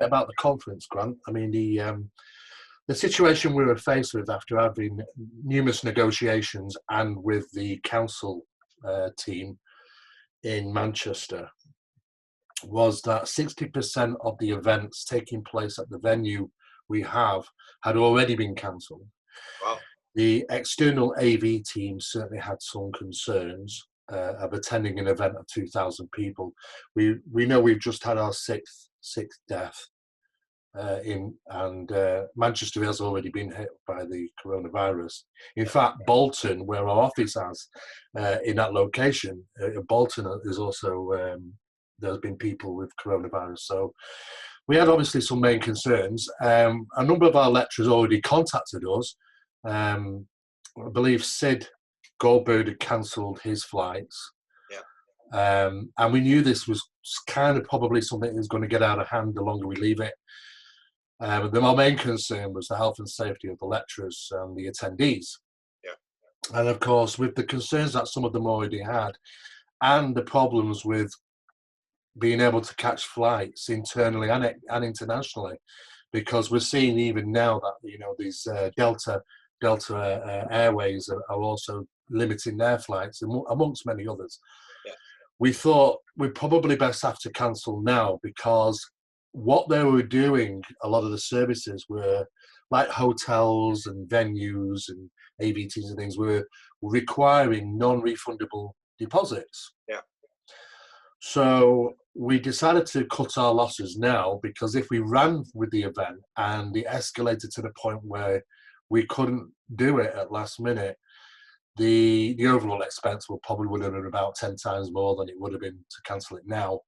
bit about the conference, Grant. I mean, the situation we were faced with after having numerous negotiations and with the council team in Manchester was that 60% of the events taking place at the venue we have had already been cancelled. Wow. The external AV team certainly had some concerns of attending an event of 2,000 people. We know we've just had our sixth death Manchester has already been hit by the coronavirus. In fact, Bolton, where our office is, in that location, Bolton is also, there's been people with coronavirus. So we had obviously some main concerns. A number of our lecturers already contacted us. I believe Sid Goldberg had cancelled his flights. Yeah. And we knew this was kind of probably something that was going to get out of hand the longer we leave it. My main concern was the health and safety of the lecturers and the attendees. Yeah. And of course, with the concerns that some of them already had, and the problems with being able to catch flights internally and internationally, because we're seeing even now that, you know, these Delta Airways are also limiting their flights, amongst many others. Yeah. We thought we'd probably best have to cancel now, because what they were doing, a lot of the services were like hotels and venues and AVTs and things were requiring non-refundable deposits. Yeah. So we decided to cut our losses now, because if we ran with the event and it escalated to the point where we couldn't do it at last minute, the overall expense would have been about 10 times more than it would have been to cancel it now.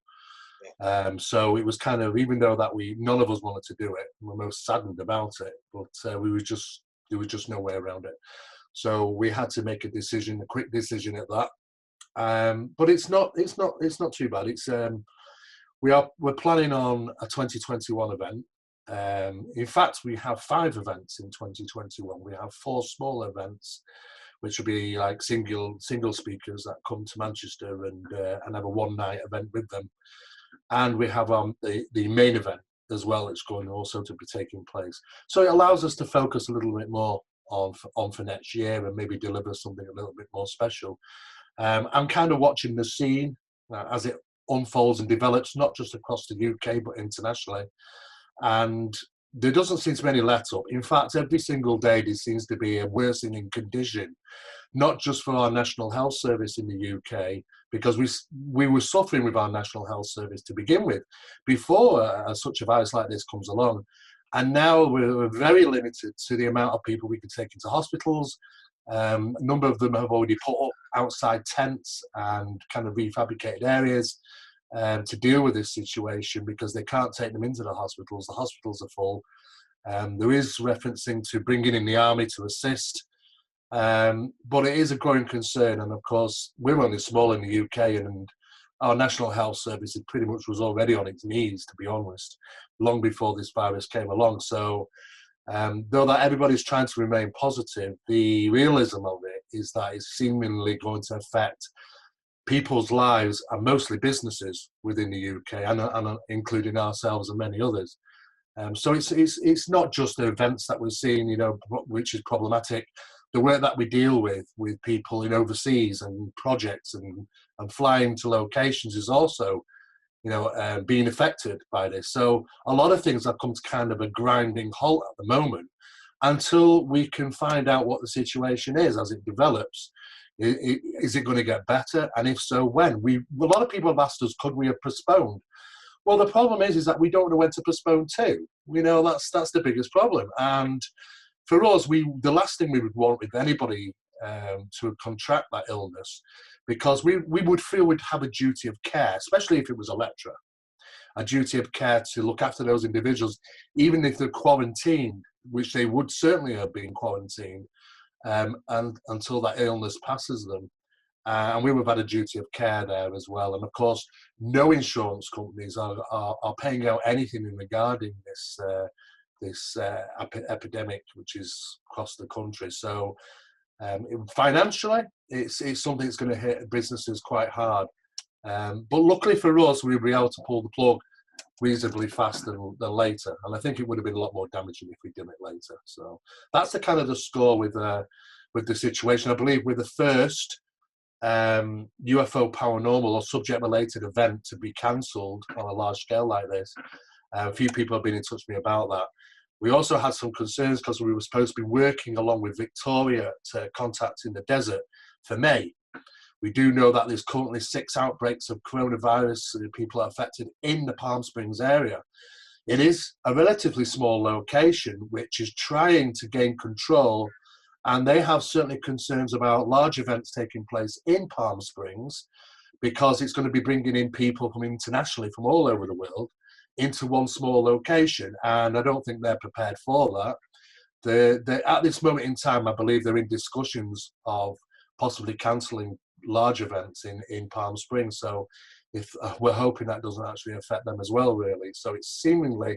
So it was kind of, even though that none of us wanted to do it, we were most saddened about it, but there was just no way around it. So we had to make a quick decision at that. But it's not too bad. It's we're planning on a 2021 event. In fact, we have 5 events in 2021. We have 4 small events, which will be like single speakers that come to Manchester and have a one-night event with them. And we have the main event as well. It's going also to be taking place. So it allows us to focus a little bit more on for next year and maybe deliver something a little bit more special. I'm kind of watching the scene as it unfolds and develops, not just across the UK, but internationally. And there doesn't seem to be any let up. In fact, every single day there seems to be a worsening condition, not just for our National Health Service in the UK, because we were suffering with our National Health Service to begin with, before such a virus like this comes along. And now we're very limited to the amount of people we can take into hospitals. A number of them have already put up outside tents and kind of refabricated areas to deal with this situation, because they can't take them into the hospitals. The hospitals are full. There is referencing to bringing in the army to assist. But it is a growing concern, and of course we're only small in the UK, and our National Health Service pretty much was already on its knees, to be honest, long before this virus came along. So though that everybody's trying to remain positive, the realism of it is that it's seemingly going to affect people's lives, and mostly businesses within the UK, and including ourselves and many others. So it's not just the events that we're seeing, you know, which is problematic. The work that we deal with people in overseas and projects and flying to locations is also, you know, being affected by this. So a lot of things have come to kind of a grinding halt at the moment until we can find out what the situation is as it develops. Is it going to get better? And if so, when? A lot of people have asked us, could we have postponed? Well, the problem is that we don't know when to postpone to. We know that's the biggest problem. And for us, the last thing we would want with anybody to contract that illness, because we would feel we'd have a duty of care, especially if it was a lecturer, a duty of care to look after those individuals, even if they're quarantined, which they would certainly have been quarantined, and until that illness passes them. And we would have had a duty of care there as well. And of course, no insurance companies are paying out anything regarding this epidemic, which is across the country. So financially, it's something that's going to hit businesses quite hard. But luckily for us, we'll be able to pull the plug reasonably fast than later. And I think it would have been a lot more damaging if we'd done it later. So that's the kind of the score with the situation. I believe we're the first UFO paranormal or subject related event to be cancelled on a large scale like this. A few people have been in touch with me about that. We also had some concerns because we were supposed to be working along with Victoria to contacts in the desert for May. We do know that there's currently 6 outbreaks of coronavirus people are affected in the Palm Springs area. It is a relatively small location which is trying to gain control, and they have certainly concerns about large events taking place in Palm Springs because it's going to be bringing in people from internationally from all over the world into one small location, and I don't think they're prepared for that. At this moment in time, I believe they're in discussions of possibly cancelling large events in Palm Springs. So if we're hoping that doesn't actually affect them as well, really. So it's seemingly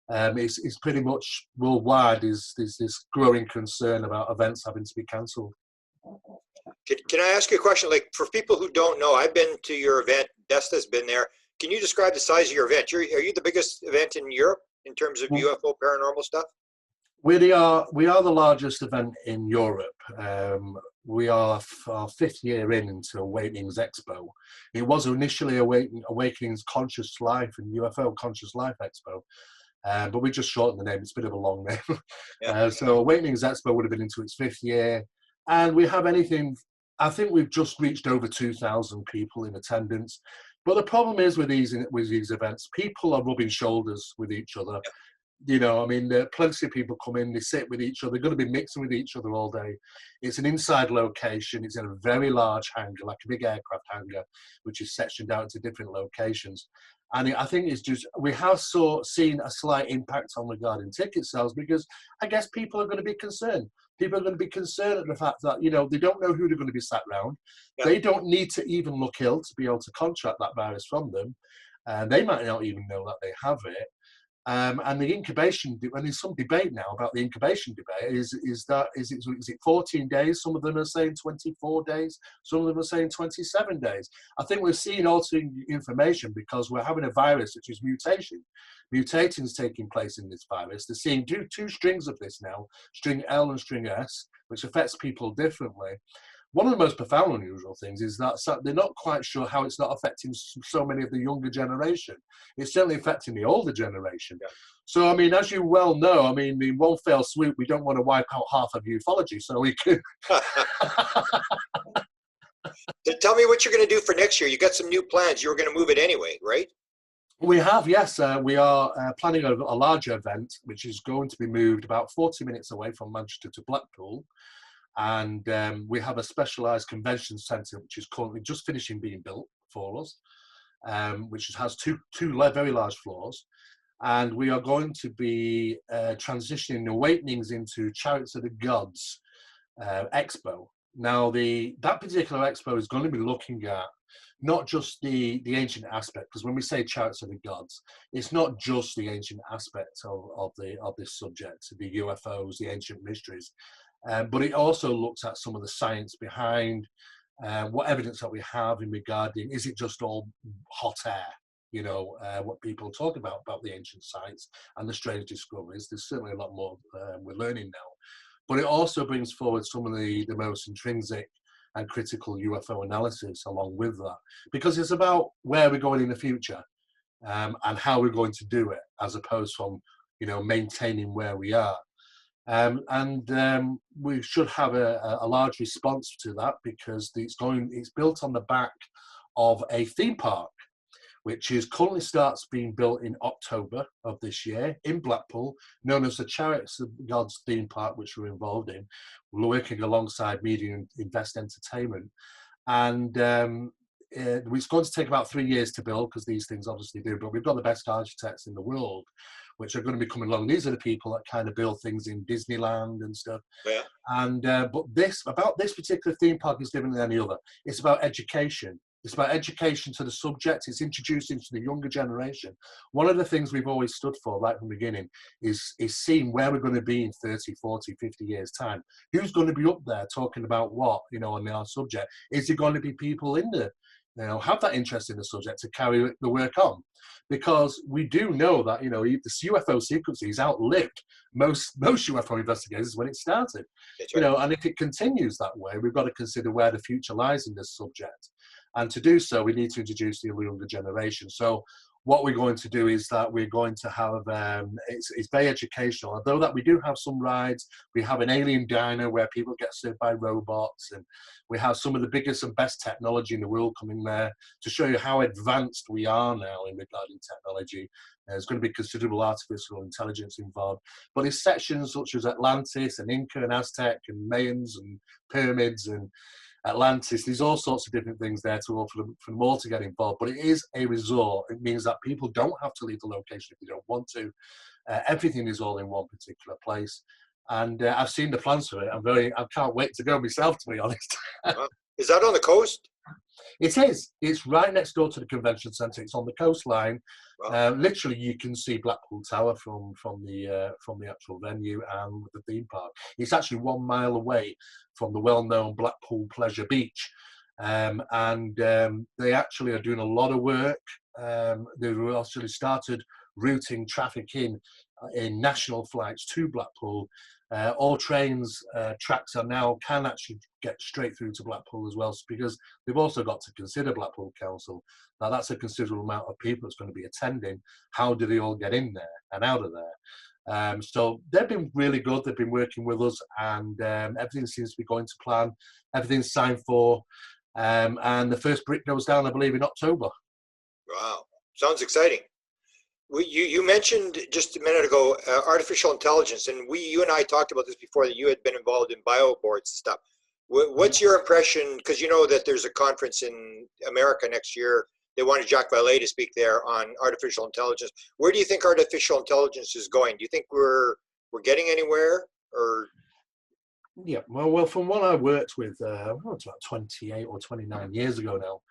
it's pretty much worldwide is this growing concern about events having to be cancelled. Can I ask you a question? Like, for people who don't know, I've been to your event. Desta's been there. Can you describe the size of your event? Are you the biggest event in Europe in terms of UFO paranormal stuff? We are the largest event in Europe. We are our 5th year into Awakenings Expo. It was initially Awakenings Conscious Life and UFO Conscious Life Expo, but we just shortened the name. It's a bit of a long name. Yeah. So Awakenings Expo would have been into its 5th year, and we have anything. I think we've just reached over 2,000 people in attendance. But the problem is with these events, people are rubbing shoulders with each other. Yeah. You know, I mean, plenty of people come in, they sit with each other, they're going to be mixing with each other all day. It's an inside location, it's in a very large hangar, like a big aircraft hangar, which is sectioned out into different locations. And I think it's just, we have seen a slight impact on regarding ticket sales because I guess people are going to be concerned. People are going to be concerned at the fact that, you know, they don't know who they're going to be sat around. Yeah. They don't need to even look ill to be able to contract that virus from them. They might not even know that they have it. And the incubation, and there's some debate now about the incubation debate, is it 14 days? Some of them are saying 24 days. Some of them are saying 27 days. I think we're seeing altering information because we're having a virus which is mutating is taking place in this virus. They're seeing two strings of this now, string L and string S, which affects people differently. One of the most profound unusual things is that they're not quite sure how it's not affecting so many of the younger generation. It's certainly affecting the older generation. Yeah. So, I mean, as you well know, I mean, in one fell swoop, we don't want to wipe out half of ufology, so we can... Tell me what you're going to do for next year. You got some new plans. You were going to move it anyway, right? We have, yes. We are planning a larger event, which is going to be moved about 40 minutes away from Manchester to Blackpool. And we have a specialised convention centre which is currently just finishing being built for us, which has two very large floors. And we are going to be transitioning Awakenings into Chariots of the Gods expo. Now, that particular expo is going to be looking at not just the ancient aspect, because when we say Chariots of the Gods, it's not just the ancient aspect of this subject, the UFOs, the ancient mysteries. But it also looks at some of the science behind what evidence that we have in regarding, is it just all hot air? You know, what people talk about the ancient sites and the strange discoveries. There's certainly a lot more we're learning now. But it also brings forward some of the most intrinsic and critical UFO analysis along with that. Because it's about where we're going in the future and how we're going to do it, as opposed from, you know, maintaining where we are. We should have a large response to that because it's built on the back of a theme park, which currently starts being built in October of this year in Blackpool, known as the Chariots of Gods theme park, which we're involved in. We're working alongside Media and Invest Entertainment. And it's going to take about 3 years to build because these things obviously do, but we've got the best architects in the world which are going to be coming along. These are the people that kind of build things in Disneyland and stuff. Yeah. And but this particular theme park is different than any other. It's about education. It's about education to the subject. It's introducing to the younger generation. One of the things we've always stood for right from the beginning is seeing where we're going to be in 30, 40, 50 years' time. Who's going to be up there talking about what, you know, on our subject? Is it going to be people in the have that interest in the subject to carry the work on, because we do know that this UFO sequences outlived most UFO investigators when it started. That's right. And if it continues that way, we've got to consider where the future lies in this subject, and to do so, we need to introduce the younger generation. So what we're going to do is that we're going to have, it's very educational, although that we do have some rides. We have an alien diner where people get served by robots, and we have some of the biggest and best technology in the world coming there to show you how advanced we are now in regarding technology. There's going to be considerable artificial intelligence involved. But there's sections such as Atlantis and Inca and Aztec and Mayans and pyramids and Atlantis. There's all sorts of different things there for them all to get involved. But it is a resort. It means that people don't have to leave the location if they don't want to. Everything is all in one particular place. And I've seen the plans for it. I can't wait to go myself, to be honest. Is that on the coast? It is. It's right next door to the convention centre. It's on the coastline. Wow. Literally, you can see Blackpool Tower from the actual venue and the theme park. It's actually 1 mile away from the well-known Blackpool Pleasure Beach, and they actually are doing a lot of work. They've actually started routing traffic in national flights to Blackpool. All trains, tracks can actually get straight through to Blackpool as well, because they've also got to consider Blackpool Council. Now that's a considerable amount of people that's going to be attending. How do they all get in there and out of there? So they've been really good. They've been working with us, and everything seems to be going to plan. Everything's signed for, and the first brick goes down, I believe, in October. Wow, sounds exciting. You mentioned just a minute ago artificial intelligence, and you and I talked about this before, that you had been involved in bioboards and stuff. What's your impression? Because you know that there's a conference in America next year. They wanted Jacques Vallee to speak there on artificial intelligence. Where do you think artificial intelligence is going? Do you think we're getting anywhere, or? Yeah, well, from what I worked with, it's about 28 or 29 years ago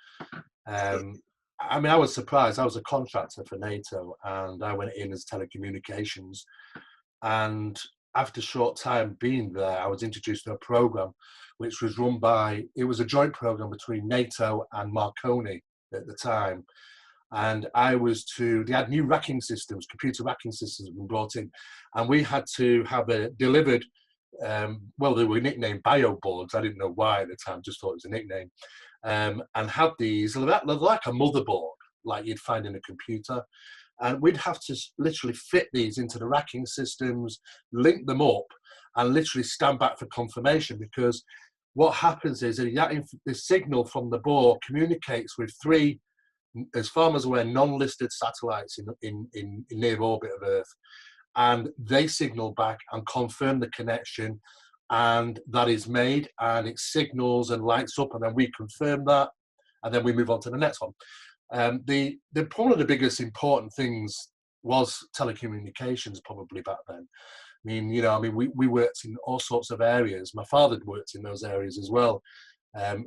now. I mean, I was surprised. I was a contractor for NATO, and I went in as telecommunications. And after a short time being there, I was introduced to a program which was run by, it was a joint program between NATO and Marconi at the time. And they had new racking systems, computer racking systems been brought in. And we had to have delivered, they were nicknamed bioboards. I didn't know why at the time, just thought it was a nickname. And have these, like a motherboard, like you'd find in a computer. And we'd have to literally fit these into the racking systems, link them up, and literally stand back for confirmation, because what happens is that the signal from the board communicates with 3, as far as aware, non-listed satellites in near orbit of Earth. And they signal back and confirm the connection, and that is made, and it signals and lights up, and then we confirm that, and then we move on to the next one. One of the biggest important things was telecommunications, probably back then. We worked in all sorts of areas. My father worked in those areas as well,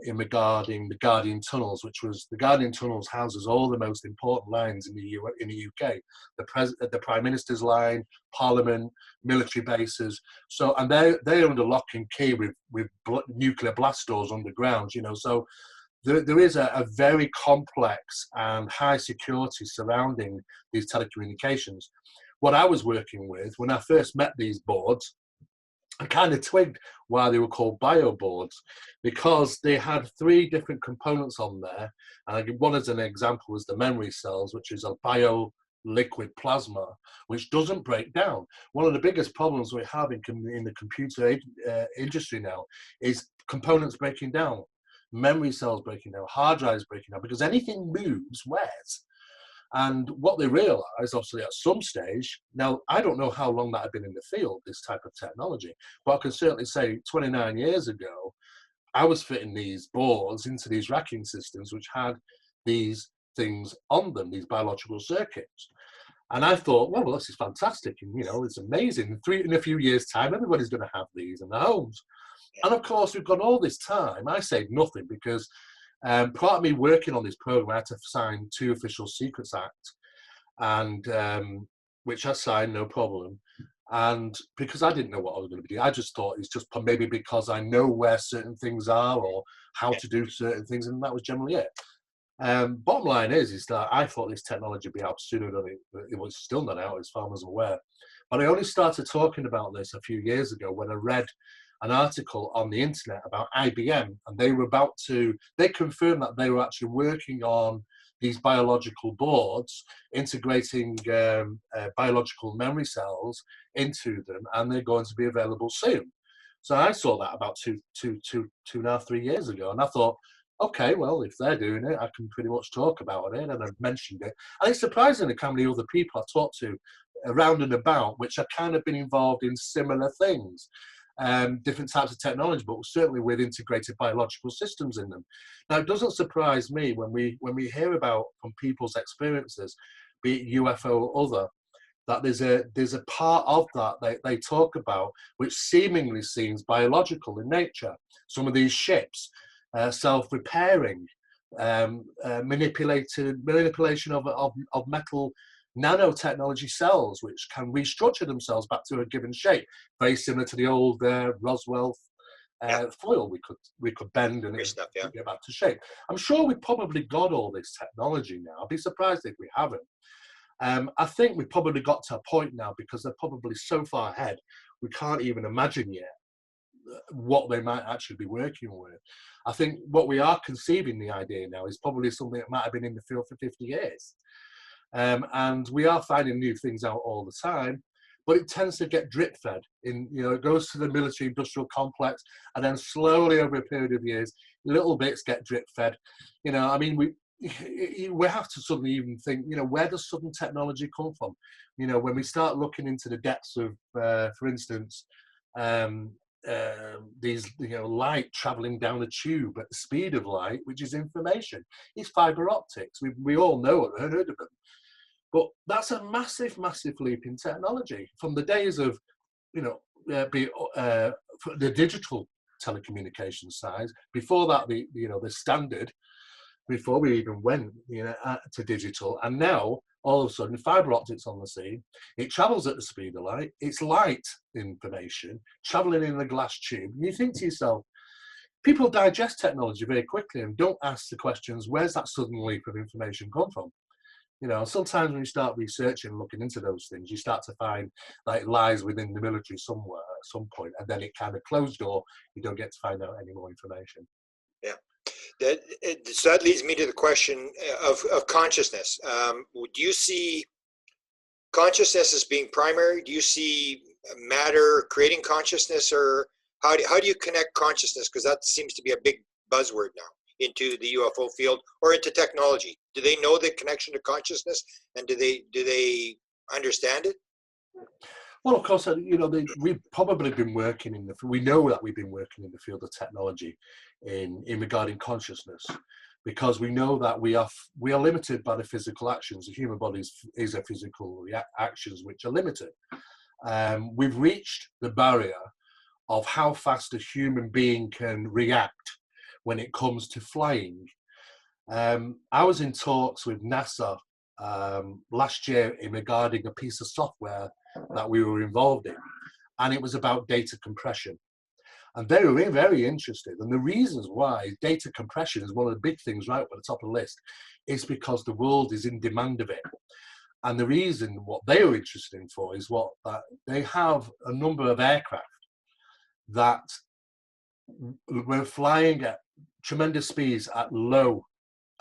in regarding the Guardian Tunnels, the Guardian Tunnels houses all the most important lines in the UK, the Prime Minister's line, Parliament, military bases. So, and they're under lock and key with nuclear blast doors underground. So there is a very complex and high security surrounding these telecommunications. What I was working with when I first met these boards, I kind of twigged why they were called bioboards, because they had 3 different components on there. And one as an example was the memory cells, which is a liquid plasma, which doesn't break down. One of the biggest problems we have in the computer industry now is components breaking down, memory cells breaking down, hard drives breaking down, because anything moves, wears. And what they realised, obviously, at some stage, now, I don't know how long that had been in the field, this type of technology, but I can certainly say 29 years ago, I was fitting these boards into these racking systems, which had these things on them, these biological circuits. And I thought, well, this is fantastic. And, it's amazing. In a few years' time, everybody's going to have these in their homes. And, of course, we've got all this time. I saved nothing, because part of me working on this program, I had to sign 2 Official Secrets Act, and which I signed, no problem. And because I didn't know what I was going to be doing, I just thought it's just maybe because I know where certain things are or how to do certain things, and that was generally it. Bottom line is that I thought this technology would be out sooner than it was still not out, as far as I'm aware. But I only started talking about this a few years ago when I read an article on the internet about IBM, and they confirmed that they were actually working on these biological boards, integrating biological memory cells into them, and they're going to be available soon. So I saw that about two and a half, 3 years ago, and I thought, okay, well, if they're doing it, I can pretty much talk about it, and I've mentioned it. And it's surprising how many other people I've talked to around and about, which have kind of been involved in similar things, different types of technology, but certainly with integrated biological systems in them. Now, it doesn't surprise me when we hear about from people's experiences, be it UFO or other, that there's a part of that they talk about which seemingly seems biological in nature. Some of these ships, self-repairing, manipulation of metal nanotechnology cells, which can restructure themselves back to a given shape, very similar to the old Roswell foil. We could bend and get back to shape. I'm sure we've probably got all this technology now. I'd be surprised if we haven't. I think we've probably got to a point now, because they're probably so far ahead, we can't even imagine yet what they might actually be working with. I think what we are conceiving the idea now is probably something that might have been in the field for 50 years. And we are finding new things out all the time, but it tends to get drip fed in, it goes to the military industrial complex, and then slowly over a period of years, little bits get drip fed. I mean, we have to suddenly even think, where does sudden technology come from? When we start looking into the depths of, for instance, these, light traveling down a tube at the speed of light, which is information. It's fiber optics. We all know it, heard of them. But that's a massive, massive leap in technology from the days of, the digital telecommunication side. Before that, the standard, before we even went to digital, and now all of a sudden fiber optics on the scene. It travels at the speed of light. It's light information traveling in a glass tube. And you think to yourself, people digest technology very quickly and don't ask the questions, where's that sudden leap of information come from? Sometimes when you start researching and looking into those things, you start to find that it lies within the military somewhere at some point, and then it kind of closed door. You don't get to find out any more information. Yeah. So that leads me to the question of consciousness. Do you see consciousness as being primary? Do you see matter creating consciousness, or how do you connect consciousness? Because that seems to be a big buzzword now into the UFO field or into technology. Do they know the connection to consciousness, and do they understand it? Well, of course, we've probably been working we know that we've been working in the field of technology in regarding consciousness, because we know that we are limited by the physical actions. The human body is a physical actions which are limited. We've reached the barrier of how fast a human being can react when it comes to flying. I was in talks with NASA last year regarding a piece of software that we were involved in, and it was about data compression. And they were very interested. And the reasons why data compression is one of the big things right at the top of the list is because the world is in demand of it. And the reason what they were interested in for is that they have a number of aircraft that were flying at tremendous speeds at low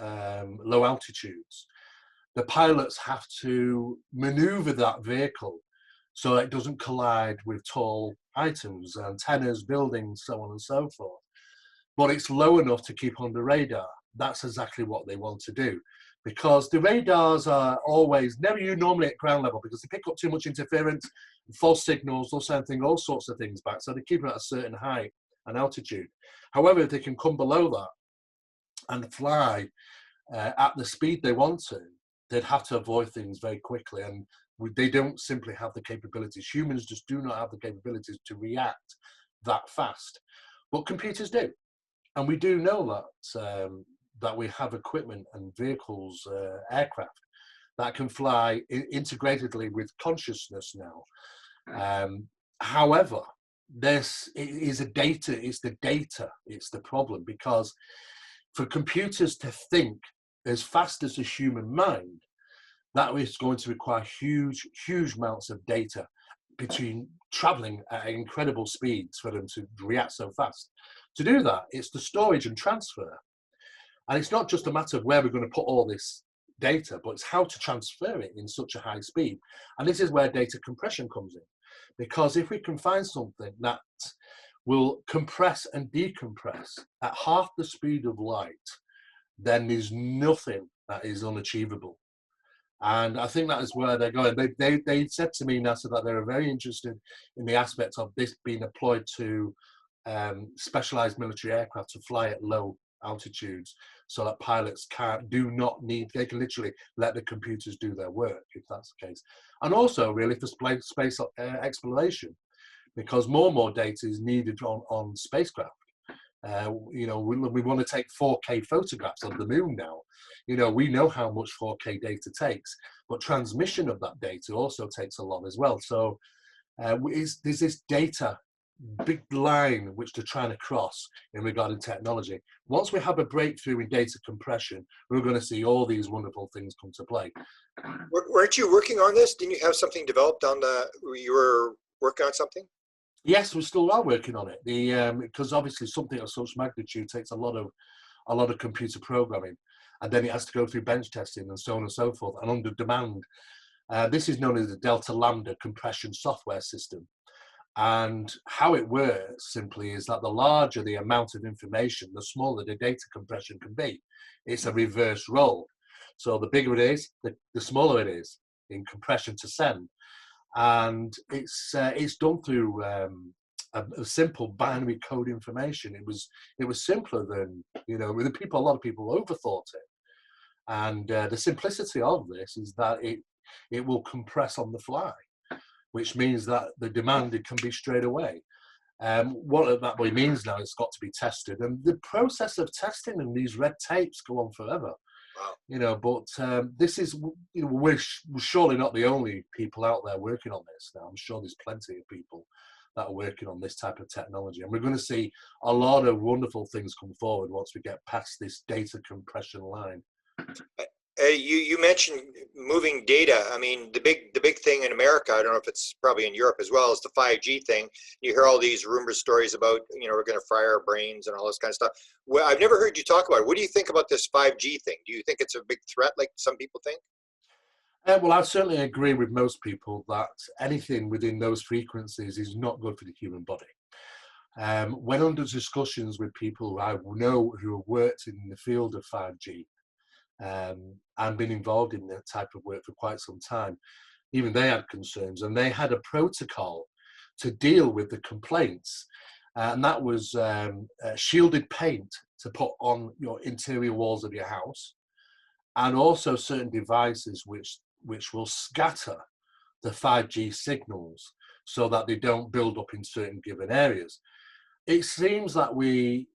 altitudes. The pilots have to maneuver that vehicle so that it doesn't collide with tall items, antennas, buildings, so on and so forth. But it's low enough to keep on the radar. That's exactly what they want to do, because the radars are always never normally at ground level, because they pick up too much interference, false signals, they'll send all sorts of things back. So they keep it at a certain height and altitude. However, if they can come below that and fly at the speed they want to, they'd have to avoid things very quickly, and they don't simply have the capabilities. Humans just do not have the capabilities to react that fast, but computers do. And we do know that we have equipment and vehicles, aircraft that can fly integratedly with consciousness now. However, it's the data, it's the problem, because for computers to think as fast as the human mind, that is going to require huge, huge amounts of data between traveling at incredible speeds for them to react so fast. To do that, it's the storage and transfer. And it's not just a matter of where we're going to put all this data, but it's how to transfer it in such a high speed. And this is where data compression comes in. Because if we can find something that will compress and decompress at half the speed of light, then there's nothing that is unachievable. And I think that is where they're going. They said to me, NASA, that they're very interested in the aspect of this being deployed to specialized military aircraft to fly at low altitudes, so that pilots they can literally let the computers do their work, if that's the case. And also really for space exploration, because more and more data is needed on spacecraft. We want to take 4K photographs of the moon now. We know how much 4K data takes, but transmission of that data also takes a lot as well. So there's this data big line which they're trying to cross in regarding technology. Once we have a breakthrough in data compression, we're going to see all these wonderful things come to play. Weren't you working on this? Didn't you have something developed you were working on something? Yes, we still are working on it. Because obviously something of such magnitude takes a lot of computer programming, and then it has to go through bench testing and so on and so forth, and under demand. This is known as the Delta Lambda compression software system. And how it works simply is that the larger the amount of information, the smaller the data compression can be. It's a reverse role. So the bigger it is, the smaller it is in compression to send. And it's done through a simple binary code information. It was simpler than, a lot of people overthought it. And the simplicity of this is that it will compress on the fly, which means that the demand, it can be straight away. What that means now, it's got to be tested. And the process of testing and these red tapes go on forever. Wow. But this is, we're surely not the only people out there working on this now. I'm sure there's plenty of people that are working on this type of technology. And we're going to see a lot of wonderful things come forward once we get past this data compression line. You mentioned moving data. I mean, the big thing in America, I don't know if it's probably in Europe as well, is the 5G thing. You hear all these rumor stories about, we're going to fry our brains and all this kind of stuff. Well, I've never heard you talk about it. What do you think about this 5G thing? Do you think it's a big threat like some people think? Well, I certainly agree with most people that anything within those frequencies is not good for the human body. When under discussions with people who I know who have worked in the field of 5G, and been involved in that type of work for quite some time, even they had concerns, and they had a protocol to deal with the complaints, and that was shielded paint to put on your interior walls of your house, and also certain devices which will scatter the 5G signals so that they don't build up in certain given areas. It seems that we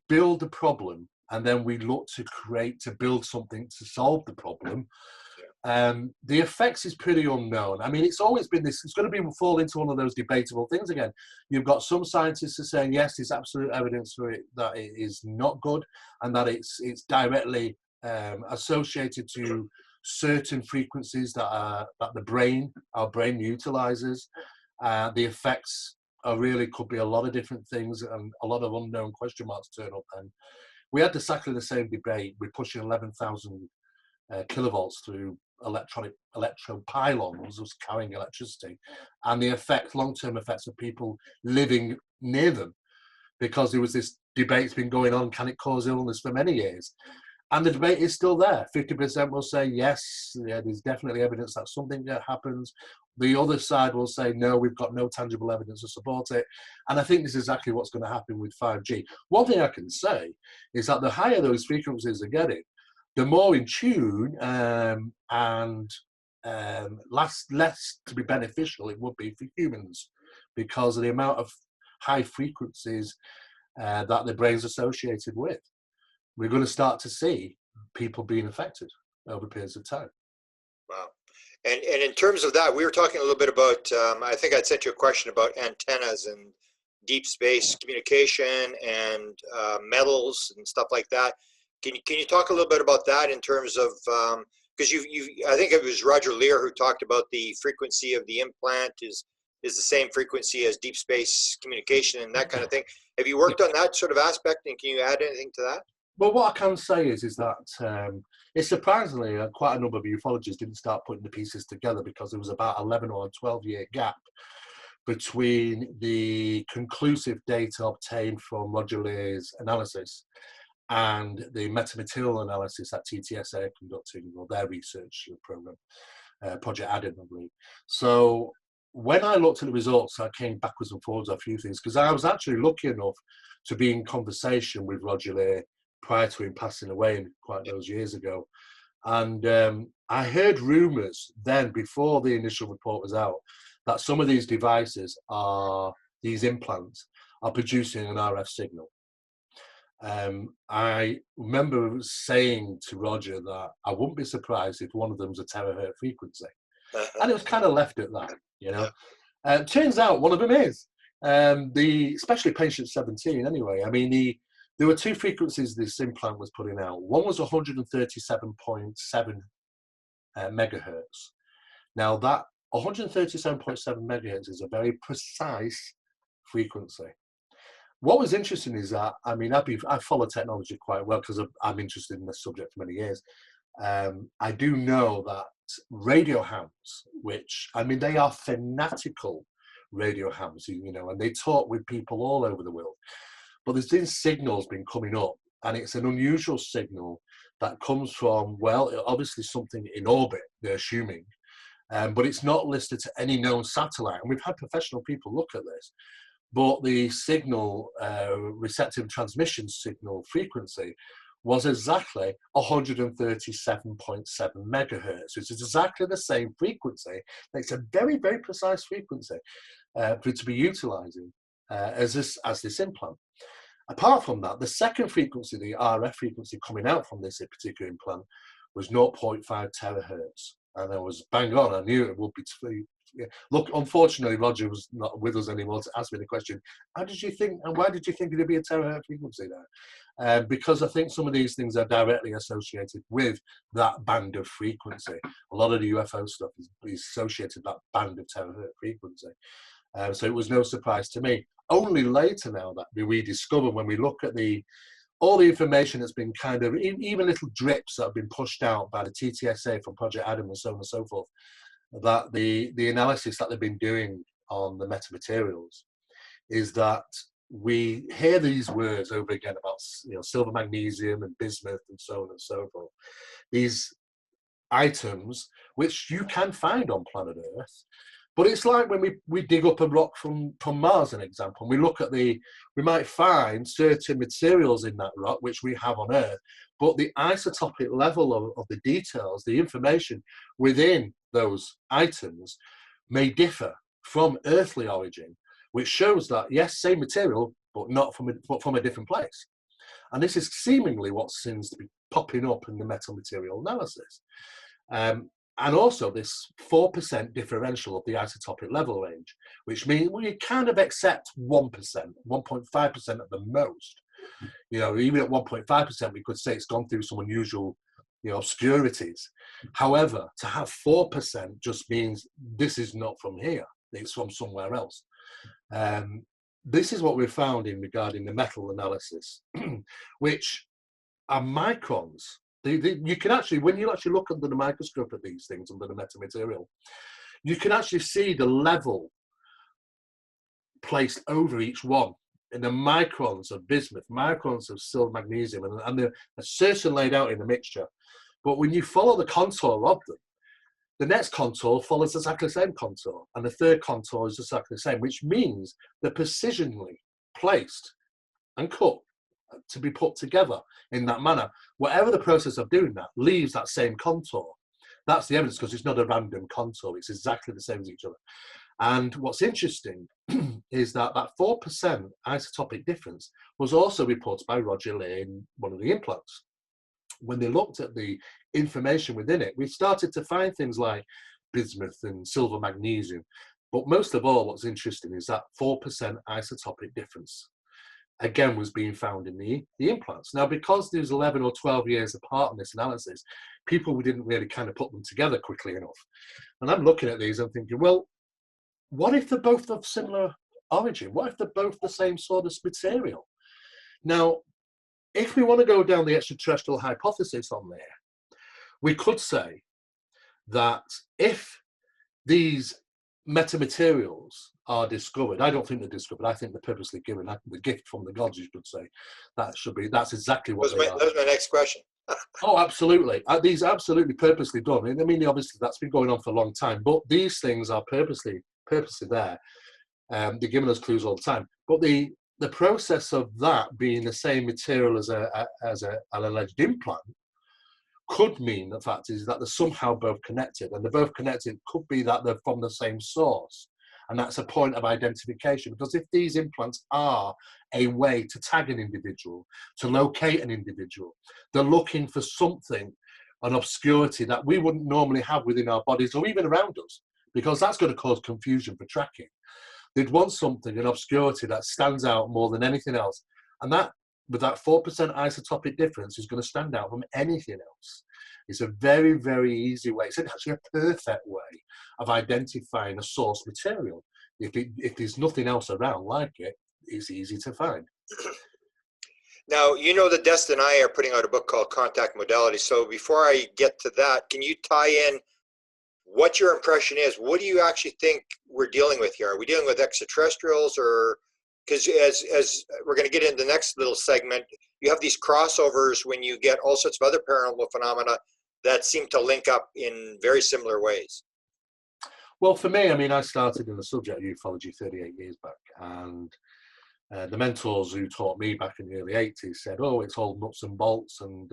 build a problem and then we look to build something to solve the problem. The effects is pretty unknown. I mean, it's always been this, it's going to fall into one of those debatable things again. You've got some scientists who are saying, yes, there's absolute evidence for it, that it is not good, and that it's directly associated to certain frequencies that our brain utilizes. The effects really could be a lot of different things, and a lot of unknown question marks turn up. And we had exactly the same debate. We're pushing 11,000 kilovolts through electro pylons carrying electricity, and the long-term effects of people living near them, because there was this debate's been going on, can it cause illness, for many years. And the debate is still there. 50% will say yes, there's definitely evidence that something happens. The other side will say no, we've got no tangible evidence to support it. And I think this is exactly what's going to happen with 5G. One thing I can say is that the higher those frequencies are getting, the more in tune and less to be beneficial it would be for humans, because of the amount of high frequencies that the brain's associated with. We're going to start to see people being affected over periods of time. Wow. And in terms of that, we were talking a little bit about, I think I'd sent you a question about antennas and deep space communication and metals and stuff like that. Can you talk a little bit about that in terms of, because I think it was Roger Leir who talked about the frequency of the implant is the same frequency as deep space communication and that kind of thing. Have you worked on that sort of aspect, and can you add anything to that? Well, what I can say is that it's surprisingly quite a number of ufologists didn't start putting the pieces together, because there was about 11 or 12-year gap between the conclusive data obtained from Roger Leir's analysis and the metamaterial analysis that TTSA are conducting, or their research program, Project Adam, I believe. So when I looked at the results, I came backwards and forwards on a few things, because I was actually lucky enough to be in conversation with Roger Leir prior to him passing away quite those years ago. And I heard rumours then, before the initial report was out, that some of these devices these implants are producing an RF signal. I remember saying to Roger that I wouldn't be surprised if one of them's a terahertz frequency. And it was kind of left at that, you know. Turns out one of them is. Especially patient 17 anyway. I mean, there were two frequencies this implant was putting out. One was 137.7 megahertz. Now that 137.7 megahertz is a very precise frequency. What was interesting is that, I mean, I follow technology quite well because I'm interested in this subject for many years. I do know that radio hams, which, I mean, they are fanatical radio hams, you know, and they talk with people all over the world. But there's these signals been coming up, and it's an unusual signal that comes from, well, obviously something in orbit, they're assuming, but it's not listed to any known satellite. And we've had professional people look at this. But the signal, receptive transmission signal frequency was exactly 137.7 megahertz, which is exactly the same frequency. It's a very, very precise frequency for it to be utilizing as this implant. Apart from that, the second frequency, the RF frequency coming out from this particular implant, was 0.5 terahertz. And I was bang on. I knew it would be. Look, unfortunately, Roger was not with us anymore to ask me the question, how did you think, and why did you think it'd be a terahertz frequency there? Because I think some of these things are directly associated with that band of frequency. A lot of the UFO stuff is associated with that band of terahertz frequency. So it was no surprise to me. Only later now that we discover, when we look at all the information that's been kind of, even little drips that have been pushed out by the TTSA from Project Adam and so on and so forth, that the analysis that they've been doing on the metamaterials is that we hear these words over again about, you know, silver, magnesium and bismuth and so on and so forth. These items which you can find on planet Earth, but it's like when we dig up a rock from Mars, an example, and we look at we might find certain materials in that rock which we have on Earth, but the isotopic level of the details, the information within those items may differ from earthly origin, which shows that, yes, same material, but not from a different place. And this is seemingly what seems to be popping up in the metamaterial analysis. And also this 4% differential of the isotopic level range, which means we kind of accept 1%, 1.5% at the most. You know, even at 1.5%, we could say it's gone through some unusual, you know, obscurities. However, to have 4% just means this is not from here, it's from somewhere else. This is what we found in regarding the metal analysis, which are microns. You can actually, when you actually look under the microscope at these things, under the metamaterial, you can actually see the level placed over each one in the microns of bismuth, microns of silver, magnesium, and they're certain laid out in the mixture. But when you follow the contour of them, the next contour follows exactly the same contour, and the third contour is exactly the same, which means they're precisionally placed and cut to be put together in that manner. Whatever the process of doing that leaves that same contour. That's the evidence, because it's not a random contour, it's exactly the same as each other. And what's interesting is that 4% isotopic difference was also reported by Roger Leir in one of the implants. When they looked at the information within it, we started to find things like bismuth and silver, magnesium. But most of all, what's interesting is that 4% isotopic difference. again, was being found in the implants. Now, because there's 11 or 12 years apart in this analysis, people didn't really kind of put them together quickly enough. And I'm looking at these and thinking, well, what if they're both of similar origin? What if they're both the same sort of material? Now, if we want to go down the extraterrestrial hypothesis on there, we could say that if these metamaterials are discovered, I don't think they're discovered, I think they're purposely given, the gift from the gods, you should say. That's exactly what they are. That was my next question. Oh, absolutely. These are absolutely purposely done. I mean, obviously that's been going on for a long time, but these things are purposely there. They're giving us clues all the time. But the process of that being the same material as an alleged implant could mean the fact is that they're somehow both connected, and they're both connected could be that they're from the same source, and that's a point of identification. Because if these implants are a way to tag an individual, to locate an individual, they're looking for something, an obscurity that we wouldn't normally have within our bodies or even around us, because that's going to cause confusion for tracking. They'd want something, an obscurity that stands out more than anything else, and that, with that 4% isotopic difference, is going to stand out from anything else. It's a very, very easy way. It's actually a perfect way of identifying a source material. If there's nothing else around like it, it's easy to find. Now, you know that Destin and I are putting out a book called Contact Modality. So before I get to that, can you tie in what your impression is? What do you actually think we're dealing with here? Are we dealing with extraterrestrials, or because as we're going to get into the next little segment, you have these crossovers when you get all sorts of other paranormal phenomena that seem to link up in very similar ways. Well, for me, I mean, I started in the subject of ufology 38 years back, and the mentors who taught me back in the early 80s said, oh, it's all nuts and bolts, and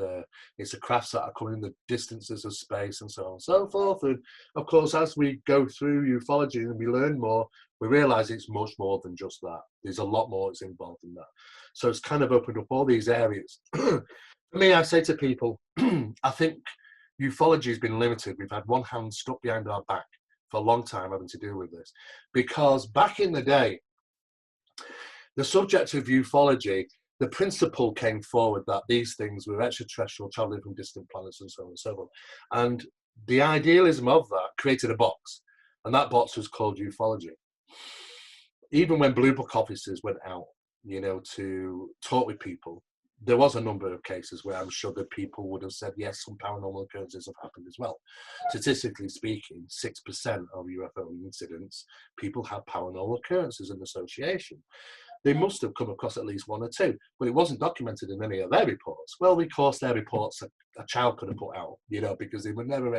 it's a crafts that are coming in the distances of space and so on and so forth. And of course, as we go through ufology and we learn more, we realize it's much more than just that. There's a lot more that's involved in that. So it's kind of opened up all these areas. For me, I say to people, I think ufology has been limited. We've had one hand stuck behind our back for a long time having to deal with this. Because back in the day, the subject of ufology, the principle came forward that these things were extraterrestrial, traveling from distant planets and so on and so on. And the idealism of that created a box, and that box was called ufology. Even when Blue Book officers went out, to talk with people, there was a number of cases where I'm sure that people would have said, yes, some paranormal occurrences have happened as well. Statistically speaking, 6% of UFO incidents, people have paranormal occurrences in association. They must have come across at least one or two, but it wasn't documented in any of their reports. Well, of course, their reports a child could have put out, because they were never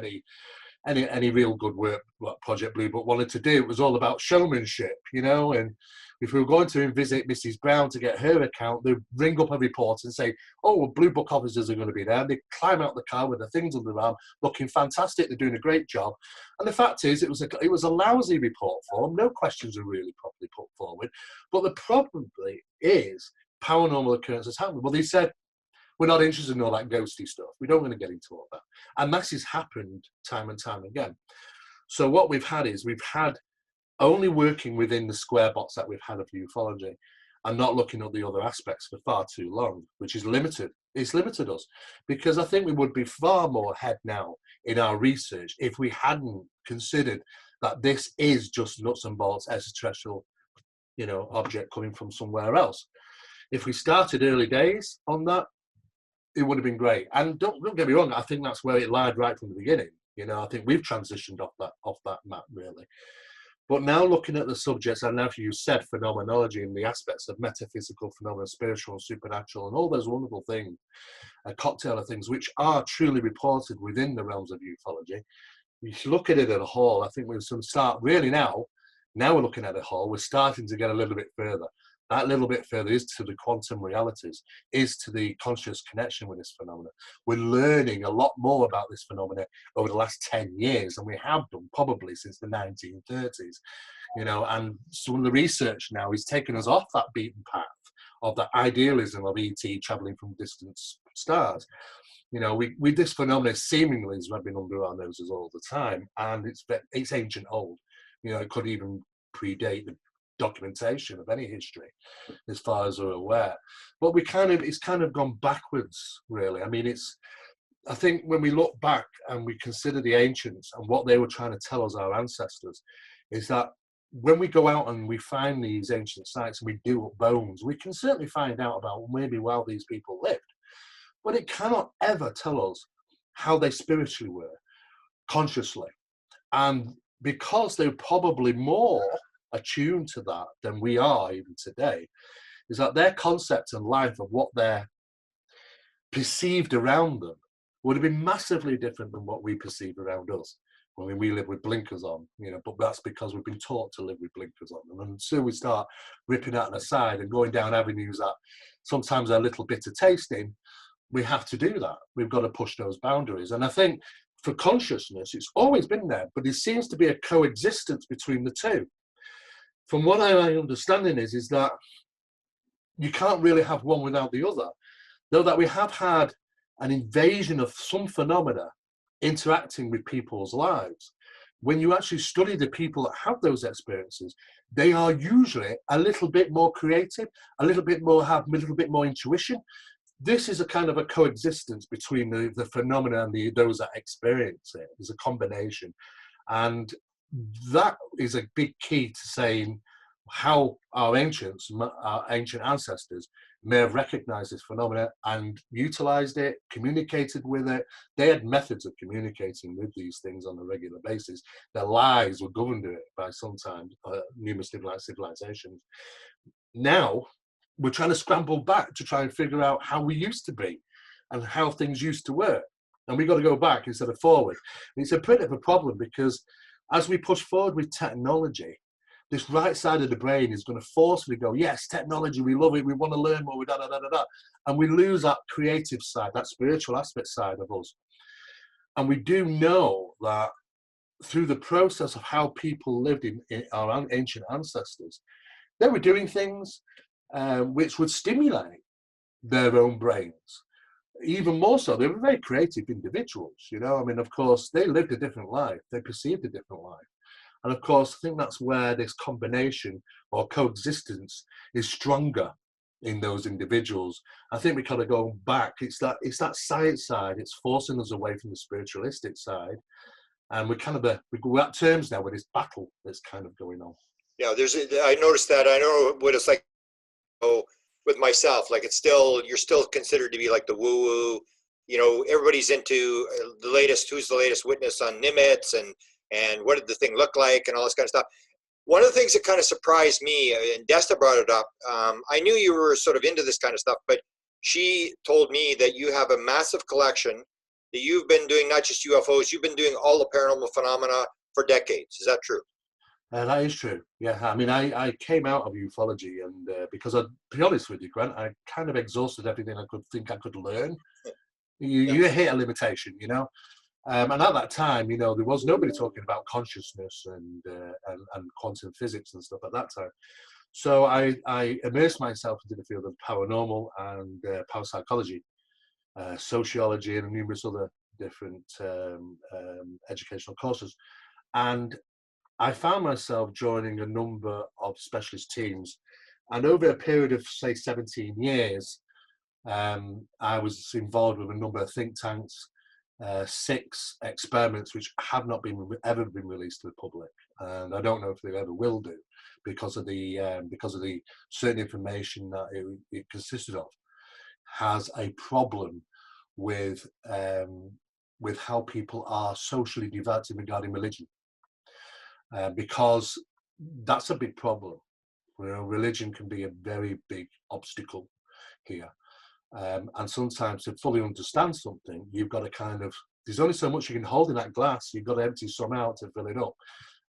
any real good work what Project Blue Book wanted to do. It was all about showmanship, and if we were going to visit Mrs. Brown to get her account, they'd ring up a report and say, oh, well, Blue Book officers are going to be there. They climb out the car with the things under their arm, looking fantastic. They're doing a great job. And the fact is, it was a lousy report form. No questions were really properly put forward. But the problem is paranormal occurrences happen. Well, they said, we're not interested in all that ghosty stuff. We don't want to get into all that. And that has happened time and time again. So what we've had is only working within the square box that we've had of ufology and not looking at the other aspects for far too long, which is limited. It's limited us, because I think we would be far more ahead now in our research if we hadn't considered that this is just nuts and bolts extraterrestrial, object coming from somewhere else. If we started early days on that, it would have been great. And don't get me wrong, I think that's where it lied right from the beginning. I think we've transitioned off that map, really. But now looking at the subjects, and now you said phenomenology and the aspects of metaphysical phenomena, spiritual and supernatural, and all those wonderful things, a cocktail of things which are truly reported within the realms of ufology. If you look at it as a whole, I think we're going to start really now we're looking at it whole, we're starting to get a little bit further. That little bit further is to the quantum realities, is to the conscious connection with this phenomena. We're learning a lot more about this phenomena over the last 10 years than we have done probably since the 1930s, and some of the research now is taking us off that beaten path of the idealism of ET traveling from distant stars. This phenomena seemingly has been under our noses all the time, and it's ancient old. It could even predate documentation of any history, as far as we're aware. But it's kind of gone backwards, really. I mean, I think when we look back and we consider the ancients and what they were trying to tell us, our ancestors, is that when we go out and we find these ancient sites and we do up bones, we can certainly find out about maybe how these people lived. But it cannot ever tell us how they spiritually were, consciously. And because they're probably more attuned to that than we are even today, is that their concept and life of what they're perceived around them would have been massively different than what we perceive around us. I mean, we live with blinkers on, but that's because we've been taught to live with blinkers on. And until we start ripping out the side and going down avenues that sometimes are a little bitter tasting, we have to do that. We've got to push those boundaries. And I think for consciousness, it's always been there, but there seems to be a coexistence between the two. From what my understanding is that you can't really have one without the other, though that we have had an invasion of some phenomena interacting with people's lives. When you actually study the people that have those experiences, they are usually a little bit more creative, have a little bit more intuition. This is a kind of a coexistence between the phenomena and those that experience it. There's a combination. And that is a big key to saying how our ancient ancestors may have recognized this phenomena and utilized it, communicated with it. They had methods of communicating with these things on a regular basis. Their lives were governed by sometimes numerous civilizations. Now, we're trying to scramble back to try and figure out how we used to be and how things used to work. And we've got to go back instead of forward. And it's a bit of a problem because as we push forward with technology, this right side of the brain is going to forcefully go, yes, technology, we love it, we want to learn more, and we lose that creative side, that spiritual aspect side of us. And we do know that through the process of how people lived in our ancient ancestors, they were doing things which would stimulate their own brains. Even more so, they were very creative individuals, I mean, of course, they lived a different life, they perceived a different life. And of course, I think that's where this combination or coexistence is stronger in those individuals. I think we kind of go back. It's that science side. It's forcing us away from the spiritualistic side, and we're at terms now with this battle that's kind of going on. Yeah, I noticed that. I know what it's like with myself. Like you're still considered to be like the woo woo. Everybody's into the latest. Who's the latest witness on Nimitz and what did the thing look like and all this kind of stuff. One of the things that kind of surprised me, and Desta brought it up, I knew you were sort of into this kind of stuff, but she told me that you have a massive collection, that you've been doing not just UFOs, you've been doing all the paranormal phenomena for decades. Is that true? That is true. Yeah, I mean, I came out of ufology, and because to be honest with you, Grant, I kind of exhausted everything I could learn. You hit a limitation, and at that time, there was nobody talking about consciousness and quantum physics and stuff at that time. So I immersed myself into the field of paranormal and parapsychology, sociology, and numerous other different educational courses. And I found myself joining a number of specialist teams. And over a period of, say, 17 years, I was involved with a number of think tanks, 6 experiments which have not ever been released to the public, and I don't know if they ever will do because of the certain information that it consisted of has a problem with how people are socially developing regarding religion, because that's a big problem. Religion can be a very big obstacle here. And sometimes to fully understand something, you've got to there's only so much you can hold in that glass. You've got to empty some out to fill it up.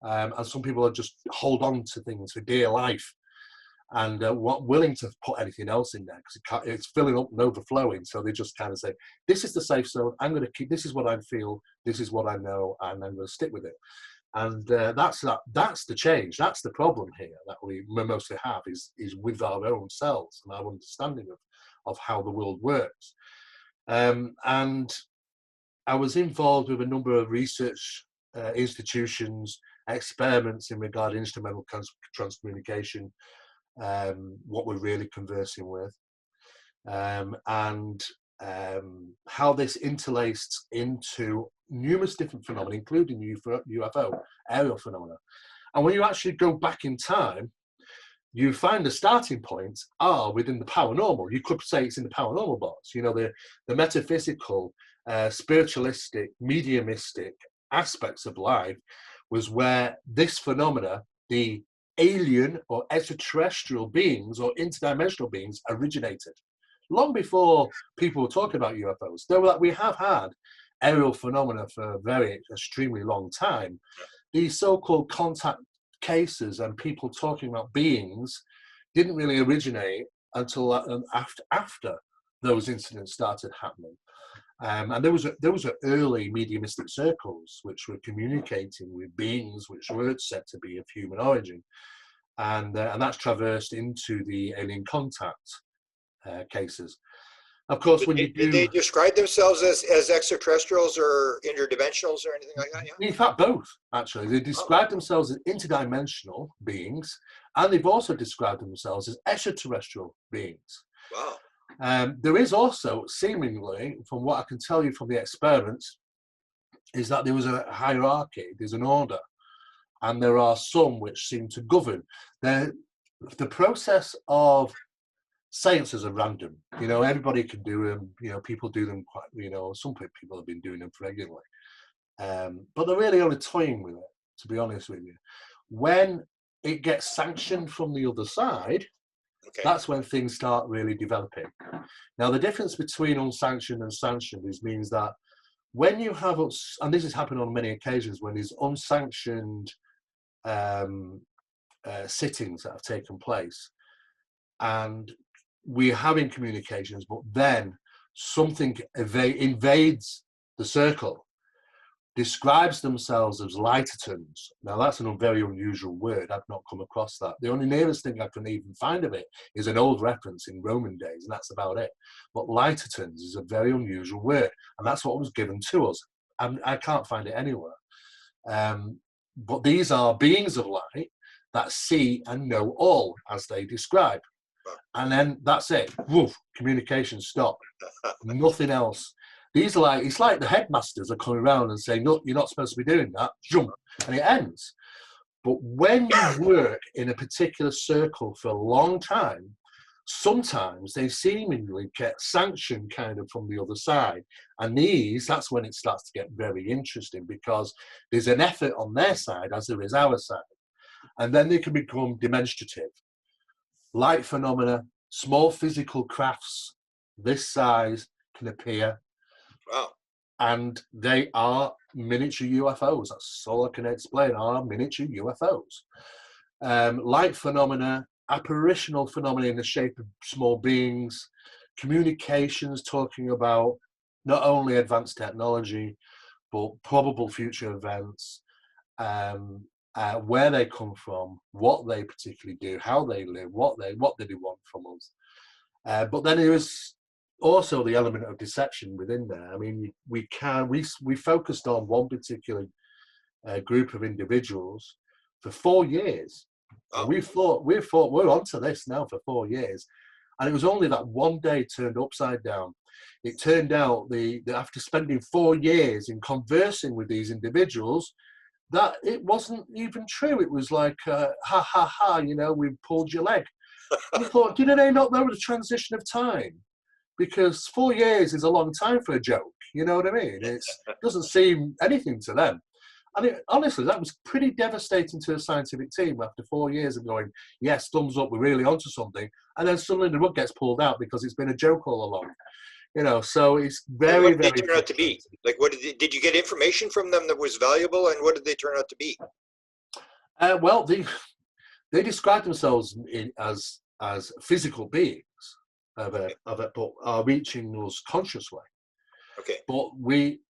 And some people are just hold on to things for dear life and willing to put anything else in there because it's filling up and overflowing. So they just kind of say, this is the safe zone. I'm going to keep, this is what I feel. This is what I know. And I'm going to stick with it. And that's the change. That's the problem here that we mostly have is with our own selves and our understanding of how the world works. And I was involved with a number of research institutions experiments in regard to instrumental transcommunication, what we're really conversing with, and how this interlaced into numerous different phenomena, including UFO, aerial phenomena. And when you actually go back in time, you find the starting points are within the paranormal. You could say it's in the paranormal box, you know, the metaphysical, spiritualistic, mediumistic aspects of life was where this phenomena, the alien or extraterrestrial beings or interdimensional beings originated. Long before people were talking about UFOs, though that we have had aerial phenomena for a very extremely long time, these so-called contact cases and people talking about beings didn't really originate until after those incidents started happening. And there was a early mediumistic circles which were communicating with beings which were said to be of human origin, and that's traversed into the alien contact cases. Of course, when you do, did they describe themselves as extraterrestrials or interdimensionals or anything like that? Yeah. In fact, both actually. They describe themselves as interdimensional beings, and they've also described themselves as extraterrestrial beings. Wow. There is also, seemingly, from what I can tell you from the experiments, is that there was a hierarchy, there's an order, and there are some which seem to govern. The process of seances are random. You know, everybody can do them. You know, people do them quite, you know, some people have been doing them regularly. But they're really only toying with it, to be honest with you. When it gets sanctioned from the other side, okay, that's when things start really developing. Now, the difference between unsanctioned and sanctioned means that when you have, and this has happened on many occasions, when there's unsanctioned sittings that have taken place, and we're having communications, but then something invades the circle, describes themselves as lightertons. Now, that's a very unusual word. I've not come across that. The only nearest thing I can even find of it is an old reference in Roman days, and that's about it. But lightertons is a very unusual word, and that's what was given to us. I can't find it anywhere. But these are beings of light that see and know all, as they describe. And then that's it. Woof, communication stop. Nothing else. These are like, it's like the headmasters are coming around and saying, "No, you're not supposed to be doing that." Jump, and it ends. But when you work in a particular circle for a long time, sometimes they seemingly get sanctioned kind of from the other side. And that's when it starts to get very interesting, because there's an effort on their side as there is our side. And then they can become demonstrative. Light phenomena, small physical crafts this size can appear. Wow. And they are miniature UFOs. That's all I can explain, are miniature UFOs. Light phenomena, apparitional phenomena in the shape of small beings, communications talking about not only advanced technology, but probable future events, where they come from, what they particularly do, how they live, what they want from us. But then there is also the element of deception within there. I mean, we focused on one particular group of individuals for 4 years. Oh. We thought we're onto this now for 4 years, and it was only that one day turned upside down. It turned out after spending 4 years in conversing with these individuals, that it wasn't even true. It was like, ha ha ha, you know, we pulled your leg. I thought, did they not know the transition of time? Because 4 years is a long time for a joke, you know what I mean? It doesn't seem anything to them. And honestly, that was pretty devastating to the scientific team after 4 years of going, yes, thumbs up, we're really onto something. And then suddenly the rug gets pulled out because it's been a joke all along. You know, so it's very, what did they turn out to be? Like, what did you get information from them that was valuable, and what did they turn out to be? Well, they describe themselves as physical beings but are reaching us consciously. Okay. But we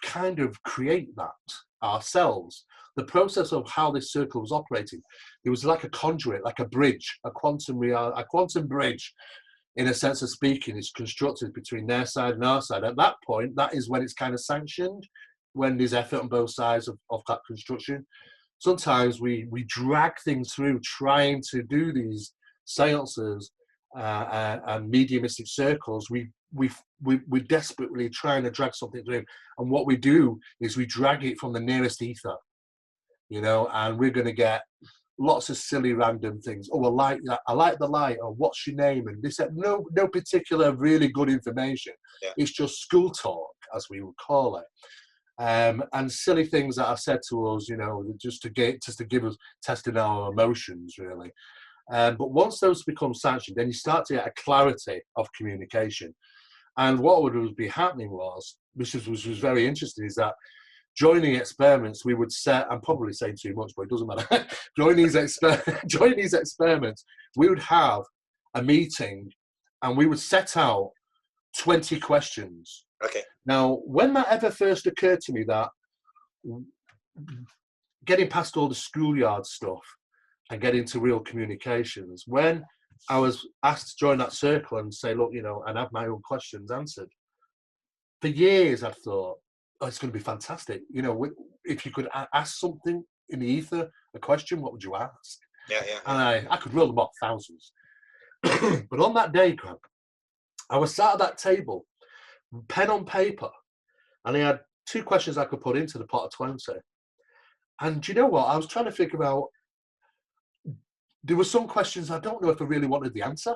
kind of create that ourselves. The process of how this circle was operating, it was like a conduit, like a bridge, a quantum bridge, in a sense of speaking, is constructed between their side and our side. At that point, that is when it's kind of sanctioned. when there's effort on both sides of that construction. Sometimes we drag things through trying to do these seances and mediumistic circles. We're desperately trying to drag something through, and what we do is we drag it from the nearest ether, you know, and we're going to get lots of silly random things. Oh, I like the light, or what's your name, and this. No particular really good information. Yeah. It's just school talk, as we would call it. And silly things that are said to us, you know, just to give us, testing our emotions, really. But once those become sanctioned, then you start to get a clarity of communication. And what would be happening was, which was very interesting, is that during the experiments, we would set, I'm probably saying too much, but it doesn't matter. during these experiments, we would have a meeting and we would set out 20 questions. Okay. Now, when that ever first occurred to me, that getting past all the schoolyard stuff and getting to real communications, when I was asked to join that circle and say, look, you know, and have my own questions answered, for years I've thought, oh, it's going to be fantastic. You know, if you could ask something in the ether, a question, what would you ask? Yeah. And I could reel them off, thousands. But on that day, Graham, I was sat at that table, pen on paper, and I had 2 questions I could put into the pot of 20. And do you know what? I was trying to figure out, there were some questions I don't know if I really wanted the answer.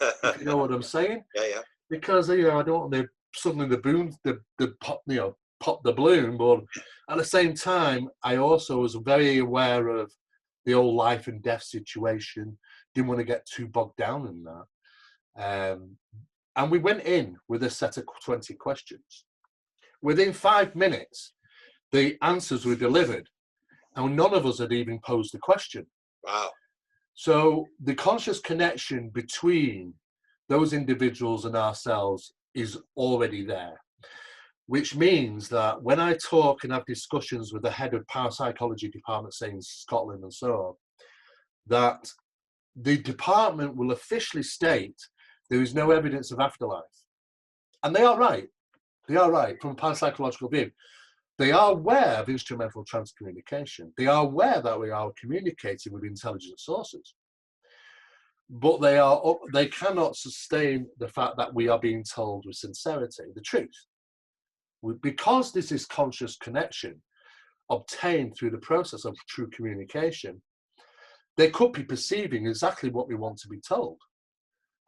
If you know what I'm saying? Yeah. Because, you know, I don't want to suddenly the pop, you know, pop the balloon, but at the same time, I also was very aware of the whole life and death situation. Didn't want to get too bogged down in that. And we went in with a set of 20 questions. Within 5 minutes, the answers were delivered, and none of us had even posed a question. Wow. So the conscious connection between those individuals and ourselves is already there, which means that when I talk and have discussions with the head of parapsychology department, say in Scotland and so on, that the department will officially state there is no evidence of afterlife. And they are right. They are right from a parapsychological view. They are aware of instrumental transcommunication. They are aware that we are communicating with intelligent sources. But they cannot sustain the fact that we are being told with sincerity the truth. Because this is conscious connection obtained through the process of true communication, they could be perceiving exactly what we want to be told.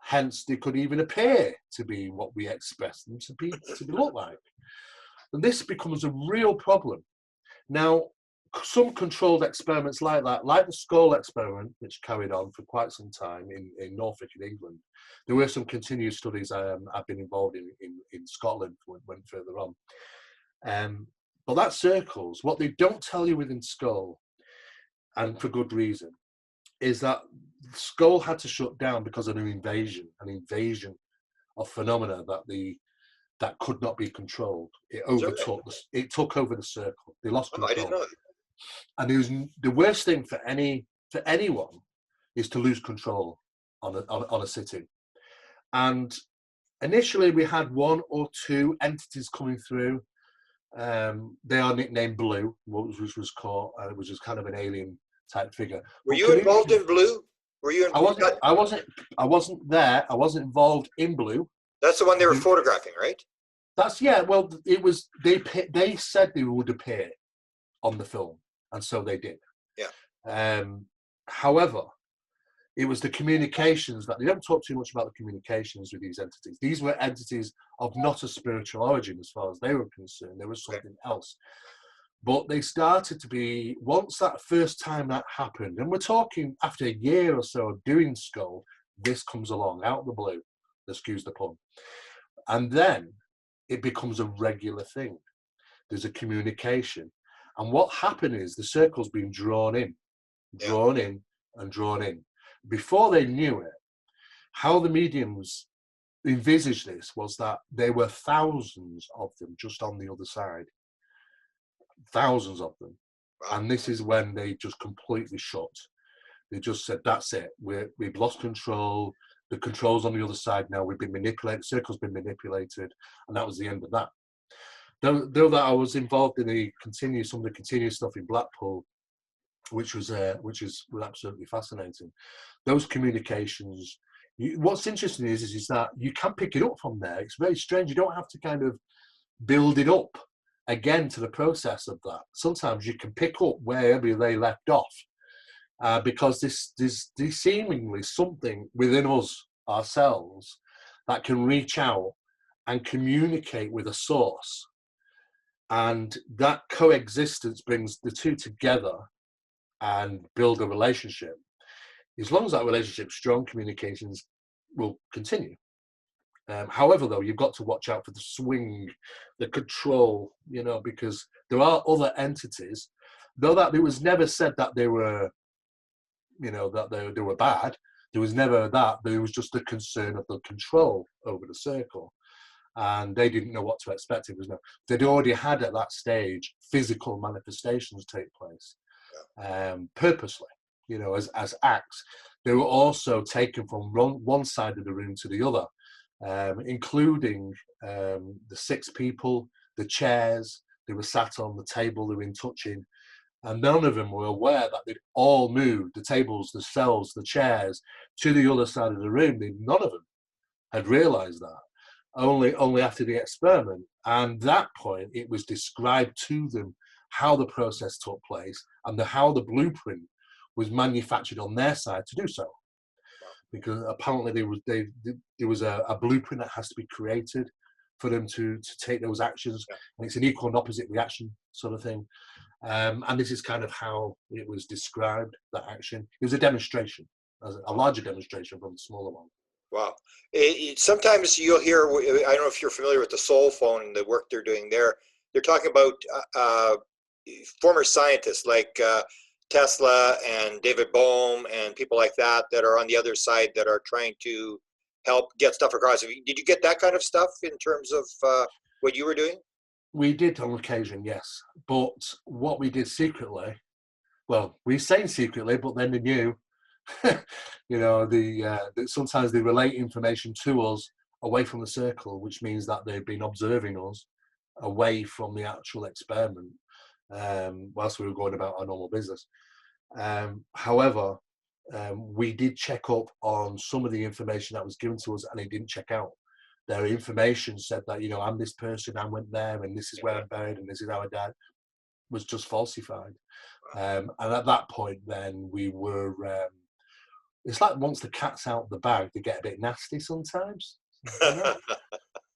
Hence, they could even appear to be what we express them to look like. And this becomes a real problem. Now, some controlled experiments like that, like the Scole experiment, which carried on for quite some time in Norfolk in England, there were some continued studies I've been involved in Scotland, went further on. But that circles, what they don't tell you within Scole, and for good reason, is that Scole had to shut down because of an invasion of phenomena that could not be controlled. It took over the circle. They lost control. I didn't know that. And the worst thing for anyone is to lose control on a sitting. And initially we had 1 or 2 entities coming through. They are nicknamed Blue, which was called, which was kind of an alien type figure. Were you involved in Blue? Were you? I wasn't there. I wasn't involved in Blue. That's the one they were photographing, right? Well, it was. They said they would appear on the film, and so they did. Yeah. However, it was the communications that they don't talk too much about the communications with these entities. These were entities of not a spiritual origin, as far as they were concerned. There was something else. But they started to be, once that first time that happened, and we're talking after a year or so of doing Scole, this comes along out of the blue, excuse the pun. And then it becomes a regular thing. There's a communication. And what happened is the circle's been drawn in, and drawn in. Before they knew it, how the mediums envisaged this was that there were thousands of them just on the other side. Thousands of them. And this is when they just completely shut. They just said, that's it. We've lost control. The control's on the other side now. We've been manipulated. The circle's been manipulated. And that was the end of that. though that I was involved in some of the continuous stuff in Blackpool, which is absolutely fascinating. Those communications. What's interesting is that you can pick it up from there. It's very strange. You don't have to kind of build it up again to the process of that. Sometimes you can pick up wherever they left off, because there's seemingly something within us ourselves that can reach out and communicate with a source, and that coexistence brings the two together and build a relationship. As long as that relationship's strong, communications will continue. However, though, you've got to watch out for the swing, the control, because there are other entities, though that it was never said that they were, that they were bad. There was never that. There was just a concern of the control over the circle. And they didn't know what to expect. They'd already had at that stage physical manifestations take place, purposely, as acts. They were also taken from one side of the room to the other, including the 6 people, the chairs. They were sat on the table they were in touching, and none of them were aware that they'd all moved, the tables, the cells, the chairs, to the other side of the room. None of them had realized that. Only after the experiment. And that point, it was described to them how the process took place and how the blueprint was manufactured on their side to do so. Because apparently there was a blueprint that has to be created for them to take those actions. And it's an equal and opposite reaction sort of thing. And this is kind of how it was described, that action. It was a demonstration, a larger demonstration from the smaller one. Wow. Sometimes you'll hear, I don't know if you're familiar with the Soul phone and the work they're doing there. They're talking about former scientists like Tesla and David Bohm and people like that are on the other side that are trying to help get stuff across. Did you get that kind of stuff in terms of what you were doing? We did on occasion, yes. But what we did secretly, well, we say secretly, but then they knew. Sometimes they relate information to us away from the circle, which means that they've been observing us away from the actual experiment, whilst we were going about our normal business. However, we did check up on some of the information that was given to us, and it didn't check out. Their information said that, I'm this person, I went there, and this is where I'm buried, and this is how I died, was just falsified. And at that point, then we were... it's like once the cat's out of the bag, they get a bit nasty sometimes.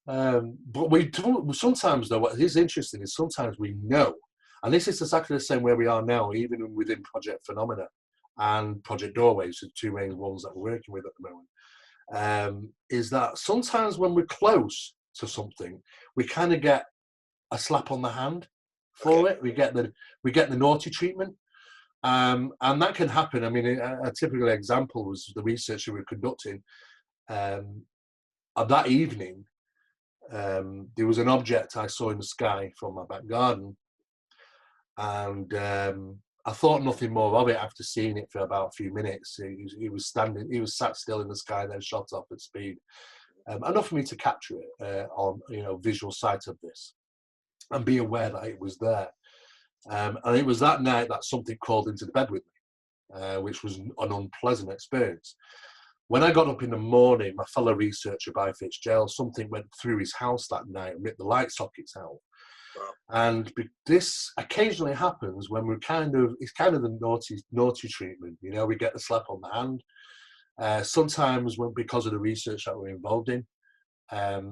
But we do, sometimes, though, what is interesting is sometimes we know, and this is exactly the same where we are now, even within Project Phenomena and Project Doorways, the 2 main ones that we're working with at the moment, is that sometimes when we're close to something, we kind of get a slap on the hand for it. We get the naughty treatment. And that can happen. I mean, a typical example was the research we were conducting. That evening, there was an object I saw in the sky from my back garden. And I thought nothing more of it after seeing it for about a few minutes. He was sat still in the sky, then shot off at speed. Enough for me to capture it on, visual sight of this and be aware that it was there. And it was that night that something crawled into the bed with me, which was an unpleasant experience. When I got up in the morning, my fellow researcher, By Fitzgerald, something went through his house that night and ripped the light sockets out. Wow. And this occasionally happens when it's kind of the naughty treatment. We get the slap on the hand. Sometimes because of the research that we're involved in.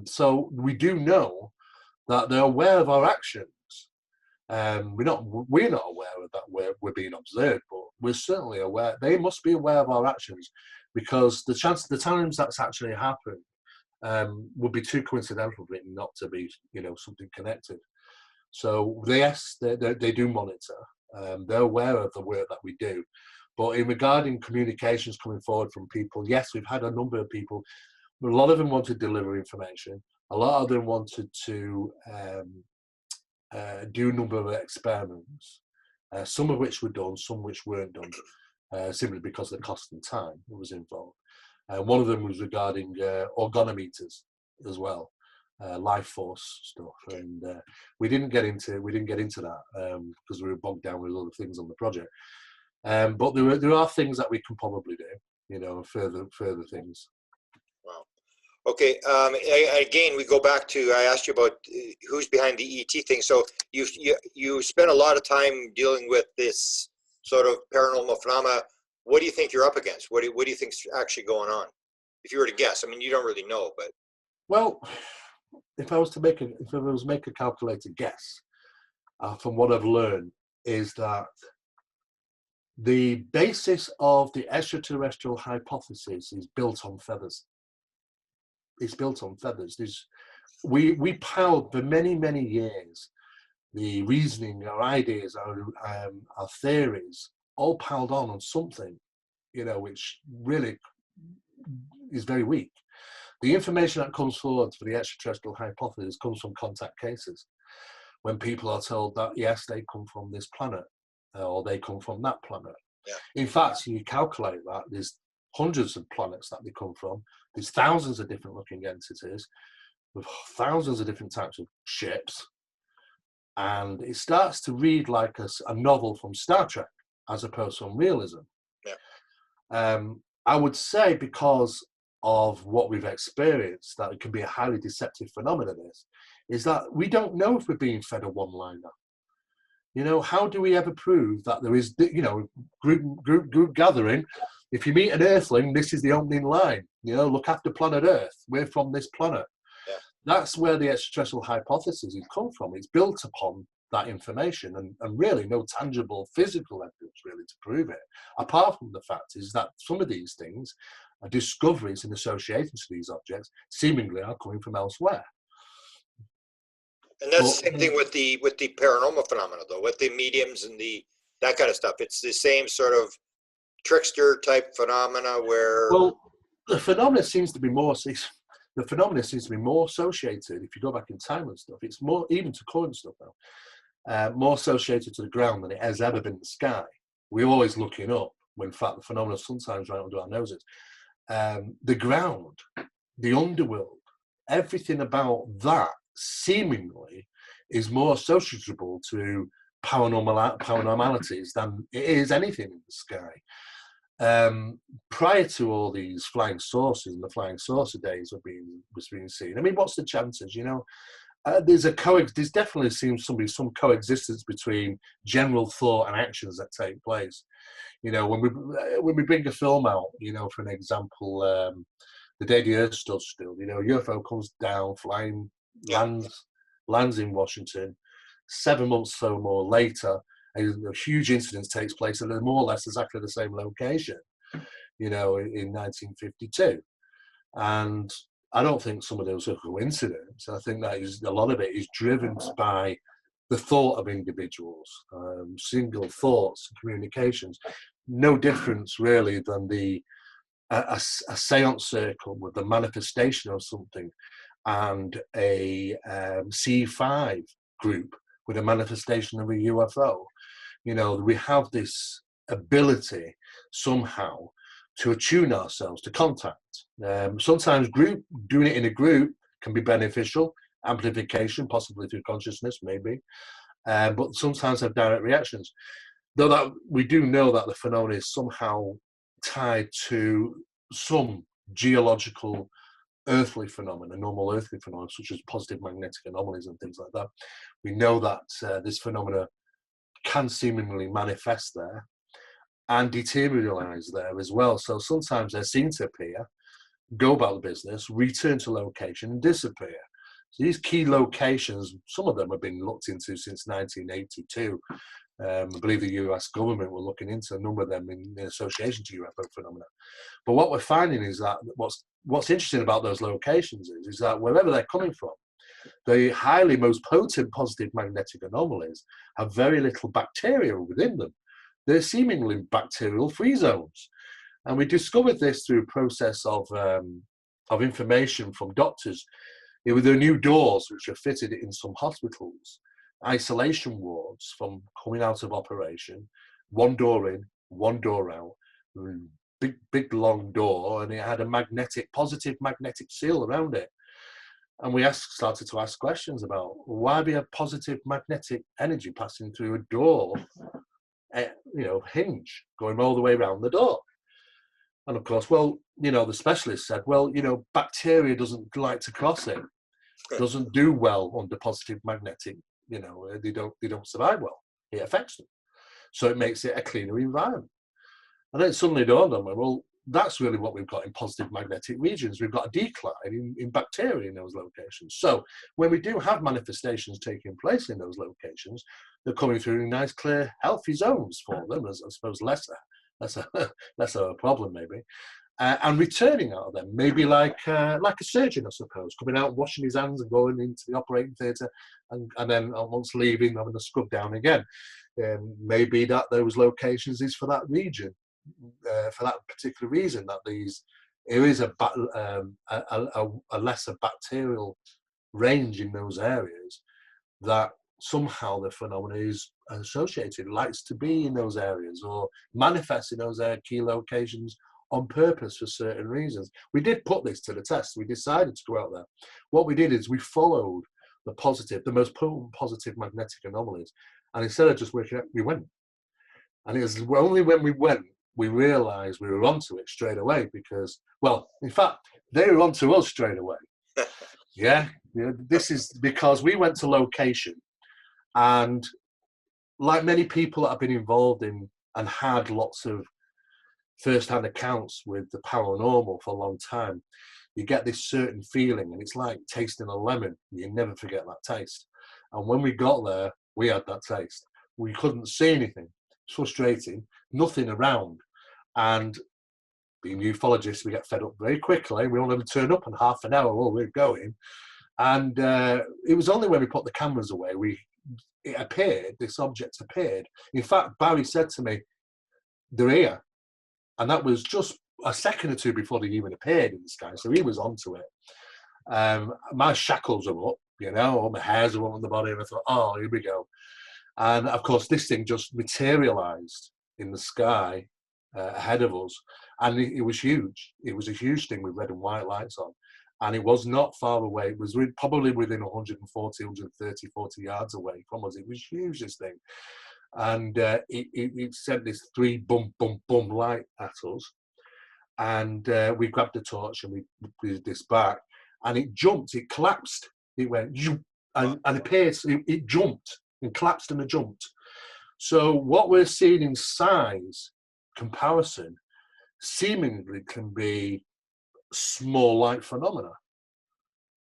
So we do know that they're aware of our actions. We're not aware of that we're being observed, but we're certainly aware. They must be aware of our actions, because the times that's actually happened would be too coincidental for it not to be, something connected. So yes, they do monitor. They're aware of the work that we do, but in regarding communications coming forward from people, yes, we've had a number of people. A lot of them wanted to deliver information. A lot of them wanted to do a number of experiments, some of which were done, some which weren't done, simply because of the cost and time that was involved. One of them was regarding organometers as well. life force stuff, and we didn't get into that because we were bogged down with other things on the project. But there are things that we can probably do, you know, further things. Wow. Okay. Again, we go back to, I asked you about who's behind the ET thing. So you spent a lot of time dealing with this sort of paranormal phenomena. What do you think you're up against? What do you think's actually going on? If you were to guess, I mean, you don't really know, but. Well, if I was to make a calculated guess, from what I've learned, is that the basis of the extraterrestrial hypothesis is built on feathers. It's built on feathers. We piled for many years the reasoning, our ideas, our theories, all piled on something, you know, which really is very weak. The information that comes forward for the extraterrestrial hypothesis comes from contact cases, when people are told that yes, they come from this planet, or they come from that planet. Yeah. In fact, you calculate that there's hundreds of planets that they come from. There's thousands of different looking entities with thousands of different types of ships, and it starts to read like a novel from Star Trek as opposed to realism. Yeah. I would say because of what we've experienced, that it can be a highly deceptive phenomenon. Is that we don't know if we're being fed a one-liner. You know, how do we ever prove that there is, you know, group gathering? If you meet an Earthling, this is the opening line. You know, look after planet Earth. We're from this planet. Yeah. That's where the extraterrestrial hypothesis has come from. It's built upon that information, and really no tangible physical evidence really to prove it. Apart from the fact is that some of these things are discoveries and associations to these objects seemingly are coming from elsewhere. And that's the same thing with the paranormal phenomena, though, with the mediums and that kind of stuff. It's the same sort of trickster type phenomena where. Well, the phenomena seems to be more associated. If you go back in time and stuff, it's more even to current stuff now, more associated to the ground than it has ever been in the sky. We're always looking up, when in fact the phenomena sometimes right under our noses. The ground, the underworld, everything about that seemingly is more associable to paranormalities than it is anything in the sky. Prior to all these flying saucers and the flying saucer days was being seen, I mean, what's the chances? You know, there's definitely seems to be some coexistence between general thought and actions that take place. You know, when we bring a film out, you know, for an example, The Day the Earth Stood Still, you know, a UFO comes down, flying, lands in Washington. 7 months or more later, a huge incident takes place, and they're more or less exactly the same location, you know, in 1952. And I don't think some of those are coincidences. I think that is a lot of it is driven by the thought of individuals, single thoughts, communications. No difference really than a seance circle with the manifestation of something, and a C5 group with a manifestation of a UFO. You know, we have this ability somehow to attune ourselves to contact. Sometimes doing it in a group can be beneficial, amplification, possibly through consciousness, maybe, but sometimes have direct reactions. Though that we do know that the phenomenon is somehow tied to some geological earthly phenomena, normal earthly phenomena, such as positive magnetic anomalies and things like that. We know that this phenomena can seemingly manifest there and dematerialize there as well. So sometimes they're seen to appear, go about the business, return to location and disappear. So these key locations, some of them have been looked into since 1982. I believe the US government were looking into a number of them in association to UFO phenomena. But what we're finding is that what's interesting about those locations is that wherever they're coming from, the most potent positive magnetic anomalies have very little bacteria within them. They're seemingly bacterial-free zones. And we discovered this through a process of information from doctors. There were new doors which are fitted in some hospitals, isolation wards from coming out of operation, one door in, one door out, big long door, and it had a positive magnetic seal around it. And we started to ask questions about why we have positive magnetic energy passing through a door, hinge, going all the way around the door. And of course, well, the specialist said, well, bacteria doesn't like to cross it, doesn't do well under positive magnetic, they don't survive well. It affects them. So it makes it a cleaner environment. And then it suddenly dawned on me, well, that's really what we've got in positive magnetic regions. We've got a decline in bacteria in those locations. So when we do have manifestations taking place in those locations, they're coming through nice, clear, healthy zones for them, as I suppose less a problem maybe, and returning out of them, maybe like a surgeon, I suppose, coming out, washing his hands and going into the operating theatre, and then once leaving, having a scrub down again. Maybe that those locations is for that region, for that particular reason, that there is a lesser bacterial range in those areas, that somehow the phenomena is associated, likes to be in those areas or manifest in those key locations on purpose for certain reasons. We did put this to the test. We decided to go out there. What we did is we followed the most potent positive magnetic anomalies, and instead of just working out, we went. And it was only when we went, we realized we were onto it straight away, because, well, in fact, they were onto us straight away. Yeah, this is because we went to location, and like many people that have been involved in and had lots of first-hand accounts with the paranormal for a long time, you get this certain feeling, and it's like tasting a lemon. You never forget that taste. And when we got there, we had that taste. We couldn't see anything. It's frustrating. Nothing around. And being ufologists, we get fed up very quickly. We only turn up in half an hour while we're going. And it was only when we put the cameras away, this object appeared. In fact, Barry said to me, they're here. And that was just a second or two before they even appeared in the sky. So he was onto it. My shackles are up, all my hairs are up on the body. And I thought, oh, here we go. And of course, this thing just materialized in the sky ahead of us. And it was huge. It was a huge thing with red and white lights on. And it was not far away. It was probably within 140, 130, 40 yards away from us. It was huge, this thing. And it sent this 3 boom, boom, boom light at us. And we grabbed the torch and we did this back. And it jumped, it collapsed. It went, and it jumped and collapsed and it jumped. So what we're seeing in size comparison seemingly can be small light phenomena.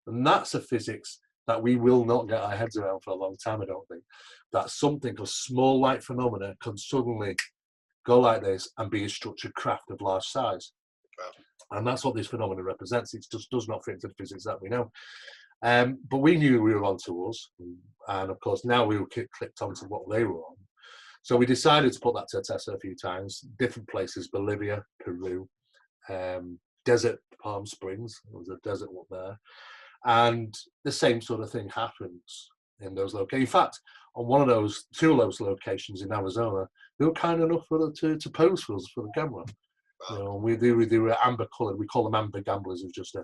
And that's a physics that we will not get our heads around for a long time, I don't think. That something of small light phenomena can suddenly go like this and be a structured craft of large size. Wow. And that's what this phenomenon represents. It just does not fit into the physics that we know. But we knew we were onto us. And of course, now we were clicked onto what they were on. So we decided to put that to a test a few times. Different places, Bolivia, Peru, desert Palm Springs. There was a desert up there. And the same sort of thing happens in those locations. In fact, on two of those locations in Arizona, they were kind enough to pose for us for the camera. Wow. They were amber coloured. We call them amber gamblers. It's just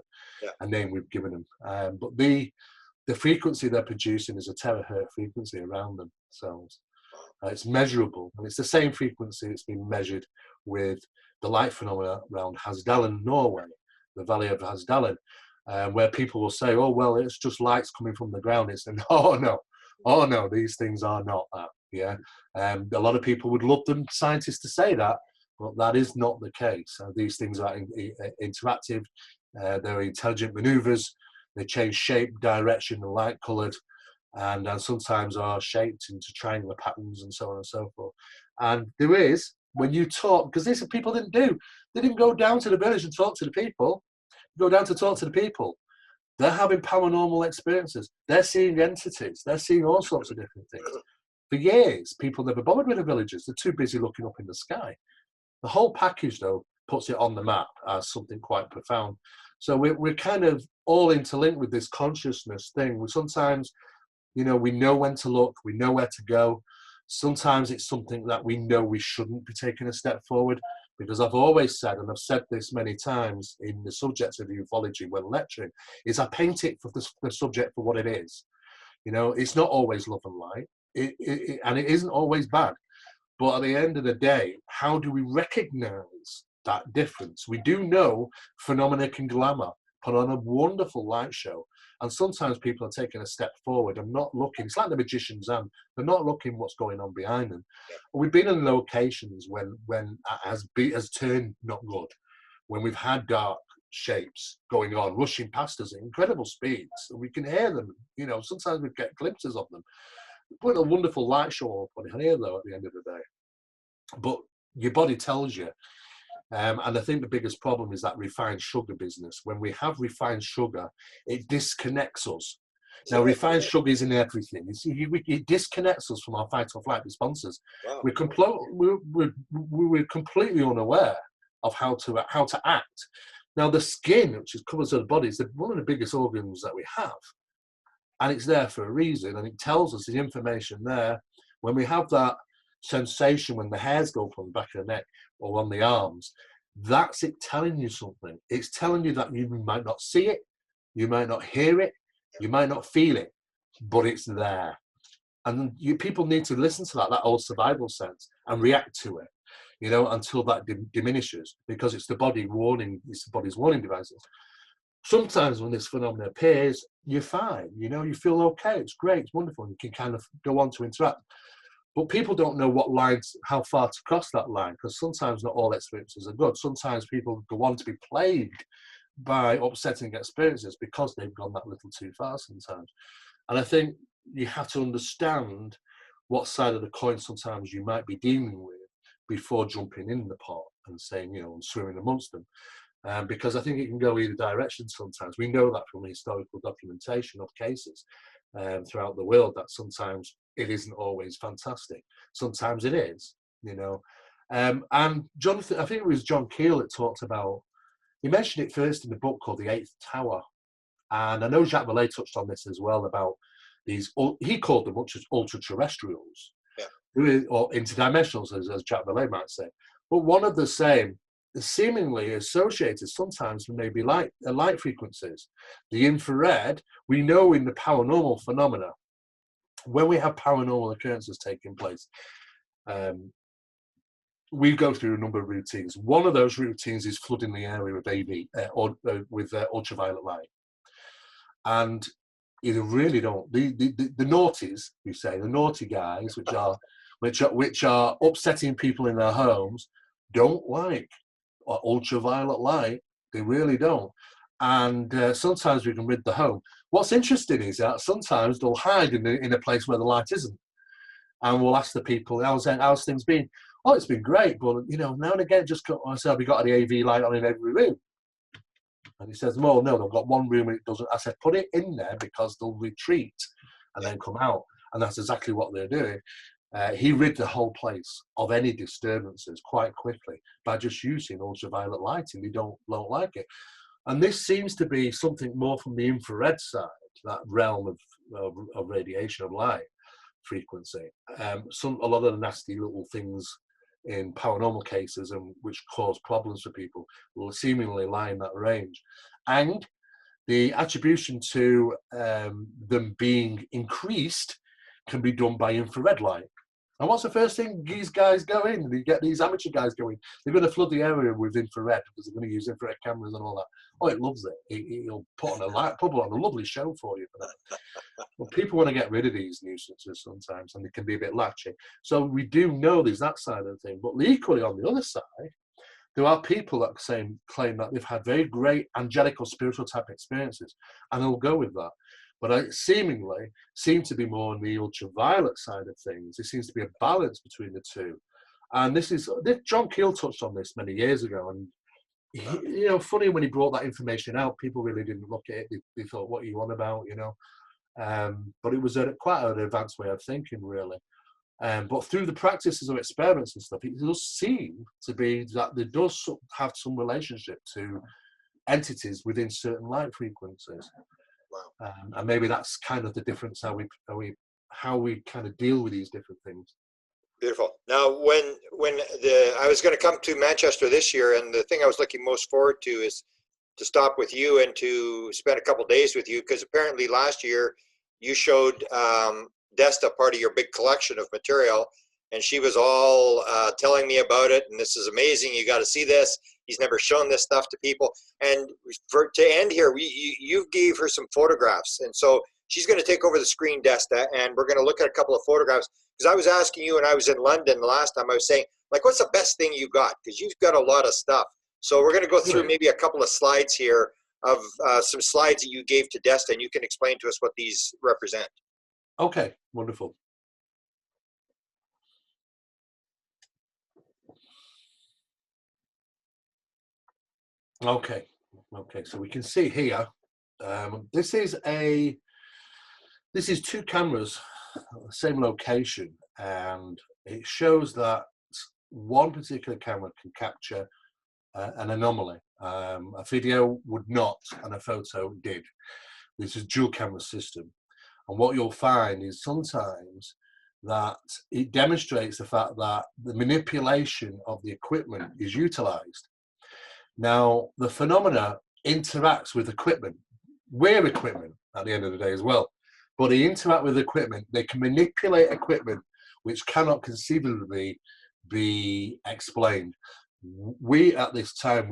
a name we've given them. But the frequency they're producing is a terahertz frequency around themselves. It's measurable, and it's the same frequency that's been measured with the light phenomena around Hessdalen, Norway, the Valley of Hessdalen, where people will say, oh, well, it's just lights coming from the ground. It's oh no, these things are not that. Yeah, a lot of people would love them scientists to say that, but that is not the case. These things are interactive. They're intelligent maneuvers. They change shape, direction, and light coloured, and sometimes are shaped into triangular patterns and so on and so forth. And there is, when you talk, because this people didn't do, they didn't go down to the village and talk to the people. Go down to talk to the people. They're having paranormal experiences. They're seeing entities. They're seeing all sorts of different things. For years, people never bothered with the villagers. They're too busy looking up in the sky. The whole package, though, puts it on the map as something quite profound. So we're kind of all interlinked with this consciousness thing. Sometimes, we know when to look. We know where to go. Sometimes it's something that we know we shouldn't be taking a step forward. Because I've always said, and I've said this many times in the subject of ufology when lecturing, is I paint it for the subject for what it is. You know, it's not always love and light, and it isn't always bad. But at the end of the day, how do we recognize that difference? We do know phenomena can glamour, put on a wonderful light show. And sometimes people are taking a step forward and not looking. It's like the magician's hand. They're not looking what's going on behind them. We've been in locations when it has turned not good, when we've had dark shapes going on, rushing past us at incredible speeds. And we can hear them. You know, sometimes we get glimpses of them. Put a wonderful light show up on here, though, at the end of the day. But your body tells you. And I think the biggest problem is that refined sugar business. When we have refined sugar, it disconnects us. Now, refined sugar is in everything. It disconnects us from our fight or flight responses. Wow. We're completely unaware of how to act. Now, the skin, which covers the body, is one of the biggest organs that we have. And it's there for a reason. And it tells us the information there. When we have that sensation, when the hairs go up on the back of the neck or on the arms, that's it telling you something. It's telling you that you might not see it, you might not hear it, you might not feel it, but it's there. And people need to listen to that old survival sense and react to it, you know, until that diminishes, because it's the body's warning devices. Sometimes when this phenomenon appears, you're fine, you know, you feel okay, it's great, it's wonderful, and you can kind of go on to interact. But people don't know what lines, how far to cross that line, because sometimes not all experiences are good. Sometimes people go on to be plagued by upsetting experiences because they've gone that little too far sometimes. And I think you have to understand what side of the coin sometimes you might be dealing with before jumping in the pot and saying, you know, and swimming amongst them. Because I think it can go either direction sometimes. We know that from historical documentation of cases throughout the world, that sometimes it isn't always fantastic. Sometimes it is, you know. And Jonathan, I think it was John Keel that talked about, he mentioned it first in the book called The Eighth Tower. And I know Jacques touched on this as well, about these, he called them ultra-terrestrials, or interdimensionals, as Jacques might say. But one of the same, seemingly associated sometimes with maybe light frequencies. The infrared, we know in the paranormal phenomena, when we have paranormal occurrences taking place, we go through a number of routines. One of those routines is flooding the area with ultraviolet light. And you really don't, the naughties, we say, the naughty guys, which are upsetting people in their homes, don't like ultraviolet light. They really don't. And sometimes we can rid the home. What's interesting is that sometimes they'll hide in a place where the light isn't, and we'll ask the people, how's things been? Oh, it's been great, but you know, now and again, I said, have you got the AV light on in every room? And he says, well, no, they've got one room and it doesn't. I said, put it in there because they'll retreat and then come out. And that's exactly what they're doing. He rid the whole place of any disturbances quite quickly by just using ultraviolet lighting. They don't like it. And this seems to be something more from the infrared side, that realm of radiation of light frequency. A lot of the nasty little things in paranormal cases and which cause problems for people will seemingly lie in that range. And the attribution to them being increased can be done by infrared light. And what's the first thing these guys go in? You get these amateur guys going. They're going to flood the area with infrared because they're going to use infrared cameras and all that. Oh, it loves it. It'll put on a lovely show for you for that. Well, people want to get rid of these nuisances sometimes, and they can be a bit latchy. So we do know there's that side of the thing. But equally on the other side, there are people that claim that they've had very great angelic or spiritual type experiences, and they'll go with that. But I seemingly seem to be more on the ultraviolet side of things. There seems to be a balance between the two. And John Keel touched on this many years ago. And, you know, funny when he brought that information out, people really didn't look at it. They thought, what are you on about, you know? But it was quite an advanced way of thinking, really. But through the practices of experiments and stuff, it does seem to be that there does have some relationship to entities within certain light frequencies. Wow. And maybe that's kind of the difference how we kind of deal with these different things. Beautiful. Now, when I was going to come to Manchester this year, and the thing I was looking most forward to is to stop with you and to spend a couple days with you, because apparently last year you showed Desta part of your big collection of material, and she was all telling me about it, and this is amazing, you got to see this, he's never shown this stuff to people. And to end here, you gave her some photographs, and so she's going to take over the screen, Desta, and we're going to look at a couple of photographs, because I was asking you when I was in London the last time, I was saying, like, what's the best thing you got, because you've got a lot of stuff. So we're going to go through maybe a couple of slides here of some slides that you gave to Desta, and you can explain to us what these represent. Okay, wonderful. Okay, so we can see here, this is two cameras, same location, and it shows that one particular camera can capture an anomaly. A video would not, and a photo did. This is a dual camera system, and what you'll find is sometimes that it demonstrates the fact that the manipulation of the equipment is utilized. Now, the phenomena interacts with equipment. We're equipment at the end of the day as well, but they interact with equipment. They can manipulate equipment which cannot conceivably be explained. We at this time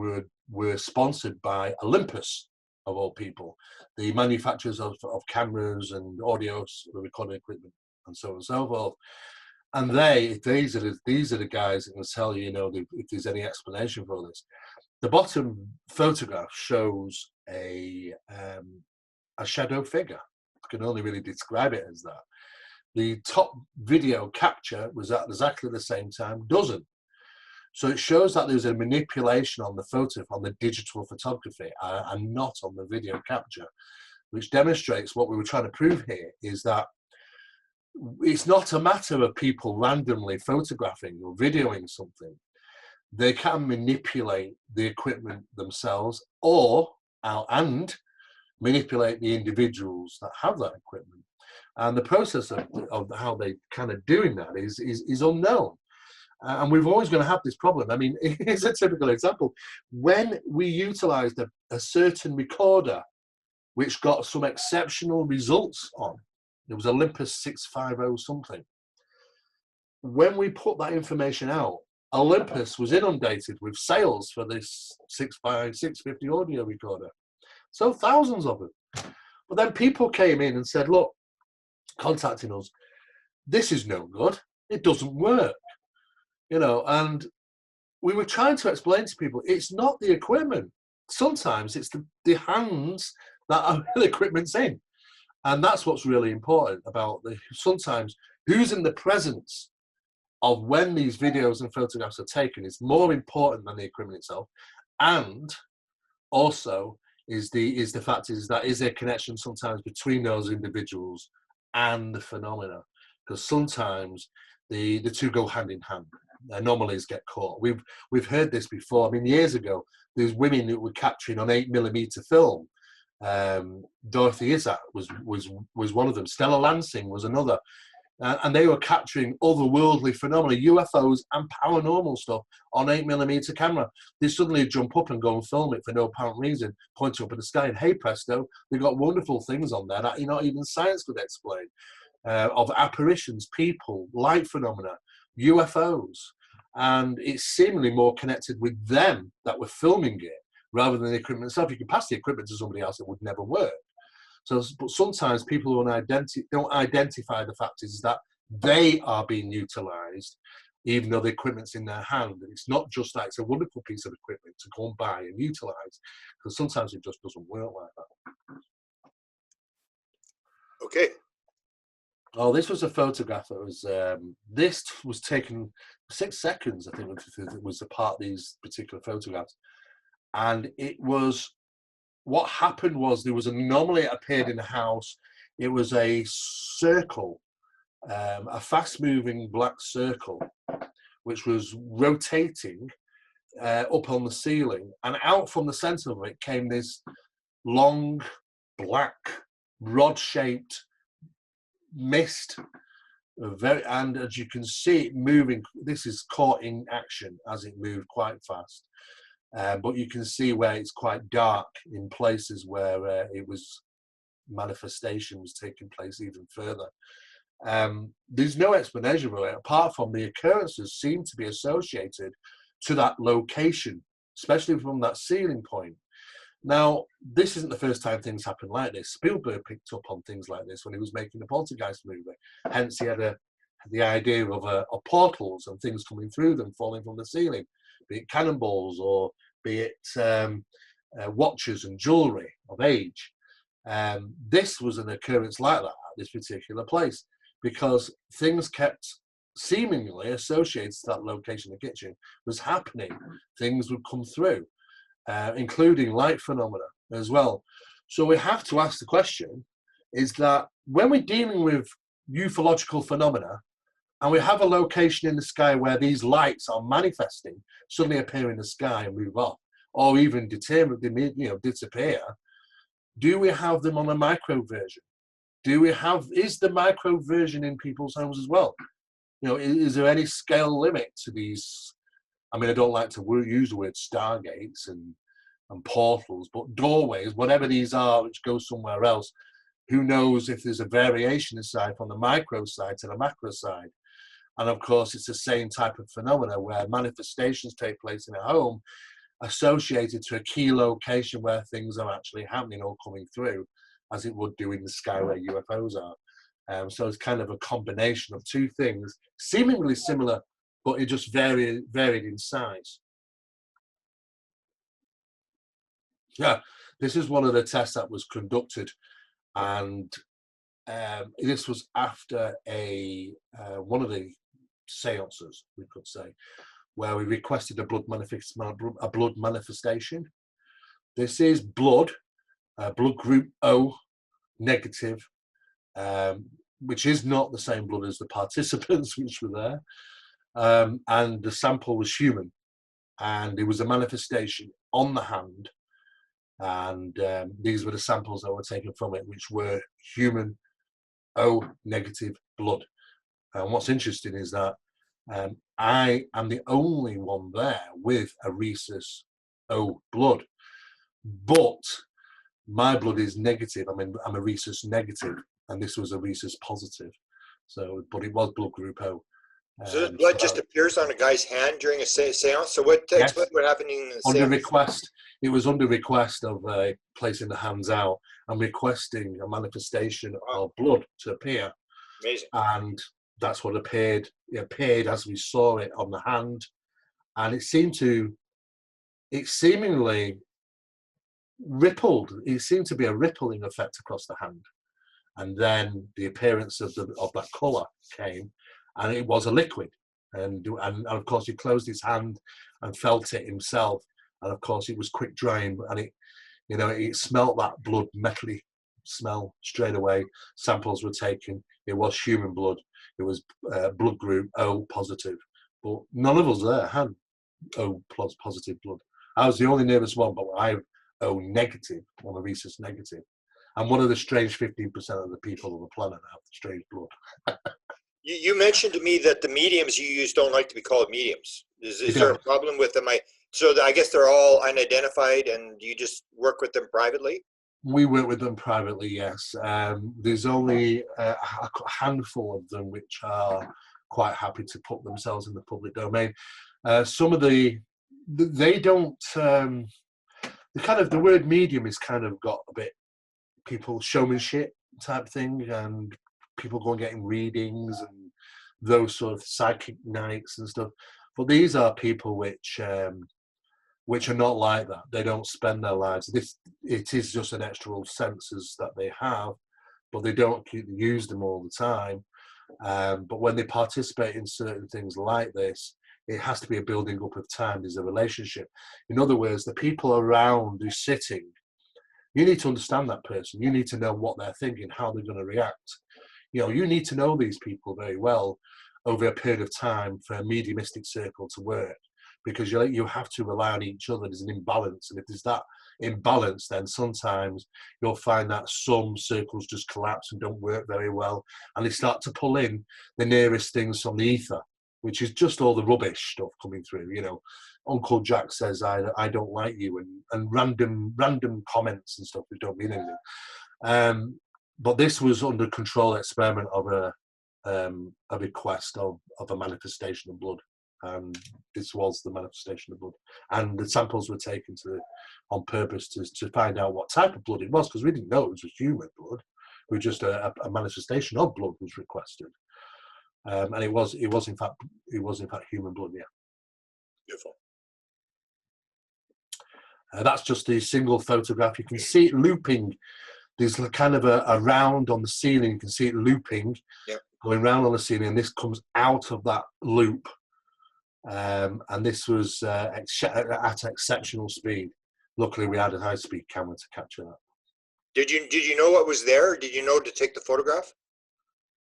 were sponsored by Olympus, of all people, the manufacturers of cameras and audio recording equipment and so on and so forth. And these are the guys that can tell you, if there's any explanation for this. The bottom photograph shows a shadow figure. I can only really describe it as that. The top video capture was at exactly the same time, doesn't. So it shows that there's a manipulation on the photo, on the digital photography, and not on the video capture, which demonstrates what we were trying to prove here, is that it's not a matter of people randomly photographing or videoing something. They can manipulate the equipment themselves and manipulate the individuals that have that equipment. And the process of how they kind of doing that is unknown. And we're always going to have this problem. I mean, here's a typical example. When we utilized a certain recorder, which got some exceptional results on, it was Olympus 650 something. When we put that information out, Olympus was inundated with sales for this 650 audio recorder. So thousands of them. But then people came in and said, look, contacting us, this is no good. It doesn't work. And we were trying to explain to people, it's not the equipment. Sometimes it's the hands that the equipment's in. And that's what's really important about sometimes who's in the presence of when these videos and photographs are taken is more important than the equipment itself. And also is the fact that is there a connection sometimes between those individuals and the phenomena, because sometimes the two go hand in hand. Anomalies get caught. We've heard this before. I mean, years ago, there's women who were capturing on 8mm film. Dorothy Izak was one of them. Stella Lansing was another. And they were capturing otherworldly phenomena, UFOs and paranormal stuff on 8mm camera. They suddenly jump up and go and film it for no apparent reason, point up in the sky, and hey presto, they've got wonderful things on there that not even science could explain, of apparitions, people, light phenomena, UFOs. And it's seemingly more connected with them that were filming it rather than the equipment itself. You can pass the equipment to somebody else, it would never work. So, but sometimes people don't identify the fact is that they are being utilized, even though the equipment's in their hand. And it's not just that, it's a wonderful piece of equipment to go and buy and utilize, because sometimes it just doesn't work like that. Okay. Oh, this was a photograph that was, this was taken 6 seconds, I think it was a part of these particular photographs. And it was, what happened was there was an anomaly that appeared in the house. It was a circle, a fast-moving black circle, which was rotating up on the ceiling. And out from the center of it came this long, black, rod-shaped mist very, and as you can see it moving, this is caught in action as it moved quite fast. But you can see where it's quite dark in places where it was manifestation was taking place even further. There's no explanation for it apart from the occurrences seem to be associated to that location, especially from that ceiling point. Now, this isn't the first time things happen like this. Spielberg picked up on things like this when he was making the Poltergeist movie. Hence, he had the idea of portals and things coming through them, falling from the ceiling, be it cannonballs or be it watches and jewellery of age. This was an occurrence like that at this particular place because things kept seemingly associated to that location, the kitchen, was happening. Things would come through. Including light phenomena as well. So we have to ask the question, is that when we're dealing with ufological phenomena and we have a location in the sky where these lights are manifesting, suddenly appear in the sky and move off, or even disappear, do we have them on a micro version? Is the micro version in people's homes as well? Is there any scale limit to these? I mean, I don't like to use the word stargates and portals, but doorways, whatever these are, which go somewhere else, who knows if there's a variation inside from the micro side to the macro side. And of course, it's the same type of phenomena where manifestations take place in a home associated to a key location where things are actually happening or coming through, as it would do in the sky where UFOs are. So it's kind of a combination of two things, seemingly similar, but it just varied in size. Yeah, this is one of the tests that was conducted, and this was after one of the seances, we could say, where we requested a blood manifestation. This is blood group O negative, which is not the same blood as the participants which were there. And the sample was human, and it was a manifestation on the hand, and these were the samples that were taken from it, which were human O negative blood. And what's interesting is that I am the only one there with a rhesus O blood, but my blood is negative. I'm a rhesus negative, and this was a rhesus positive. So, but it was blood group O. So the blood just appears on a guy's hand during a seance? So explain what happened in the under seance? request. It was under request of placing the hands out and requesting a manifestation of blood to appear. Amazing. And that's what appeared. It appeared as we saw it on the hand, and it seemingly rippled. It seemed to be a rippling effect across the hand, and then the appearance of that colour came. And it was a liquid, and of course he closed his hand and felt it himself, and of course it was quick drying, and it smelt that blood metally smell straight away. Samples were taken. It was human blood. It was blood group O positive, but none of us there had O plus positive blood. I was the only nervous one, but I have O negative, on a rhesus negative. I'm one of the strange 15% of the people on the planet that have the strange blood. You mentioned to me that the mediums you use don't like to be called mediums. Is there a problem with them? So I guess they're all unidentified, and you just work with them privately? We work with them privately, yes. There's only a handful of them which are quite happy to put themselves in the public domain. Some of they don't, the word medium is kind of got a bit people showmanship type thing, and people go and getting readings and those sort of psychic nights and stuff. But these are people which are not like that. They don't spend their lives. It is just an extra senses that they have, but they don't use them all the time. But when they participate in certain things like this, it has to be a building up of time. There's a relationship. In other words, the people around who's sitting, you need to understand that person. You need to know what they're thinking, how they're going to react. You need to know these people very well over a period of time for a mediumistic circle to work. because you have to rely on each other. There's an imbalance, and if there's that imbalance, then sometimes you'll find that some circles just collapse and don't work very well, and they start to pull in the nearest things from the ether, which is just all the rubbish stuff coming through. You know, Uncle Jack says, I don't like you, and random comments and stuff that don't mean anything. But this was under control experiment of a request of a manifestation of blood. And this was the manifestation of blood. And the samples were taken on purpose to find out what type of blood it was, because we didn't know it was human blood. We just a manifestation of blood was requested. And it was in fact human blood, yeah. Beautiful. That's just a single photograph. You can see it looping. There's kind of a round on the ceiling. You can see it looping, yep, going round on the ceiling, and this comes out of that loop. And this was at exceptional speed. Luckily, we had a high-speed camera to capture that. Did you know what was there? Did you know to take the photograph?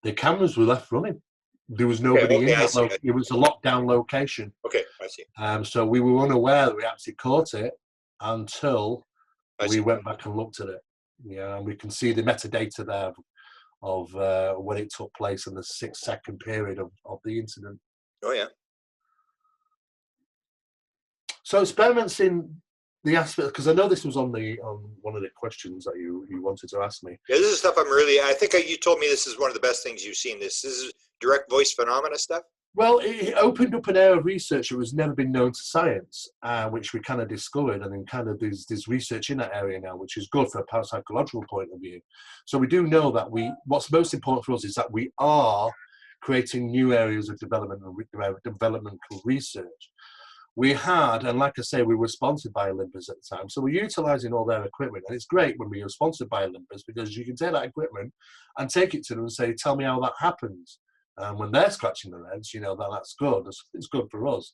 The cameras were left running. There was nobody in that. It was a lockdown location. Okay, I see. So we were unaware that we actually caught it until we went back and looked at it. Yeah, and we can see the metadata there of when it took place and the 6-second period of the incident. Oh yeah. So experiments in the aspect, because I know this was on one of the questions that you wanted to ask me. Yeah, this is stuff I think you told me this is one of the best things you've seen. This is direct voice phenomena stuff. Well, it opened up an area of research that was never been known to science, which we kind of discovered, and then kind of there's research in that area now, which is good for a parapsychological point of view. So we do know that what's most important for us is that we are creating new areas of developmental research. We had, and like I say, we were sponsored by Olympus at the time, so we're utilising all their equipment, and it's great when we are sponsored by Olympus, because you can take that equipment and take it to them and say, tell me how that happens. And when they're scratching their heads, you know, that's good. It's good for us.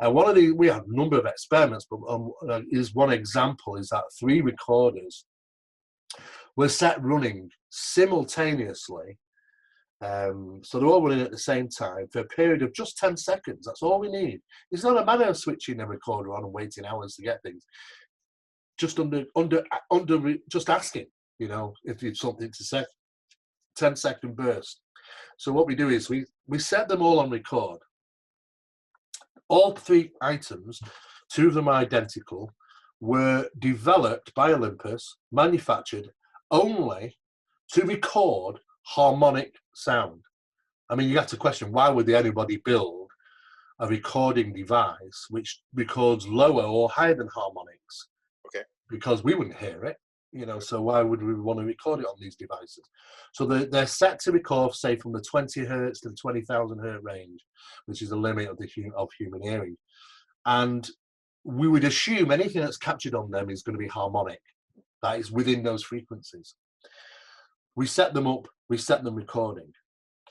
We have a number of experiments, but one example is that 3 recorders were set running simultaneously. So they're all running at the same time for a period of just 10 seconds. That's all we need. It's not a matter of switching a recorder on and waiting hours to get things. Just just asking, you know, if you've something to say. 10-second burst. So what we do is we set them all on record. All 3 items, 2 of them are identical, were developed by Olympus, manufactured only to record harmonic sound. I mean, you have to question, why would anybody build a recording device which records lower or higher than harmonics? Okay. Because we wouldn't hear it. You know, so why would we want to record it on these devices? So they're set to record, say, from the 20 hertz to the 20,000 hertz range, which is the limit of human hearing. And we would assume anything that's captured on them is going to be harmonic. That is within those frequencies. We set them up, we set them recording.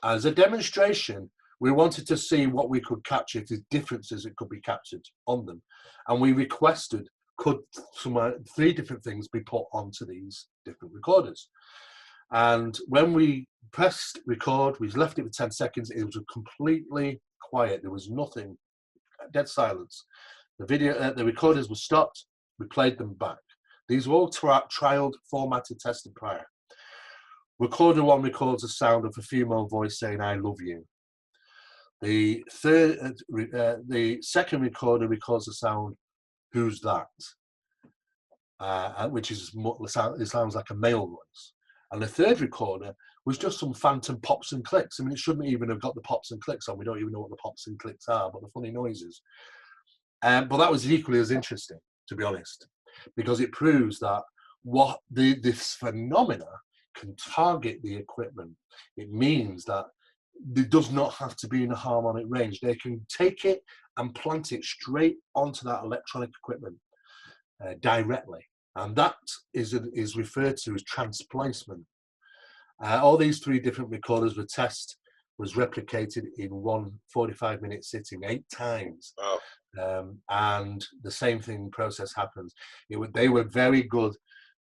As a demonstration, we wanted to see what we could capture, if there's differences that could be captured on them. And we requested, could 3 different things be put onto these different recorders? And when we pressed record, we left it for 10 seconds. It was completely quiet. There was nothing, dead silence. The recorders were stopped. We played them back. These were all trialed, formatted, tested prior. Recorder 1 records the sound of a female voice saying, "I love you." The second recorder records the sound, "Who's that?" Which is it sounds like a male voice. And the third recorder was just some phantom pops and clicks. I mean, it shouldn't even have got the pops and clicks on. We don't even know what the pops and clicks are, but the funny noises. But that was equally as interesting, to be honest, because it proves that this phenomena can target the equipment. It means that it does not have to be in a harmonic range. They can take it and plant it straight onto that electronic equipment directly. And that is referred to as transplacement. All these 3 different recorders was replicated in one 45-minute sitting 8 times. Wow. And the same process happens. They were very good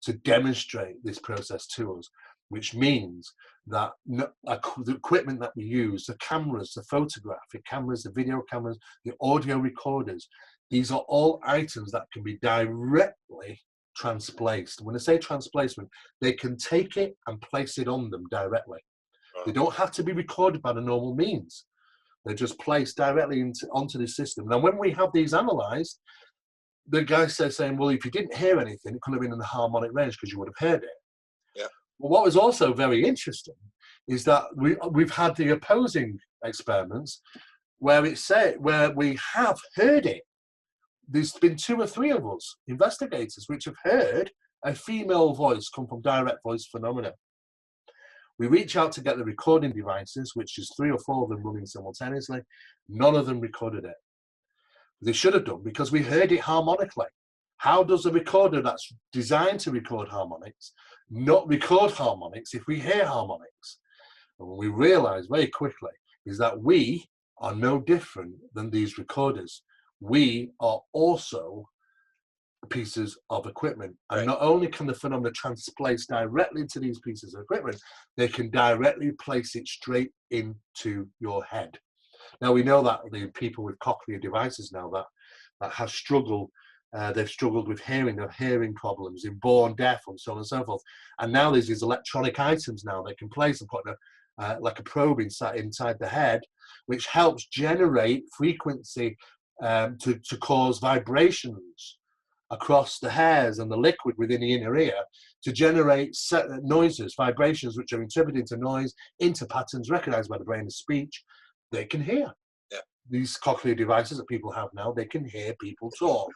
to demonstrate this process to us. which means that the equipment that we use, the cameras, the photographic cameras, the video cameras, the audio recorders, these are all items that can be directly transplaced. When I say transplacement, they can take it and place it on them directly. They don't have to be recorded by the normal means. They're just placed directly onto the system. Now, when we have these analysed, the guy says, saying, well, if you didn't hear anything, it couldn't have been in the harmonic range because you would have heard it. Yeah. Well, what was also very interesting is that we've had the opposing experiments where we have heard it. There's been 2 or 3 of us, investigators, which have heard a female voice come from direct voice phenomena. We reach out to get the recording devices, which is 3 or 4 of them running simultaneously. None of them recorded it. They should have done, because we heard it harmonically. How does a recorder that's designed to record harmonics not record harmonics if we hear harmonics? And what we realized very quickly is that we are no different than these recorders. We are also pieces of equipment. And Right. not only can the phenomena transplace directly into these pieces of equipment, they can directly place it straight into your head. Now, we know that the people with cochlear devices now that have struggled, they've struggled with hearing, they're hearing problems, in born deaf and so on and so forth. And now there's these electronic items now they can place and put like a probe inside the head, which helps generate frequency to cause vibrations across the hairs and the liquid within the inner ear to generate noises, vibrations, which are interpreted into noise, into patterns recognized by the brain as speech. They can hear. Yeah. These cochlear devices that people have now, they can hear people talk.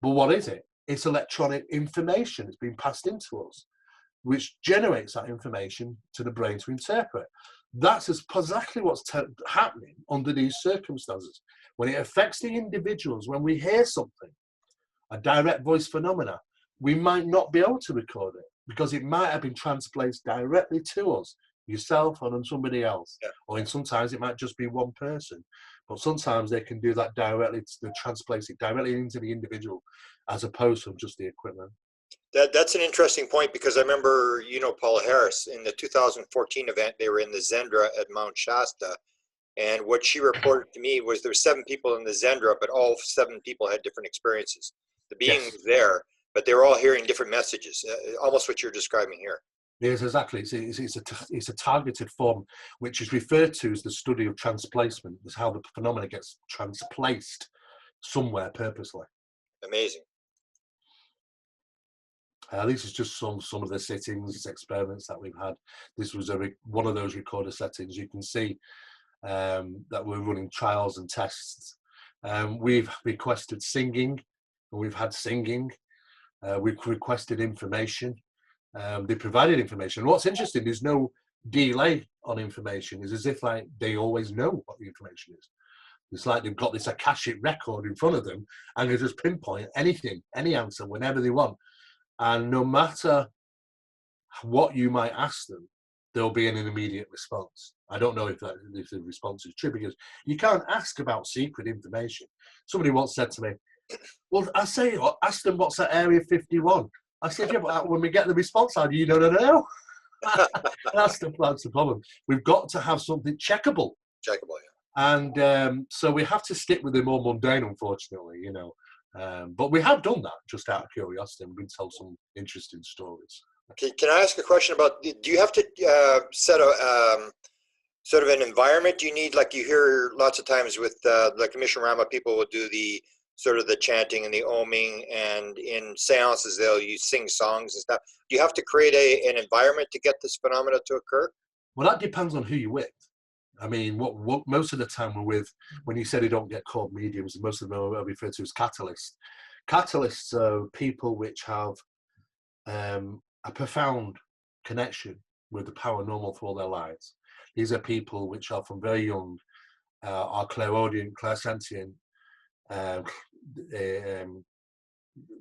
But what is it? It's electronic information. It's being passed into us, which generates that information to the brain to interpret. That's exactly what's happening under these circumstances. When it affects the individuals, when we hear something, a direct voice phenomena, we might not be able to record it because it might have been transplaced directly to us, yourself or on somebody else. Yeah. Or sometimes it might just be one person. But sometimes they can do that directly, to transplace it directly into the individual as opposed to just the equipment. That's an interesting point, because I remember, Paula Harris in the 2014 event, they were in the Zendra at Mount Shasta. And what she reported to me was there were 7 people in the Zendra, but all 7 people had different experiences. The being Yes. was there, but they were all hearing different messages, almost what you're describing here. Yes, exactly. It's a targeted form, which is referred to as the study of transplacement. It's how the phenomena gets transplaced somewhere purposely. Amazing. This is just some of the sittings, experiments that we've had. This was one of those recorder settings. You can see that we're running trials and tests. We've requested singing, and we've had singing. We've requested information. They provided information. What's interesting, there's no delay on information. It's as if like they always know what the information is. It's like they've got this Akashic record in front of them and they just pinpoint anything, any answer, whenever they want. And no matter what you might ask them, there'll be an immediate response. I don't know if the response is true, because you can't ask about secret information. Somebody once said to me, well, ask them what's at Area 51. I said, yeah, but when we get the response, how do you know? No. That's the problem. We've got to have something checkable. Checkable, yeah. And so we have to stick with the more mundane, unfortunately, but we have done that just out of curiosity, and we've been told some interesting stories. Can I ask a question about, do you have to set a sort of an environment you need? Like you hear lots of times with like Mission Rama, people will do the sort of the chanting and the oming, and in seances they'll sing songs and stuff. Do you have to create an environment to get this phenomena to occur? Well, that depends on who you're with. I mean, what most of the time we're with, when you say they don't get called mediums, most of them are referred to as catalysts. Catalysts are people which have a profound connection with the paranormal for all their lives. These are people which are from very young, are clairaudient, clairsentient,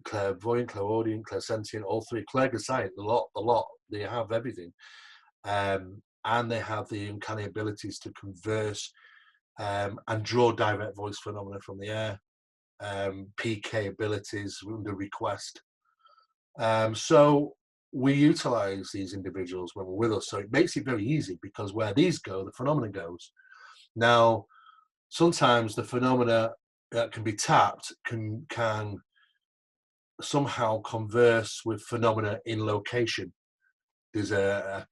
clairvoyant, clairaudient, clairsentient, all 3, clairgoscient, the lot. They have everything. And they have the uncanny abilities to converse and draw direct voice phenomena from the air, PK abilities under request. So we utilize these individuals when we're with us. So it makes it very easy, because where these go, the phenomena goes. Now, sometimes the phenomena that can be tapped can somehow converse with phenomena in location. There's a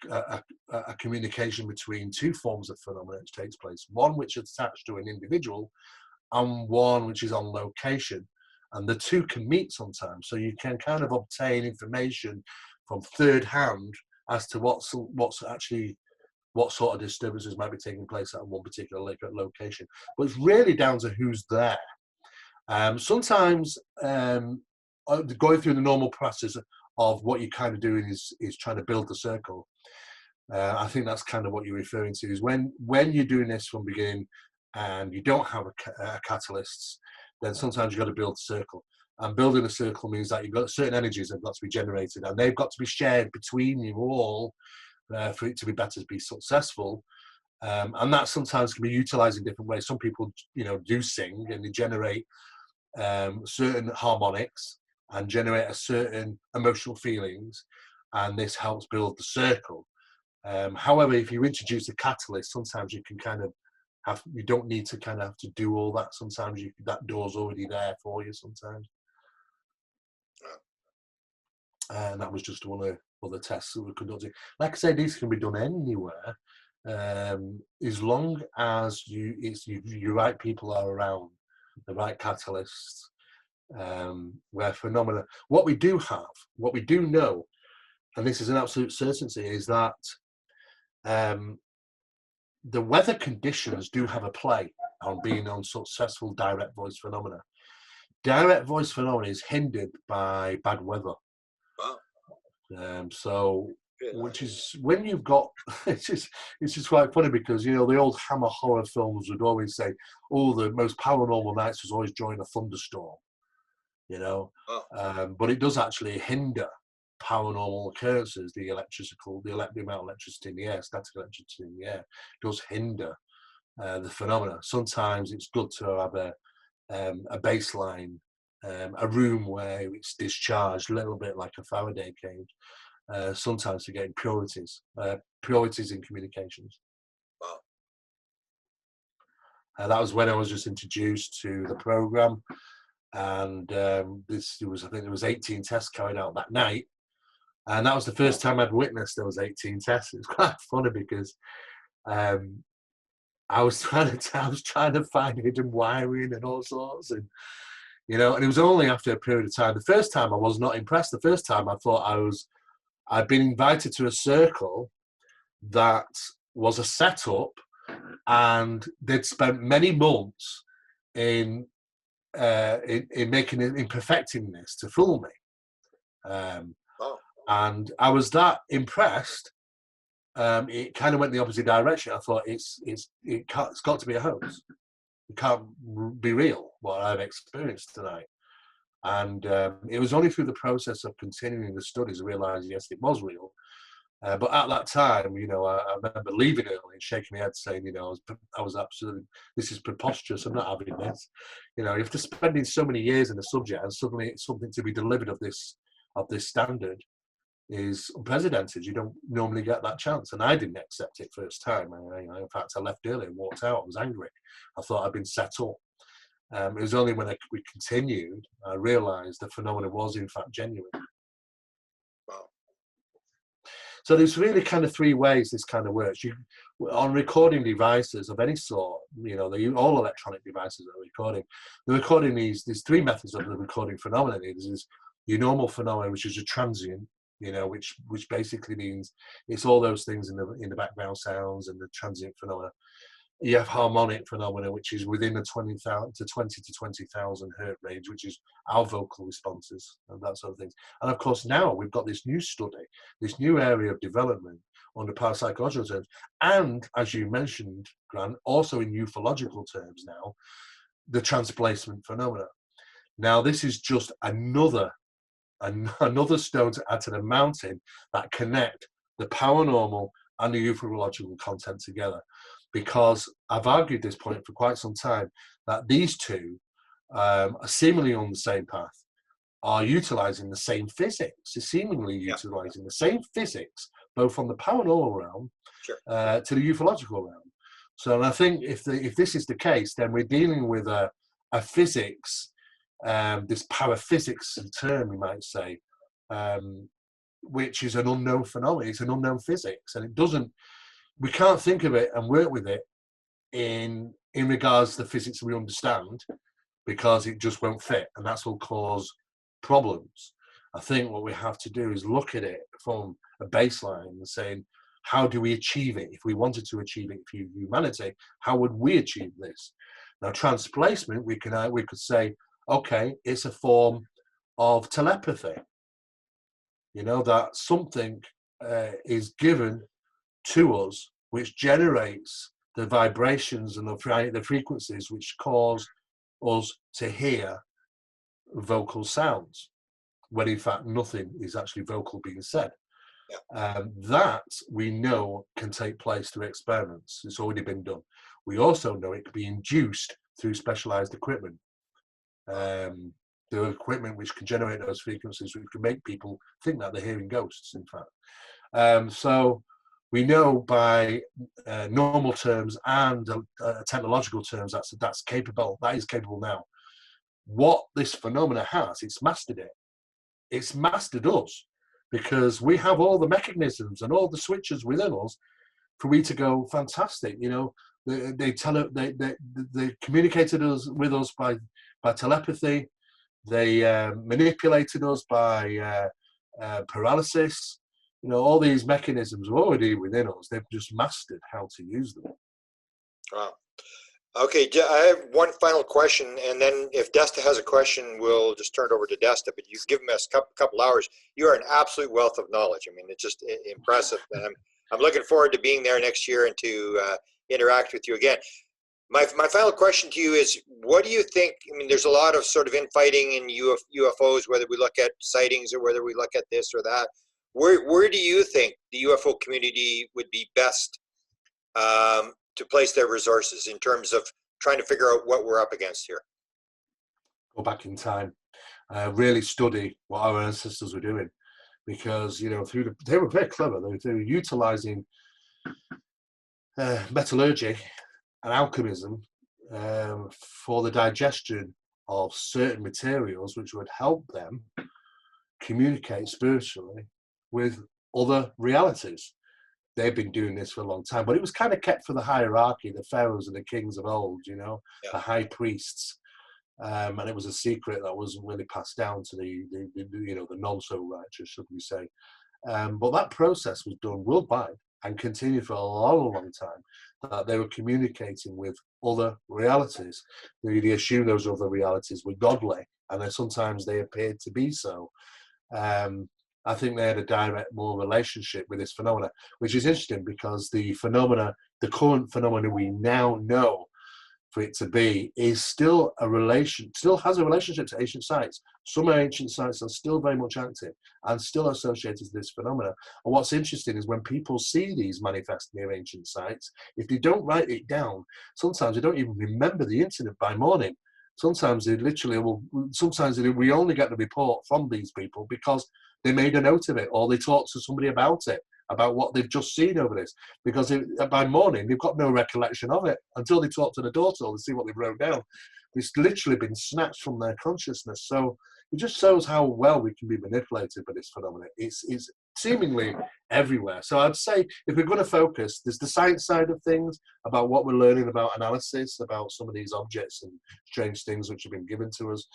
communication between two forms of phenomena which takes place, one which is attached to an individual and one which is on location, and the two can meet sometimes. So you can kind of obtain information from third hand as to what sort of disturbances might be taking place at one particular location. But it's really down to who's there. Sometimes going through the normal process of what you're kind of doing is trying to build the circle. I think that's kind of what you're referring to, is when you're doing this from the beginning and you don't have a catalyst, then sometimes you've got to build a circle. And building a circle means that you've got certain energies that have got to be generated, and they've got to be shared between you all for it to be better, to be successful. And that sometimes can be utilized in different ways. Some people, do sing, and they generate certain harmonics and generate a certain emotional feelings, and this helps build the circle. However, if you introduce a catalyst, sometimes you can you don't need to kind of have to do all that. Sometimes that door's already there for you sometimes. And that was just one of the tests that we're conducting. Like I say, these can be done anywhere, as long as your right people are around, the right catalysts, where phenomena. What we do know, and this is an absolute certainty, is that the weather conditions do have a play on being on successful direct voice phenomena. Direct voice phenomena is hindered by bad weather. Wow. Which is when you've got, it's just quite funny, because the old Hammer horror films would always say, oh, the most paranormal nights was always during a thunderstorm, but it does actually hinder paranormal occurrences. The amount of electricity in the air, static electricity in the air, does hinder the phenomena. Sometimes it's good to have a baseline, a room where it's discharged, a little bit like a Faraday cage. Sometimes to get purities in communications. Wow. That was when I was just introduced to the program, and I think there was 18 tests carried out that night, and that was the first time I'd witnessed those 18 tests. It was quite funny, because I was trying to find hidden wiring and all sorts, and and it was only after a period of time. The first time I was not impressed. The first time I thought I'd been invited to a circle that was a setup, and they'd spent many months in perfecting this to fool me. And I was that impressed. It kind of went the opposite direction. I thought it's got to be a hoax. It can't be real, what I've experienced tonight. And it was only through the process of continuing the studies I realised, yes, it was real. But at that time, I remember leaving early and shaking my head, saying, I was absolutely, this is preposterous. I'm not having this. After spending so many years in the subject, and suddenly it's something to be delivered of this standard is unprecedented. You don't normally get that chance, and I didn't accept it first time. In fact, I left early and walked out. I was angry. I thought I'd been set up. It was only when we continued, I realised the phenomena was in fact genuine. Wow. So there's really kind of three ways this kind of works. On recording devices of any sort, all electronic devices are recording. The recording there's three methods of the recording phenomena. There's your normal phenomena, which is a transient, which basically means it's all those things in the background sounds and the transient phenomena. You have harmonic phenomena, which is within the 20 to 20,000 hertz range, which is our vocal responses and that sort of things. And of course, now we've got this new study, this new area of development under parapsychological terms, and as you mentioned, Grant, also in ufological terms now, the transplacement phenomena. Now, this is just another stone to add to the mountain that connect the paranormal and the ufological content together. Because I've argued this point for quite some time, that these two are seemingly on the same path. are utilizing the same physics, seemingly utilizing the same physics, both from the paranormal realm to the ufological realm. So, and I think if this is the case, then we're dealing with a physics, this paraphysics term, we might say, which is an unknown phenomenon. It's an unknown physics, and we can't think of it and work with it in regards to the physics we understand, because it just won't fit, and that's will cause problems. I think what we have to do is look at it from a baseline and saying, how do we achieve it? If we wanted to achieve it for humanity, how would we achieve this? Now, transplacement, we could say, okay, it's a form of telepathy. You know, that something is given to us which generates the vibrations and the frequencies which cause us to hear vocal sounds, when in fact nothing is actually vocal being said. That we know can take place through experiments. It's already been done. We also know it can be induced through specialized equipment. The equipment which can generate those frequencies, which can make people think that they're hearing ghosts, in fact. So we know by normal terms and technological terms that's capable. That is capable now. What this phenomena has, it's mastered it. It's mastered us, because we have all the mechanisms and all the switches within us for we to go, fantastic. You know, they communicated with us by telepathy. They manipulated us by paralysis. You know, all these mechanisms are already within us. They've just mastered how to use them. Wow. Okay, I have one final question, and then if Desta has a question, we'll just turn it over to Desta. But you've given us a couple hours. You are an absolute wealth of knowledge. I mean, it's just impressive. And I'm looking forward to being there next year and to interact with you again. My final question to you is, what do you think? I mean, there's a lot of sort of infighting in UFOs, whether we look at sightings or whether we look at this or that. Where do you think the UFO community would be best to place their resources in terms of trying to figure out what we're up against here? Go back in time, really study what our ancestors were doing, because, you know, they were very clever. They were utilizing metallurgy and alchemism for the digestion of certain materials, which would help them communicate spiritually with other realities. They've been doing this for a long time, but it was kind of kept for the hierarchy, the pharaohs and the kings of old, you know, the high priests, and it was a secret that wasn't really passed down to the you know, the non so righteous, should we say. But that process was done worldwide and continued for a long time. That they were communicating with other realities. They assumed those other realities were godly, and then sometimes they appeared to be so. I think they had a direct, more relationship with this phenomena, which is interesting because the current phenomena we now know for it to be, is still has a relationship to ancient sites. Some ancient sites are still very much active and still associated with this phenomena. And what's interesting is when people see these manifest near ancient sites, if they don't write it down, sometimes they don't even remember the incident by morning. Sometimes they literally we only get the report from these people because they made a note of it, or they talked to somebody about it, about what they've just seen over this. Because by morning, they've got no recollection of it until they talk to the daughter or they see what they've wrote down. It's literally been snatched from their consciousness. So it just shows how well we can be manipulated by this phenomenon. It's seemingly everywhere. So I'd say if we're going to focus, there's the science side of things about what we're learning about analysis, about some of these objects and strange things which have been given to us.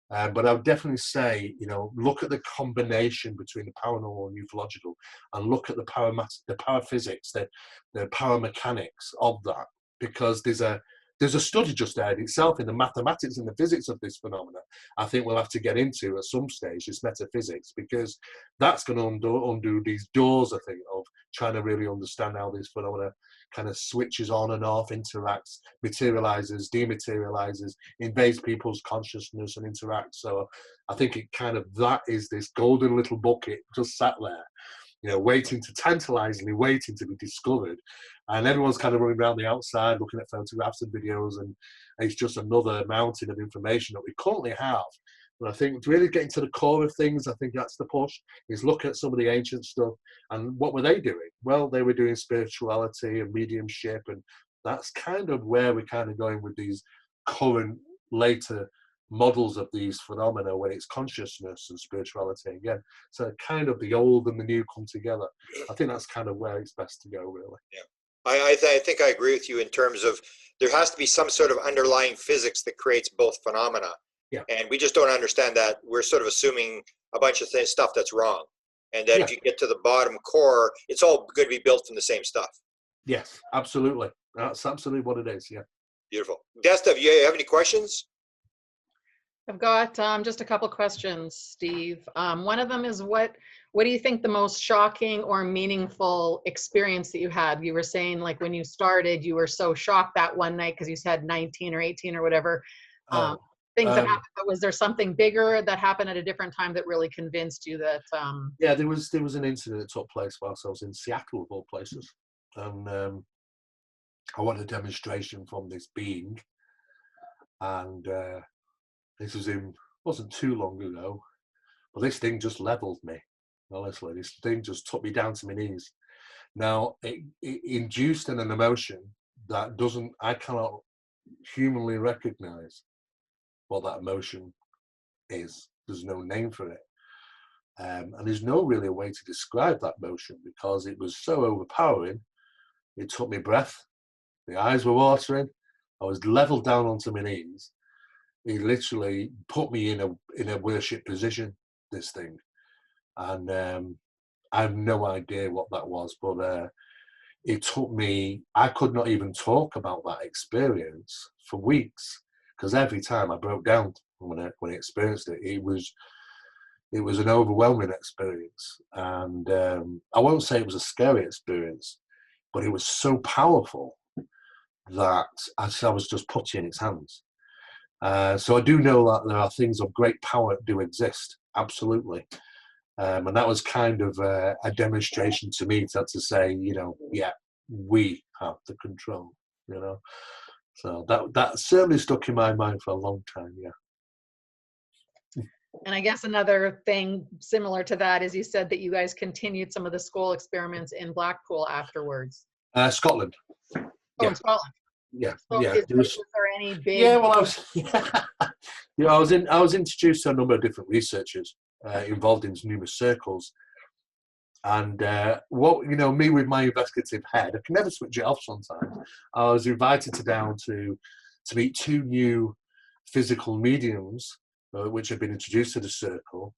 But I would definitely say, you know, look at the combination between the paranormal and ufological, and look at the paraphysics, the power mechanics of that, because there's a study just aired itself in the mathematics and the physics of this phenomena. I think we'll have to get into at some stage this metaphysics, because that's going to undo these doors, I think, of trying to really understand how this phenomena kind of switches on and off, interacts, materializes, dematerializes, invades people's consciousness and interacts. So I think it kind of, that is this golden little bucket just sat there, you know, tantalizingly waiting to be discovered. And everyone's kind of running around the outside looking at photographs and videos, and it's just another mountain of information that we currently have And I think really getting to the core of things, I think that's the push, is look at some of the ancient stuff. And what were they doing? Well, they were doing spirituality and mediumship, and that's kind of where we're kind of going with these current, later models of these phenomena when it's consciousness and spirituality again. So kind of the old and the new come together. I think that's kind of where it's best to go, really. Yeah. I think I agree with you in terms of there has to be some sort of underlying physics that creates both phenomena. Yeah. And we just don't understand that. We're sort of assuming a bunch of stuff that's wrong. And that if you get to the bottom core, it's all going to be built from the same stuff. Yes, absolutely. That's absolutely what it is, yeah. Beautiful. Gustav, you have any questions? I've got just a couple questions, Steve. One of them is what do you think the most shocking or meaningful experience that you had? You were saying like when you started, you were so shocked that one night because you said 19 or 18 or whatever. Things that happened, but was there something bigger that happened at a different time that really convinced you that? Yeah, there was an incident that took place whilst I was in Seattle, of all places. And I wanted a demonstration from this being. And this wasn't too long ago, but this thing just leveled me. Honestly, this thing just took me down to my knees. Now, it induced an emotion that I cannot humanly recognize what that emotion is. There's no name for it. And there's no really way to describe that emotion because it was so overpowering. It took me breath. The eyes were watering. I was leveled down onto my knees. He literally put me in a worship position, this thing. And I have no idea what that was, but it took me, I could not even talk about that experience for weeks because every time I broke down when I experienced it, it was an overwhelming experience. And I won't say it was a scary experience, but it was so powerful that I was just put in its hands. So I do know that there are things of great power that do exist, absolutely. And that was kind of a demonstration to me to say, yeah, we have the control, So that certainly stuck in my mind for a long time, yeah. And I guess another thing similar to that is you said that you guys continued some of the Scole experiments in Blackpool afterwards. Scotland. Oh, yeah. in Scotland. Yeah, so yeah. Was there any big? Yeah, well, I was introduced to a number of different researchers involved in numerous circles, and me with my investigative head, I can never switch it off. Sometimes I was invited down to meet two new physical mediums, which had been introduced to the circle,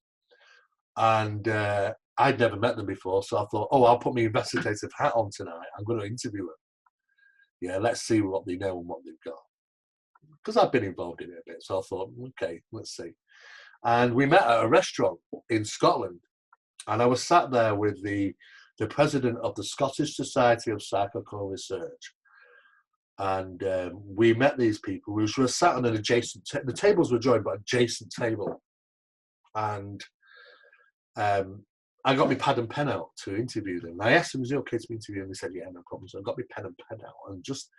and I'd never met them before, so I thought, I'll put my investigative hat on tonight. I'm going to interview them. Yeah, let's see what they know and what they've got. Because I've been involved in it a bit, so I thought, okay, let's see. And we met at a restaurant in Scotland, and I was sat there with the president of the Scottish Society of Psychical Research. And we met these people. We were sat on an adjacent the tables were joined by an adjacent table. And I got my pad and pen out to interview them. I asked them, is it okay to interview them? They said, yeah, no problem. So I got my pen and pen out. And just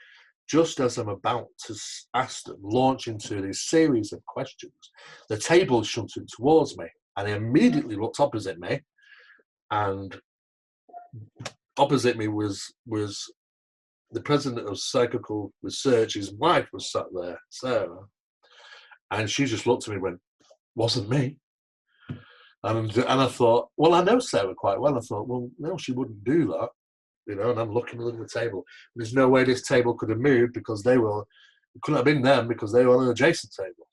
as I'm about to ask them, launch into this series of questions, the table shunted towards me. And I immediately looked opposite me. And opposite me was the president of Psychical Research. His wife was sat there, Sarah. And she just looked at me and went, wasn't me. And I thought, well, I know Sarah quite well. I thought, well, no, she wouldn't do that, And I'm looking at the table. There's no way this table could have moved because it couldn't have been them because they were on an adjacent table.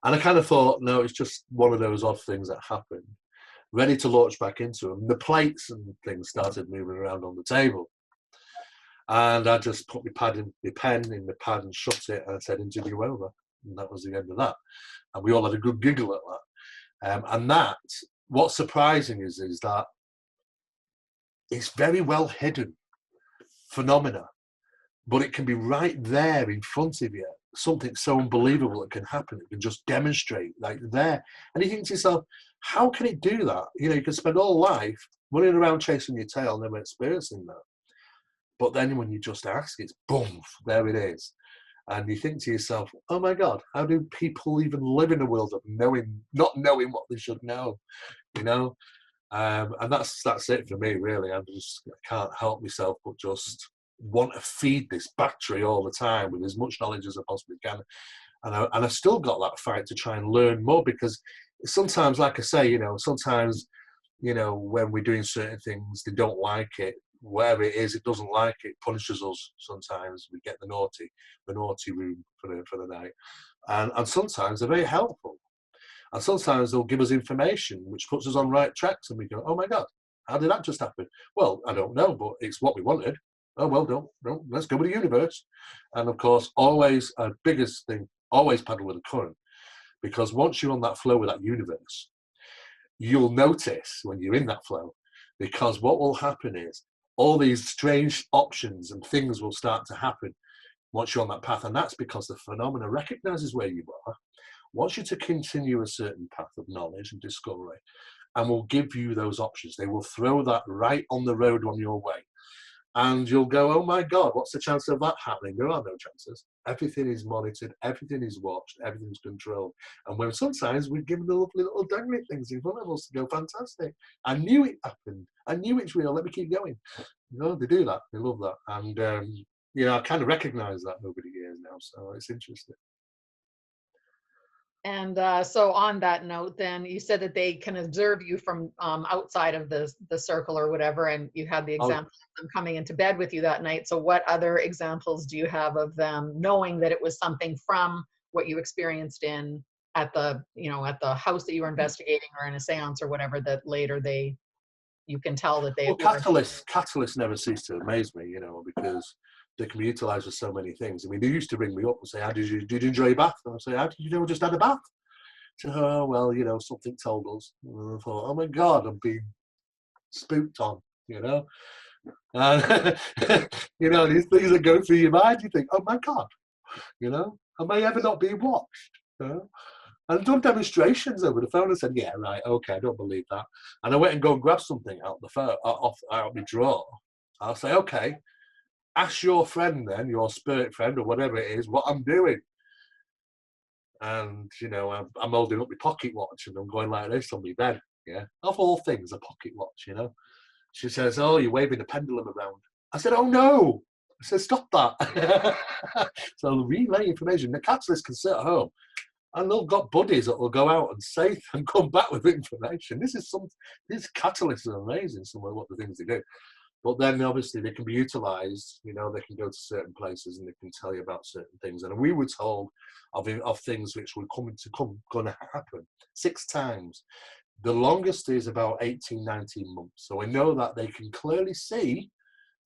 And I kind of thought, no, it's just one of those odd things that happened. Ready to launch back into them. The plates and things started moving around on the table. And I just put my pen in the pad and shut it. And I said, interview over. And that was the end of that. And we all had a good giggle at that. And what's surprising is that it's very well hidden phenomena, but it can be right there in front of you. Something so unbelievable that can happen. It can just demonstrate like there. And you think to yourself, how can it do that? You can spend all life running around chasing your tail, never experiencing that. But then when you just ask, it's boom, there it is. And you think to yourself, oh my God, how do people even live in a world of not knowing what they should know, you know? And that's it for me, really. I can't help myself but just want to feed this battery all the time with as much knowledge as I possibly can. And I still got that fight to try and learn more, because sometimes, like I say, you know, sometimes, you know, when we're doing certain things, they don't like it. Whatever it is, it doesn't like it, punishes us. Sometimes we get the naughty room for the night. And sometimes they're very helpful. And sometimes they'll give us information which puts us on right tracks, and we go, oh my God, how did that just happen? Well, I don't know, but it's what we wanted. Oh, well, don't, let's go with the universe. And of course, always, biggest thing, always paddle with the current. Because once you're on that flow with that universe, you'll notice when you're in that flow, because what will happen is all these strange options and things will start to happen once you're on that path. And that's because the phenomena recognizes where you are, wants you to continue a certain path of knowledge and discovery, and will give you those options. They will throw that right on the road on your way. And you'll go, oh my God, what's the chance of that happening? There are no chances. Everything is monitored, everything is watched, everything's controlled. And when sometimes we're given the lovely little dangly things in front of us to go, fantastic. I knew it happened. I knew it's real. Let me keep going. You know, they do that. They love that. And, you know, I kind of recognize that over the years now. So it's interesting. And so on that note, then you said that they can observe you from outside of the circle or whatever, and you had the example of them coming into bed with you that night. So what other examples do you have of them knowing that it was something from what you experienced at the house that you were investigating, or in a seance or whatever, that later you can tell that they... Well, catalysts never cease to amaze me, you know, because they can be utilised for so many things. I mean, they used to ring me up and say, did you enjoy your bath? And I say, how did you know I just had a bath? So, oh, well, you know, something told us. And I thought, oh my God, I'm being spooked on, you know? And, you know, these things that go through your mind, you think, oh my God, you know, I may ever not be watched, you know? And I've done demonstrations over the phone and said, yeah, right, okay, I don't believe that. And I went and go and grab something out the phone, out my drawer. I'll say, okay, ask your friend then, your spirit friend or whatever it is, what I'm doing. And, you know, I'm holding up my pocket watch and I'm going like this on my bed, yeah? Of all things, a pocket watch, you know? She says, oh, you're waving a pendulum around. I said, oh, no. I said, stop that. So I'll relay information. The catalyst can sit at home and they've got buddies that will go out and say and come back with information. These catalysts are amazing, some of what the things they do. But then obviously they can be utilised, you know, they can go to certain places and they can tell you about certain things. And we were told of things which were going to happen 6 times. The longest is about 18, 19 months. So I know that they can clearly see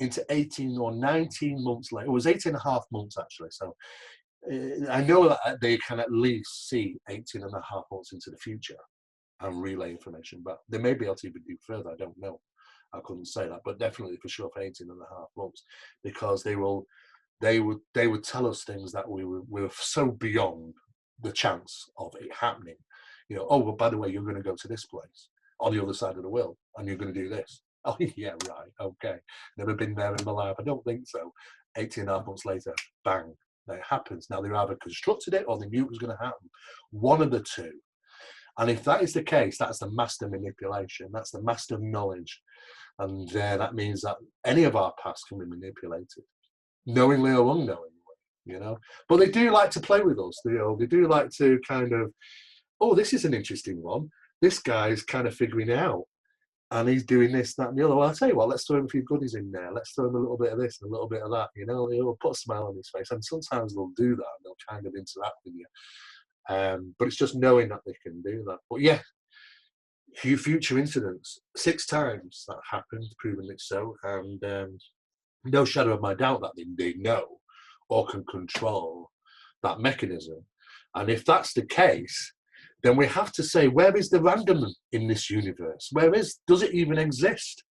into 18 or 19 months later. It was 18 and a half months actually. So I know that they can at least see 18 and a half months into the future and relay information, but they may be able to even do further. I don't know. I couldn't say that, but definitely for sure for 18 and a half months, because they would tell us things that we were so beyond the chance of it happening. You know, oh, well, by the way, you're going to go to this place on the other side of the world and you're going to do this. Oh, yeah, right, okay. Never been there in my life. I don't think so. 18 and a half months later, bang, it happens. Now, they either constructed it or they knew it was going to happen. One of the two. And if that is the case, that's the master manipulation. That's the master knowledge. And that means that any of our past can be manipulated, knowingly or unknowingly, you know. But they do like to play with us. They do like to kind of, oh, this is an interesting one. This guy's kind of figuring it out. And he's doing this, that, and the other. Well, I'll tell you what, let's throw him a few goodies in there. Let's throw him a little bit of this and a little bit of that, you know. They'll put a smile on his face. And sometimes they'll do that. They'll kind of interact with you. But it's just knowing that they can do that. But yeah, few future incidents, 6 times that happened, proven it so, and no shadow of my doubt that they know or can control that mechanism. And if that's the case, then we have to say, where is the random in this universe? Does it even exist?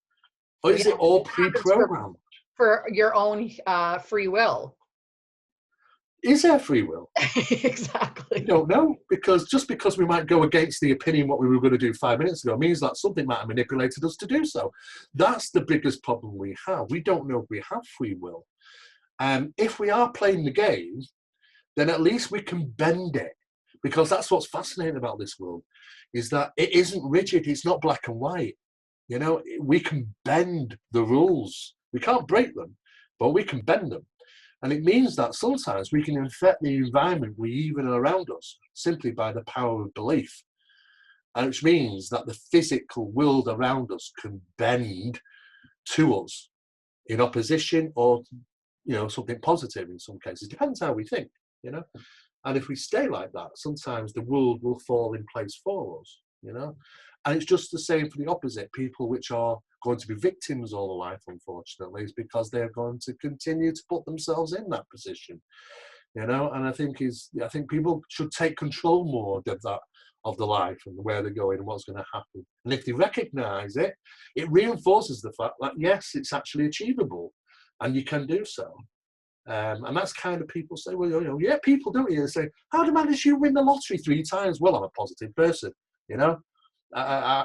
Or is it all pre-programmed? For your own free will. Is there free will? Exactly. I don't know, because we might go against the opinion what we were going to do 5 minutes ago means that something might have manipulated us to do so. That's the biggest problem we have. We don't know if we have free will. If we are playing the game, then at least we can bend it. Because that's what's fascinating about this world, is that it isn't rigid, it's not black and white. You know, we can bend the rules. We can't break them, but we can bend them. And it means that sometimes we can affect the environment we even around us simply by the power of belief. And which means that the physical world around us can bend to us in opposition or, you know, something positive in some cases. Depends how we think, you know. And if we stay like that, sometimes the world will fall in place for us, you know. And it's just the same for the opposite. People which are going to be victims all their life, unfortunately, is because they're going to continue to put themselves in that position, you know. And I think people should take control more of that, of the life and where they're going and what's going to happen. And if they recognise it, it reinforces the fact that yes, it's actually achievable, and you can do so. And that's kind of people say, well, you know, yeah, people don't you? They say, how do you manage you win the lottery 3 times? Well, I'm a positive person, you know.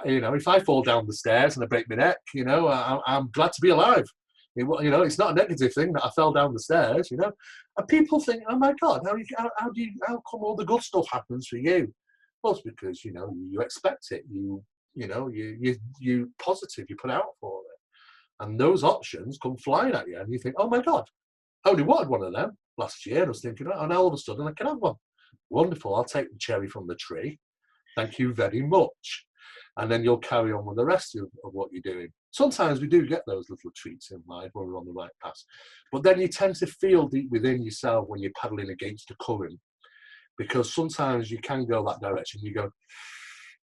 You know, if I fall down the stairs and I break my neck, you know, I'm glad to be alive. You know, it's not a negative thing that I fell down the stairs, you know. And people think, oh my God, how come all the good stuff happens for you? Well, it's because, you know, you expect it. You know, you positive, you put out for it. And those options come flying at you and you think, oh my God, I only wanted one of them last year. And I was thinking, oh, and all of a sudden I can have one. Wonderful, I'll take the cherry from the tree. Thank you very much. And then you'll carry on with the rest of what you're doing. Sometimes we do get those little treats in life when we're on the right path. But then you tend to feel deep within yourself when you're paddling against the current. Because sometimes you can go that direction. You go,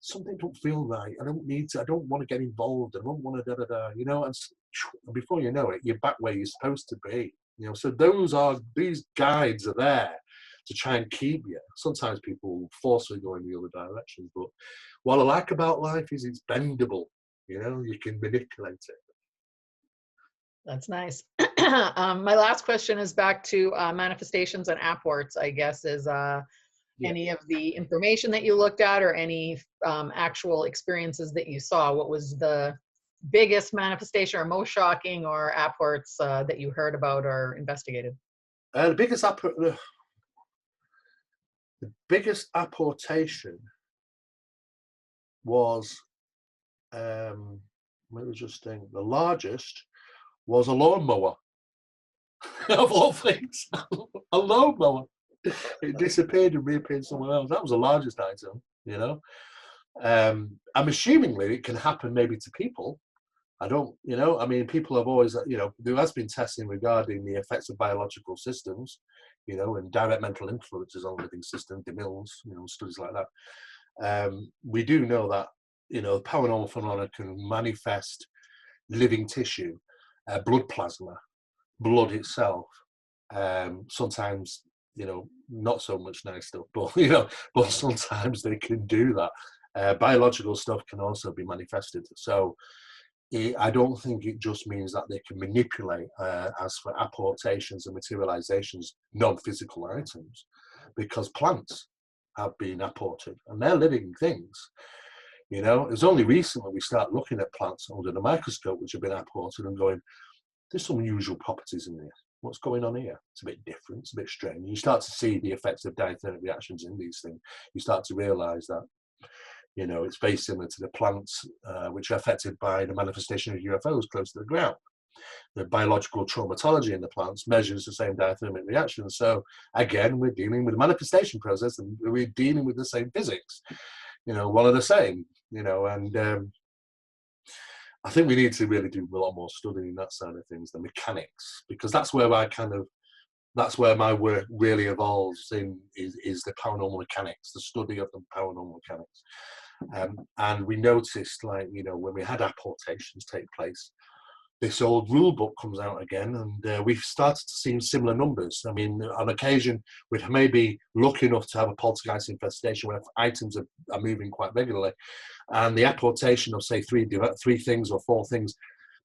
something don't feel right. I don't need to. I don't want to get involved. I don't want to da-da-da. You know, and before you know it, you're back where you're supposed to be. You know, so these guides are there to try and keep you. Sometimes people forcefully go in the other direction, but what I like about life is it's bendable. You know, you can manipulate it. That's nice. My last question is back to manifestations and apports, I guess, is any of the information that you looked at or any actual experiences that you saw. What was the biggest manifestation or most shocking or apports that you heard about or investigated? The biggest apportation was, let me just think, the largest was a lawnmower. Of all things, a lawnmower. It disappeared and reappeared somewhere else. That was the largest item, you know. I'm assumingly it can happen maybe to people. I don't, you know, I mean, people have always, you know, there has been testing regarding the effects of biological systems, you know, and direct mental influences on living systems, DeMille's, you know, studies like that. We do know that, you know, paranormal phenomena can manifest living tissue, blood plasma, blood itself. Sometimes, you know, not so much nice stuff, but, you know, but sometimes they can do that. Biological stuff can also be manifested. So I don't think it just means that they can manipulate, as for apportations and materializations, non-physical items, because plants have been apported and they're living things. You know, it's only recently we start looking at plants under the microscope which have been apported and going, there's some unusual properties in there. What's going on here? It's a bit different, it's a bit strange. You start to see the effects of diathermic reactions in these things. You start to realize that, you know, it's very similar to the plants which are affected by the manifestation of UFOs close to the ground. The biological traumatology in the plants measures the same diathermic reaction. So again, we're dealing with the manifestation process and we're dealing with the same physics, you know, one of the same, you know, and I think we need to really do a lot more studying that side of things, the mechanics, because that's where that's where my work really evolves in, is the paranormal mechanics, the study of the paranormal mechanics. And we noticed, like, you know, when we had apportations take place, this old rule book comes out again, and we've started to see similar numbers. I mean, on occasion, we'd maybe lucky enough to have a poltergeist infestation where items are moving quite regularly, and the apportation of, say, three things or 4 things,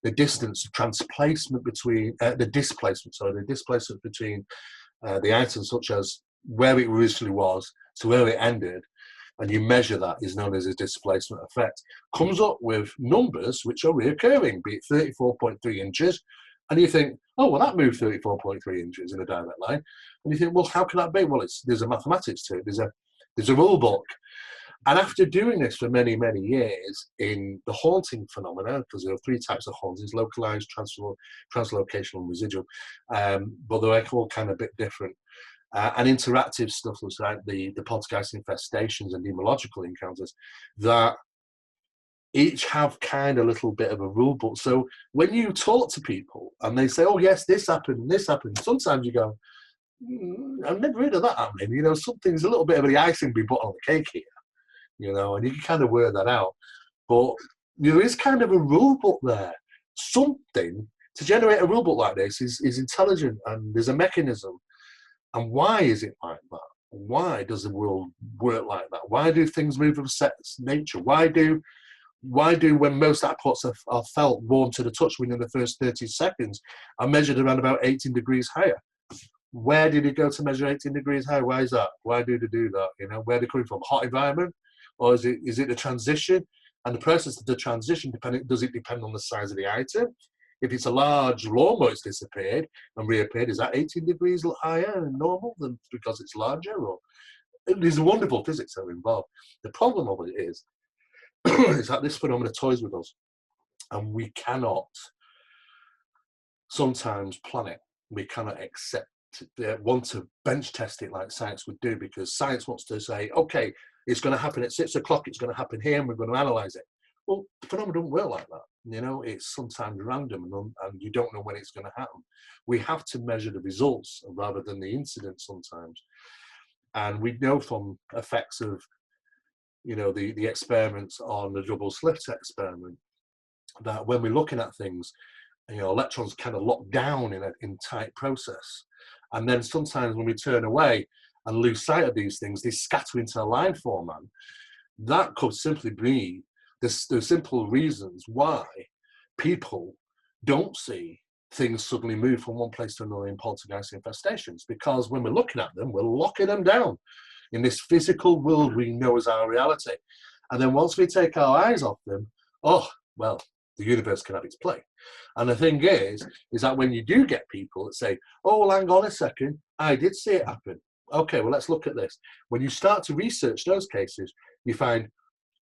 the distance displacement between the displacement between the items, such as where it originally was to where it ended, and you measure that, is known as a displacement effect, comes up with numbers which are reoccurring, be it 34.3 inches And you think, oh, well, that moved 34.3 inches in a direct line. And you think, well, how can that be? Well, there's a mathematics to it. There's a rule book. And after doing this for many, many years in the haunting phenomena, because there are 3 types of hauntings: localized, translocational, and residual, but they're all kind of a bit different. And interactive stuff was like the poltergeist infestations and demological encounters that each have kind of a little bit of a rule book. So when you talk to people and they say, oh yes, this happened, sometimes you go, I've never heard of that happening. You know, something's a little bit of the icing being put on the cake here, you know, and you can kind of work that out. But there is kind of a rule book there. Something to generate a rule book like this is intelligent, and there's a mechanism. And why is it like that? Why does the world work like that? Why do things move of a set nature? Why do when most apports are felt warm to the touch within the first 30 seconds are measured around about 18 degrees higher? Where did it go to measure 18 degrees higher? Why is that? Why do they do that? You know, where they're coming from? Hot environment? Or is it the transition? And the process of the transition, does it depend on the size of the item? If it's a large lawnmower, it's disappeared and reappeared. Is that 18 degrees higher than normal than because it's larger? Or there's wonderful physics that are involved. The problem of it is that this phenomena toys with us, and we cannot sometimes plan it. We cannot want to bench test it like science would do, because science wants to say, okay, it's going to happen at 6 o'clock, it's going to happen here, and we're going to analyze it. Well, the phenomena don't work like that. You know, it's sometimes random, and you don't know when it's going to happen. We have to measure the results rather than the incident sometimes. And we know from effects of, you know, the experiments on the double slit experiment, that when we're looking at things, you know, electrons kind of lock down in tight process. And then sometimes when we turn away and lose sight of these things, they scatter into a line form. And that could simply be the simple reasons why people don't see things suddenly move from one place to another in poltergeist infestations, because when we're looking at them, we're locking them down in this physical world we know as our reality. And then once we take our eyes off them, oh, well, the universe can have its play. And the thing is that when you do get people that say, oh, well, hang on a second, I did see it happen. Okay, well, let's look at this. When you start to research those cases, you find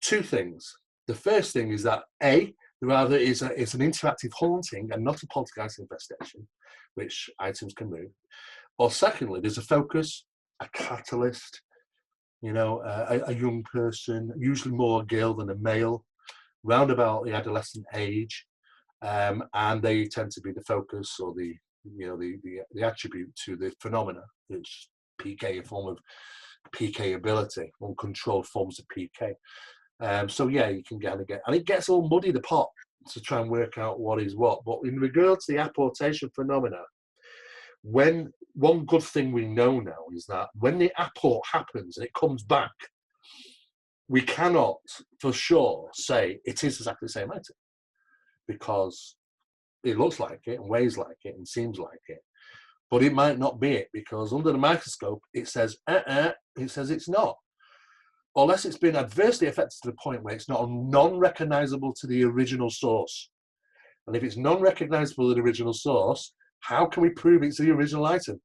2 things. The first thing is that it's an interactive haunting and not a poltergeist infestation, which items can move. Or secondly, there's a focus, a catalyst, you know, a young person, usually more a girl than a male, round about the adolescent age, and they tend to be the focus or the attribute to the phenomena. It's PK, a form of PK ability, uncontrolled forms of PK. So yeah, you can kind of get, and it gets all muddy the pot to try and work out what is what. But in regards to the apportation phenomena, one good thing we know now is that when the apport happens and it comes back, we cannot for sure say it is exactly the same item, because it looks like it and weighs like it and seems like it, but it might not be it, because under the microscope it says it says it's not, unless it's been adversely affected to the point where it's not non-recognizable to the original source. And if it's non-recognizable to the original source, how can we prove it's the original item?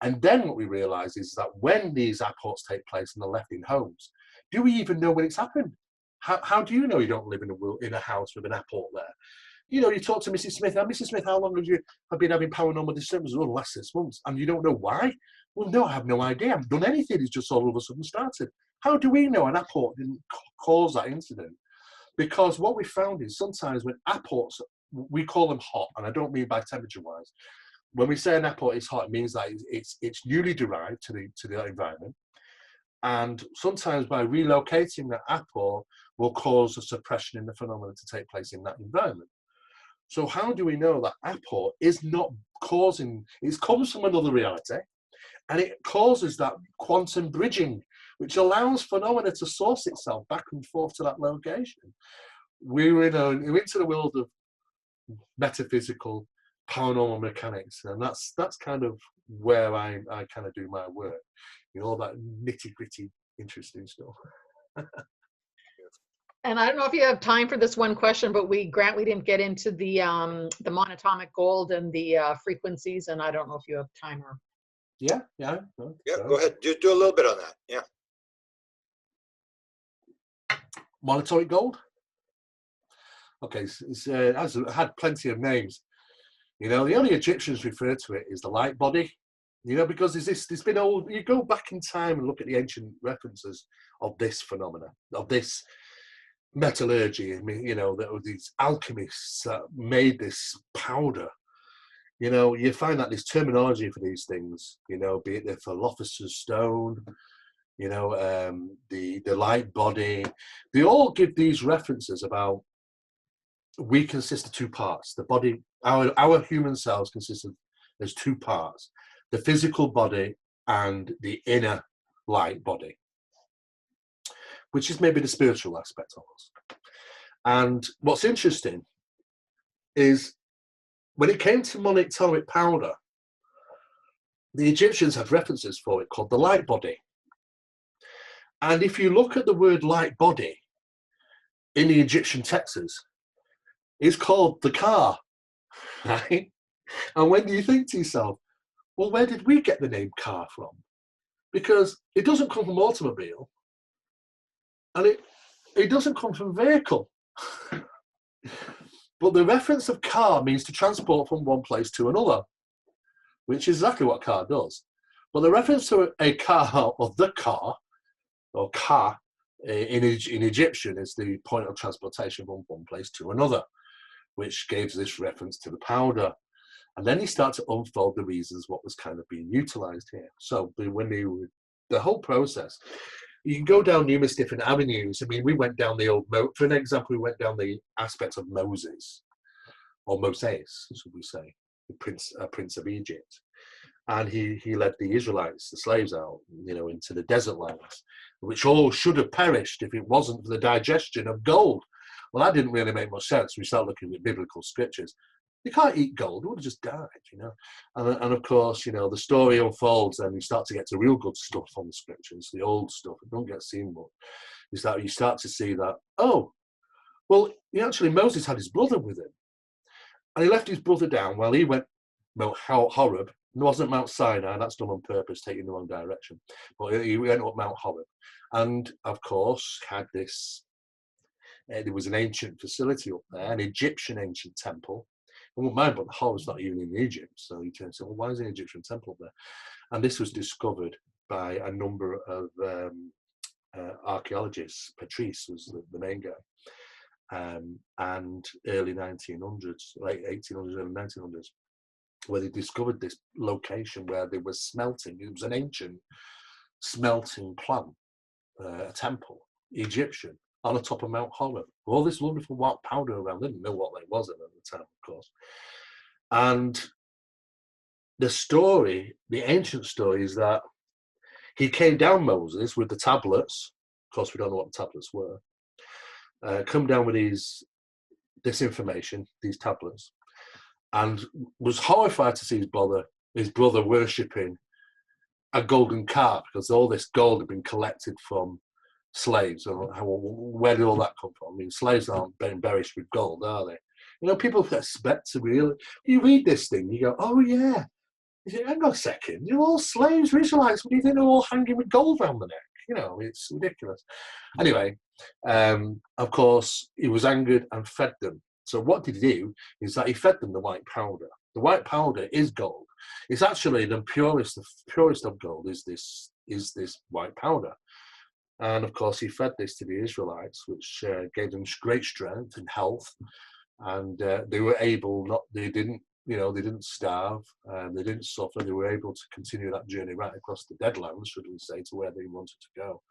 And then what we realize is that when these apports take place and they're left in homes, do we even know when it's happened? How do you know you don't live in a house with an apport there? You know, you talk to Mrs. Smith. Mrs. Smith, how long have been having paranormal disturbances? Oh, the last 6 months. And you don't know why? Well, no, I have no idea. I haven't done anything. It's just all of a sudden started. How do we know an apport didn't cause that incident? Because what we found is sometimes when apports, we call them hot, and I don't mean by temperature-wise. When we say an apport is hot, it means that it's newly derived to the environment. And sometimes by relocating that apport will cause a suppression in the phenomena to take place in that environment. So how do we know that apport is not causing, it comes from another reality, and it causes that quantum bridging, which allows phenomena to source itself back and forth to that location. We're into the world of metaphysical, paranormal mechanics, and that's kind of where I kind of do my work. You know, all that nitty-gritty, interesting stuff. And I don't know if you have time for this one question, but Grant, we didn't get into the monatomic gold and the frequencies, and I don't know if you have time or. Yeah. Yeah, go ahead. Do a little bit on that. Yeah. Monatomic gold. Okay, it's has had plenty of names. You know, the only Egyptians refer to it is the light body. You know, because there's been old. You go back in time and look at the ancient references of this phenomena, of this metallurgy. I mean, you know, there were these alchemists that made this powder. You know, you find that there's terminology for these things. You know, be it the philosopher's stone, you know, the light body. They all give these references about we consist of two parts. The body, our human cells consist of there's two parts: the physical body and the inner light body, which is maybe the spiritual aspect of us. And what's interesting is when it came to monatomic powder, the Egyptians had references for it called the light body. And if you look at the word light body in the Egyptian texts, it's called the car, right? And when you think to yourself, well, where did we get the name car from? Because it doesn't come from automobile, and it doesn't come from vehicle. But the reference of car means to transport from one place to another, which is exactly what car does. But the reference to a car or the car, or car, in Egyptian is the point of transportation from one place to another, which gives this reference to the powder. And then you start to unfold the reasons what was kind of being utilized here. So the whole process, you can go down numerous different avenues. I mean, we went down for an example, we went down the aspect of Moses, or Moses, should we say, the prince of Egypt. And he led the Israelites, the slaves out, you know, into the desert lands, which all should have perished if it wasn't for the digestion of gold. Well, that didn't really make much sense. We start looking at biblical scriptures. You can't eat gold; it would have just died, you know. And of course, you know, the story unfolds, and you start to get to real good stuff from the scriptures, the old stuff. It don't get seen much. You start to see that. Oh, well, Moses had his brother with him, and he left his brother down while he went Mount Horeb. It wasn't Mount Sinai. That's done on purpose, taking the wrong direction. But he went up Mount Horeb, and of course had this. There was an ancient facility up there, an Egyptian ancient temple. I wouldn't mind, but the Horeb's not even in Egypt. So you turn and say, well, why is an Egyptian temple there? And this was discovered by a number of archaeologists. Patrice was the main guy. And early 1900s, late 1800s, early 1900s, where they discovered this location where they were smelting. It was an ancient smelting plant, a temple, Egyptian, on the top of Mount Horeb. All this wonderful white powder around. They didn't know what that was at the time, of course. And the story, the ancient story, is that he came down, Moses, with the tablets. Of course, we don't know what the tablets were. Come down with this information, these tablets, and was horrified to see his brother worshipping a golden calf, because all this gold had been collected from slaves. Where did all that come from? I mean, slaves aren't being buried with gold, are they? You know, people expect to really. You read this thing, you go, "Oh yeah." You say, "Hang on a second, you're all slaves, Israelites. What do you think they're all hanging with gold around the neck?" You know, it's ridiculous. Anyway, of course, he was angered and fed them. So what did he do? Is that he fed them the white powder. The white powder is gold. It's actually the purest of gold. Is this white powder? And of course, he fed this to the Israelites, which gave them great strength and health, and they were able. They didn't starve, they didn't suffer. They were able to continue that journey right across the dead lands, should we say, to where they wanted to go.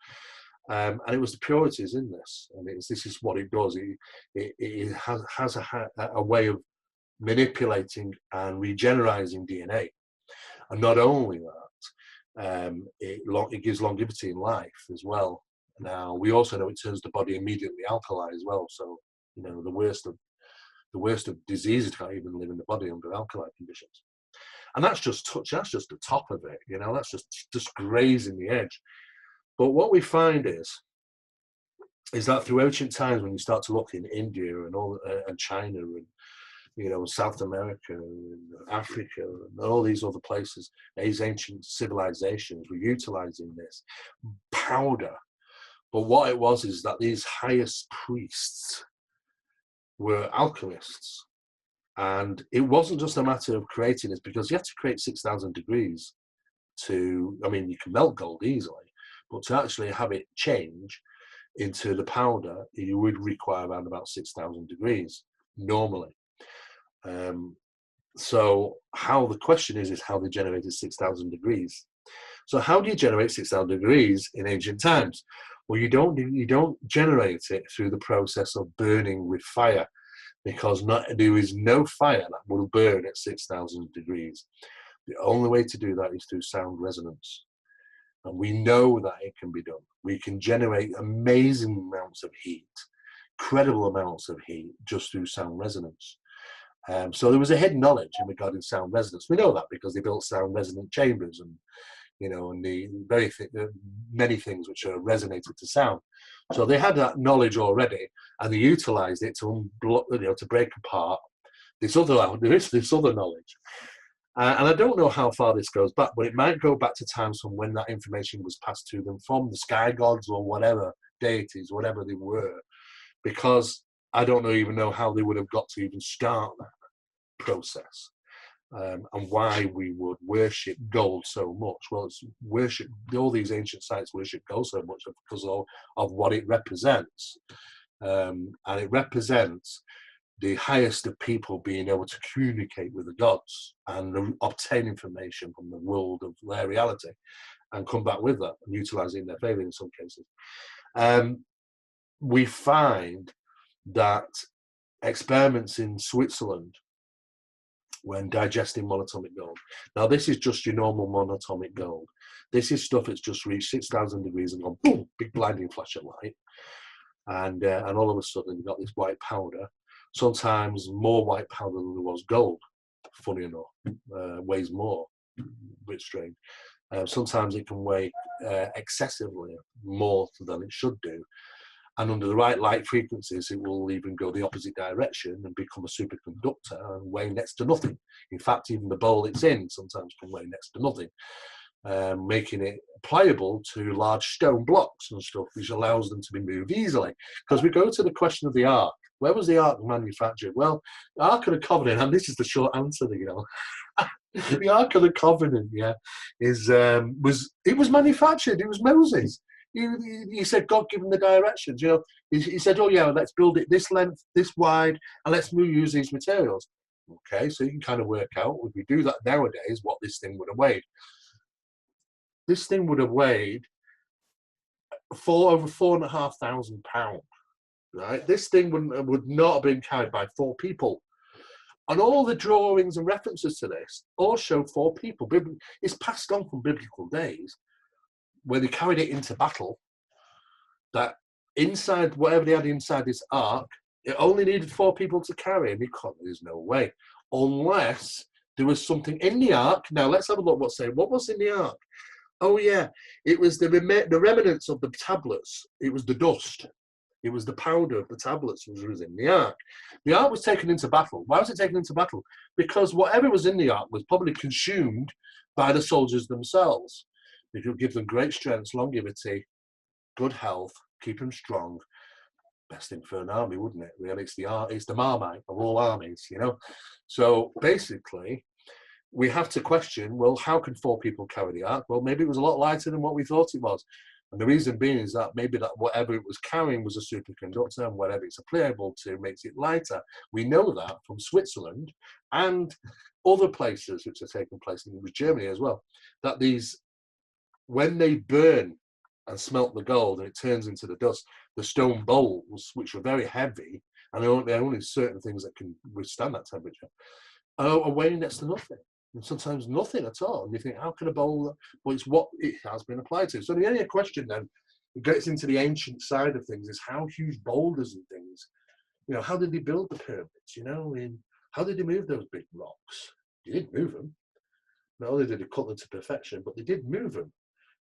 And it was the purities in this, and this is what it does. It has a way of manipulating and regenerating DNA, and not only that, it gives longevity in life as well. Now we also know it turns the body immediately alkali as well. So you know the worst of diseases can't even live in the body under alkali conditions. And that's just the top of it. You know, that's just grazing the edge. But what we find is is that through ancient times, when you start to look in India and all and China and South America and Africa and all these other places, these ancient civilizations were utilizing this powder. But what it was is that these highest priests were alchemists. And it wasn't just a matter of creating this, because you have to create 6,000 degrees to, I mean, you can melt gold easily, but to actually have it change into the powder, you would require around about 6,000 degrees normally. So how the question is how they generated 6,000 degrees. So how do you generate 6,000 degrees in ancient times? Well, you don't generate it through the process of burning with fire, because there is no fire that will burn at 6,000 degrees. The only way to do that is through sound resonance. And we know that it can be done. We can generate amazing amounts of heat, credible amounts of heat, just through sound resonance. So there was a hidden knowledge in regarding sound resonance. We know that because they built sound resonant chambers and and the many things which are resonated to sound. So they had that knowledge already, and they utilized it to break apart this other knowledge. And I don't know how far this goes back, but it might go back to times from when that information was passed to them from the sky gods or whatever deities, whatever they were, because I don't even know how they would have got to even start that process. And why we would worship gold so much. Well, it's all these ancient sites worship gold so much because of what it represents. And it represents the highest of people being able to communicate with the gods and obtain information from the world of their reality and come back with that and utilize it in their favor in some cases. We find that experiments in Switzerland when digesting monatomic gold. Now, this is just your normal monatomic gold. This is stuff that's just reached 6,000 degrees and gone boom, big blinding flash of light. And all of a sudden, you've got this white powder, sometimes more white powder than there was gold, funny enough, weighs more, a bit strange. Sometimes it can weigh excessively more than it should do. And under the right light frequencies, it will even go the opposite direction and become a superconductor and weigh next to nothing. In fact, even the bowl it's in sometimes can weigh next to nothing, making it pliable to large stone blocks and stuff, which allows them to be moved easily. Because we go to the question of the Ark. Where was the Ark manufactured? Well, the Ark of the Covenant, and this is the short answer, the Ark of the Covenant, was manufactured. It was Moses. He said God give him the directions. He said, "Oh yeah, let's build it this length, this wide, and let's use these materials." Okay, so you can kind of work out if we do that nowadays, what this thing would have weighed. This thing would have weighed over 4,500 pounds. Right, this thing would not have been carried by 4 people. And all the drawings and references to this all show 4 people. It's passed on from biblical days, where they carried it into battle, that inside, whatever they had inside this ark, it only needed 4 people to carry, and there's no way. Unless there was something in the ark. Now, let's have a look what was in the ark. Oh, yeah, it was the remnants of the tablets. It was the dust. It was the powder of the tablets which was in the ark. The ark was taken into battle. Why was it taken into battle? Because whatever was in the ark was probably consumed by the soldiers themselves. It would give them great strength, longevity, good health, keep them strong. Best thing for an army, wouldn't it? Really, it's the Marmite of all armies, So basically, we have to question, well, how can 4 people carry the ark? Well, maybe it was a lot lighter than what we thought it was. And the reason being is that maybe that whatever it was carrying was a superconductor, and whatever it's applicable to makes it lighter. We know that from Switzerland and other places which are taking place, in Germany as well, that when they burn and smelt the gold and it turns into the dust, the stone bowls, which are very heavy, and there are only certain things that can withstand that temperature, are weighing next to nothing. And sometimes nothing at all. And you think, how can a bowl, well, it's what it has been applied to. So the only question then, it gets into the ancient side of things, is how huge boulders and things, how did they build the pyramids, how did they move those big rocks? They didn't move them. Not only did they cut them to perfection, but they did move them.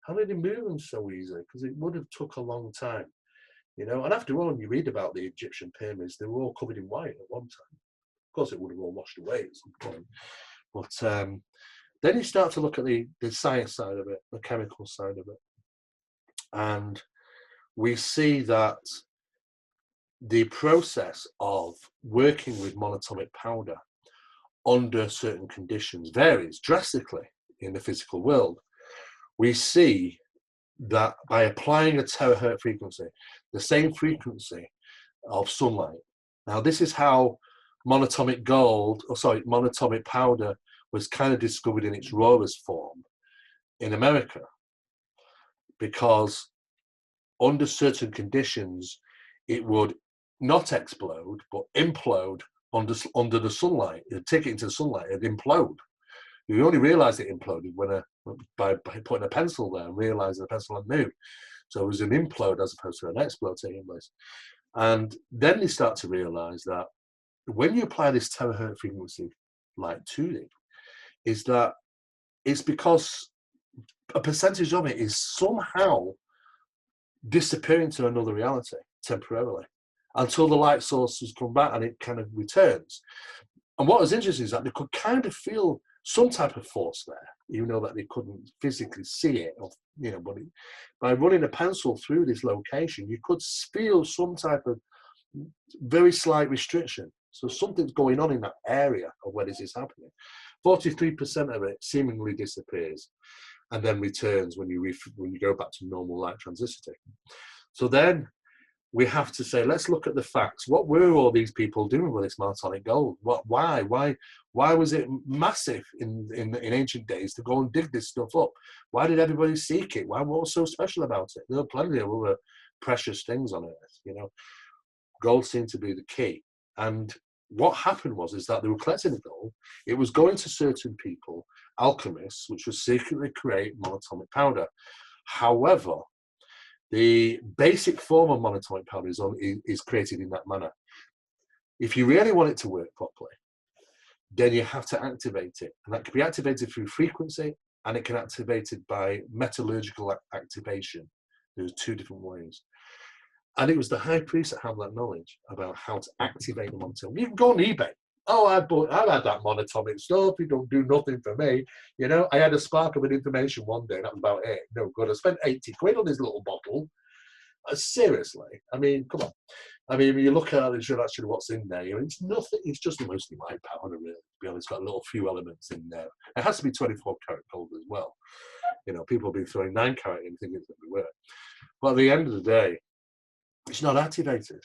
How did they move them so easily? Because it would have took a long time. you know. And after all, when you read about the Egyptian pyramids, they were all covered in white at one time. Of course, it would have all washed away at some point. But then you start to look at the science side of it, the chemical side of it. And we see that the process of working with monatomic powder under certain conditions varies drastically in the physical world. We see that by applying a terahertz frequency, the same frequency of sunlight. Now, this is how monatomic powder was kind of discovered in its rawest form in America, because under certain conditions, it would not explode, but implode under the sunlight. It'd take it into the sunlight, it'd implode. You only realised it imploded by putting a pencil there and realising the pencil had moved. So it was an implode as opposed to an explode taking place. And then they start to realise that when you apply this terahertz frequency light to it, is that it's because a percentage of it is somehow disappearing to another reality temporarily until the light source has come back and it kind of returns. And what was interesting is that they could kind of feel some type of force there, even though that they couldn't physically see it, or, you know, but by running a pencil through this location, you could feel some type of very slight restriction. So something's going on in that area of where this is happening. 43% of it seemingly disappears and then returns when you go back to normal light transistor. So then we have to say, let's look at the facts. What were all these people doing with this monatomic gold? Why was it massive in ancient days to go and dig this stuff up? Why did everybody seek it? What was so special about it? There were plenty of other precious things on Earth, you know. Gold seemed to be the key. And what happened was that they were collecting the gold. It was going to certain people, alchemists, which would secretly create monatomic powder. However, the basic form of monatomic powder is created in that manner. If you really want it to work properly, then you have to activate it. And that can be activated through frequency, and it can be activated by metallurgical activation. There's two different ways. And it was the high priest that had that knowledge about how to activate the monatomic. You can go on eBay. Oh, I've had that monatomic stuff. It don't do nothing for me. You know, I had a spark of an information one day. That was about it. No good. I spent 80 quid on this little bottle. Seriously. I mean, come on. I mean, when you look at it, actually what's in there, you know, it's nothing. It's just mostly white powder, really. To be honest, it's got a little few elements in there. It has to be 24 karat gold as well. You know, people have been throwing 9 karat in thinking it's going to work. But at the end of the day, it's not activated.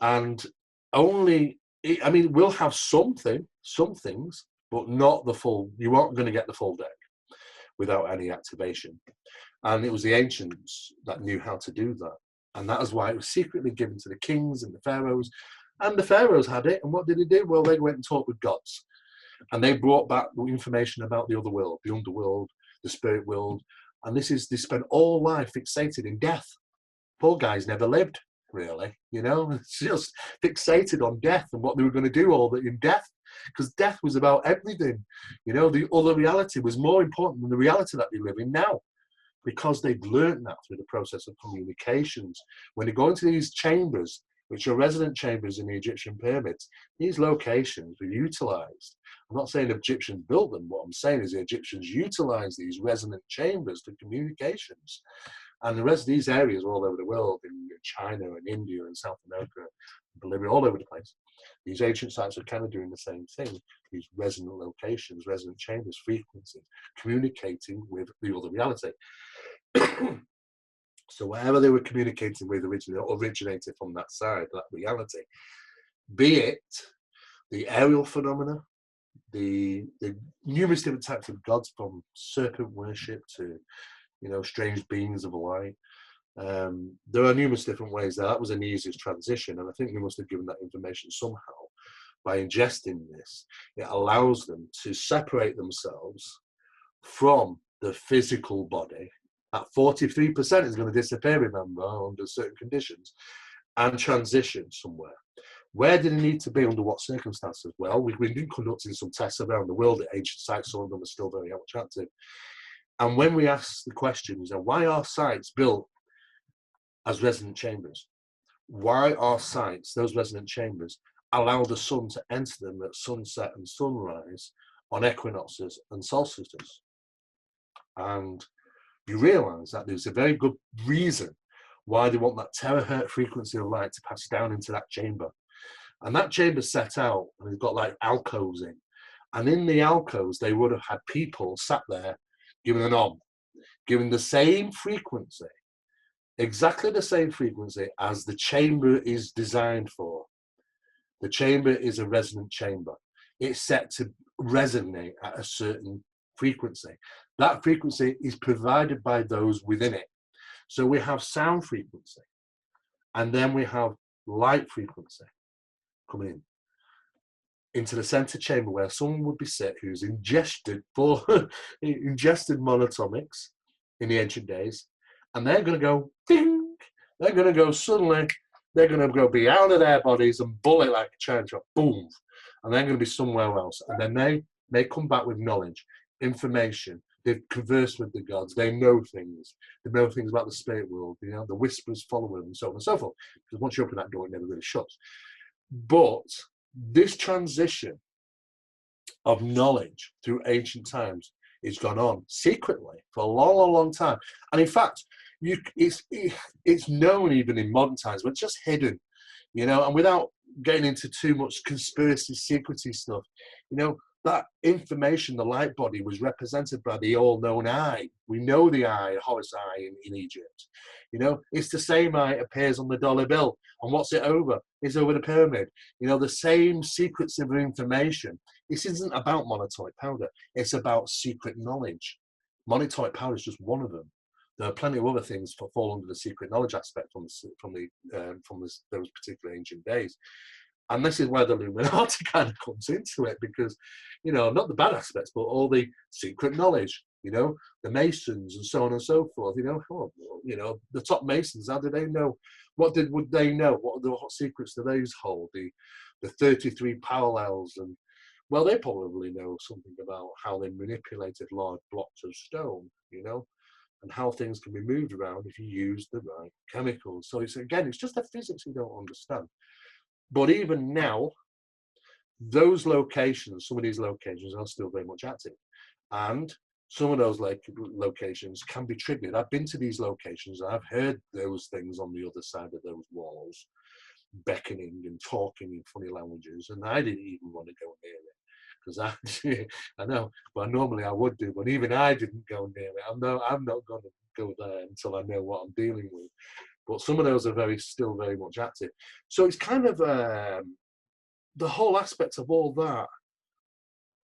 And only, I mean, we'll have some things, but not the full. You aren't going to get the full deck without any activation. And it was the ancients that knew how to do that. And that is why it was secretly given to the kings and the pharaohs. And the pharaohs had it. And what did they do? Well, they went and talked with gods. And they brought back the information about the other world, the underworld, the spirit world. And they spent all life fixated in death. Poor guys never lived, really. You know, it's just fixated on death and what they were going to do all that in death. Because death was about everything. You know, the other reality was more important than the reality that they live in now. Because they'd learned that through the process of communications. When they go into these chambers, which are resonant chambers in the Egyptian pyramids, these locations were utilized. I'm not saying the Egyptians built them. What I'm saying is the Egyptians utilized these resonant chambers for communications. And the rest of these areas all over the world, in China and India and South America, Bolivia, all over the place, these ancient sites are kind of doing the same thing. These resonant locations, resonant chambers, frequencies, communicating with the other reality. So whatever they were communicating with originally originated from that side, that reality. Be it the aerial phenomena, the numerous different types of gods, from serpent worship to, you know, strange beings of light. There are numerous different ways. That was an easiest transition, and I think we must have given that information somehow. By ingesting this, it allows them to separate themselves from the physical body. That 43% is going to disappear, remember, under certain conditions, and transition somewhere. Where did it need to be, under what circumstances? Well, we've been conducting some tests around the world at ancient sites. Some of them are still very attractive. And when we ask the question, why are sites built as resonant chambers. Why our sites, those resonant chambers, allow the sun to enter them at sunset and sunrise on equinoxes and solstices. And you realize that there's a very good reason why they want that terahertz frequency of light to pass down into that chamber. And that chamber's set out, and it's got like alcoves in. And in the alcoves, they would have had people sat there giving an om, giving the same frequency, exactly the same frequency as the chamber is designed for. The chamber is a resonant chamber. It's set to resonate at a certain frequency. That frequency is provided by those within it. So we have sound frequency, and then we have light frequency coming in into the center chamber, where someone would be set who's ingested monatomics in the ancient days, and they're going to go ding. They're going to go suddenly. They're going to go be out of their bodies and bullet like a chain shot, boom, and they're going to be somewhere else. And then they come back with knowledge, information. They've conversed with the gods. They know things. They know things about the spirit world. You know, the whispers follow them, and so on and so forth. Because once you open that door, it never really shuts. But this transition of knowledge through ancient times has gone on secretly for a long, long, long time. And in fact, it's known even in modern times, but just hidden, you know, and without getting into too much conspiracy, secrecy stuff, you know, that information, the light body, was represented by the all-known eye. We know the eye, Horus eye in Egypt. You know, it's the same eye appears on the dollar bill. And what's it over? It's over the pyramid. You know, the same secrets of information. This isn't about monatomic powder. It's about secret knowledge. Monatomic powder is just one of them. There are plenty of other things that fall under the secret knowledge aspect from those particular ancient days. And this is where the Illuminati kind of comes into it, because, you know, not the bad aspects, but all the secret knowledge, you know, the Masons and so on and so forth, you know, the top Masons, how do they know? Would they know? What secrets do they hold? The 33 parallels, and, well, they probably know something about how they manipulated large blocks of stone, you know, and how things can be moved around if you use the right chemicals. So it's just the physics you don't understand. But even now, those locations, some of these locations are still very much active. And some of those locations can be triggered. I've been to these locations, and I've heard those things on the other side of those walls, beckoning and talking in funny languages, and I didn't even want to go near it. Because I know, well, normally I would do, but even I didn't go near it. I'm not going to go there until I know what I'm dealing with. But some of those are still very much active. So it's kind of the whole aspect of all that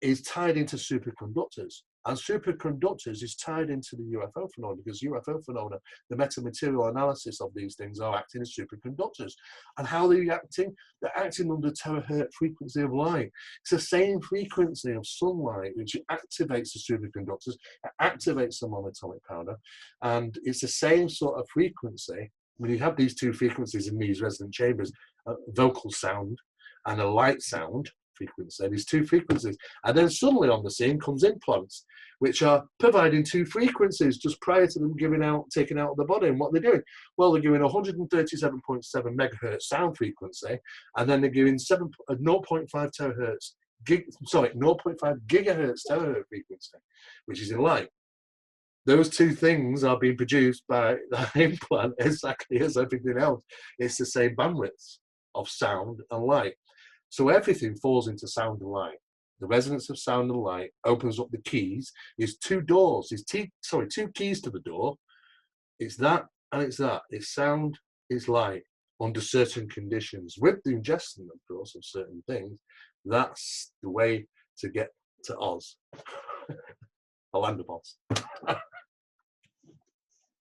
is tied into superconductors. And superconductors is tied into the UFO phenomena, because UFO phenomena, the metamaterial analysis of these things are acting as superconductors. And how they're acting? They're acting under terahertz frequency of light. It's the same frequency of sunlight which activates the superconductors, it activates the monatomic powder, and it's the same sort of frequency. When you have these two frequencies in these resonant chambers, a vocal sound and a light sound frequency, these two frequencies, and then suddenly on the scene comes implants, which are providing two frequencies just prior to them taken out of the body. And what they're doing, well, they're giving 137.7 megahertz sound frequency, and then they're giving 0.5 terahertz 0.5 gigahertz terahertz frequency, which is in light. Those two things are being produced by the implant exactly as everything else. It's the same bandwidth of sound and light. So everything falls into sound and light. The resonance of sound and light opens up the keys. There's two doors. Two keys to the door. It's that and it's that. It's sound, it's light under certain conditions. With the ingestion, of course, of certain things, that's the way to get to Oz. The land of Oz.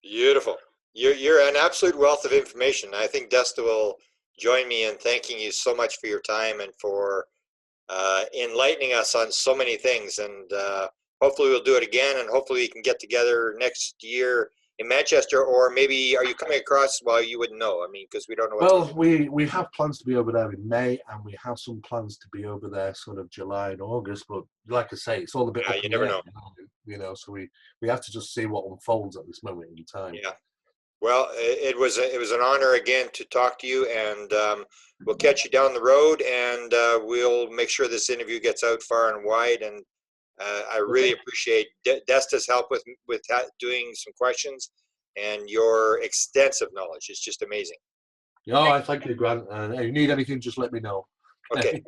Beautiful. You're an absolute wealth of information. I think Desta will join me in thanking you so much for your time and for enlightening us on so many things. And hopefully we'll do it again, and hopefully we can get together next year in Manchester, or maybe are you coming across? Well, you wouldn't know. I mean, because we don't know. Well, we have plans to be over there in May, and we have some plans to be over there sort of July and August. But like I say, it's all a bit. Yeah, you never know. You know, so we have to just see what unfolds at this moment in time. Yeah. Well, it was an honor again to talk to you, and we'll catch you down the road, and we'll make sure this interview gets out far and wide. And I really appreciate Desta's help with doing some questions, and your extensive knowledge. It's just amazing. No, I thank you, Grant. And if you need anything, just let me know. Okay,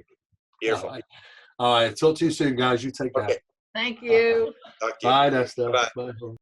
beautiful. All right. Talk to you soon, guys. You take care. Okay. Thank you. Talk to you. Bye, Nesta. Bye. Bye.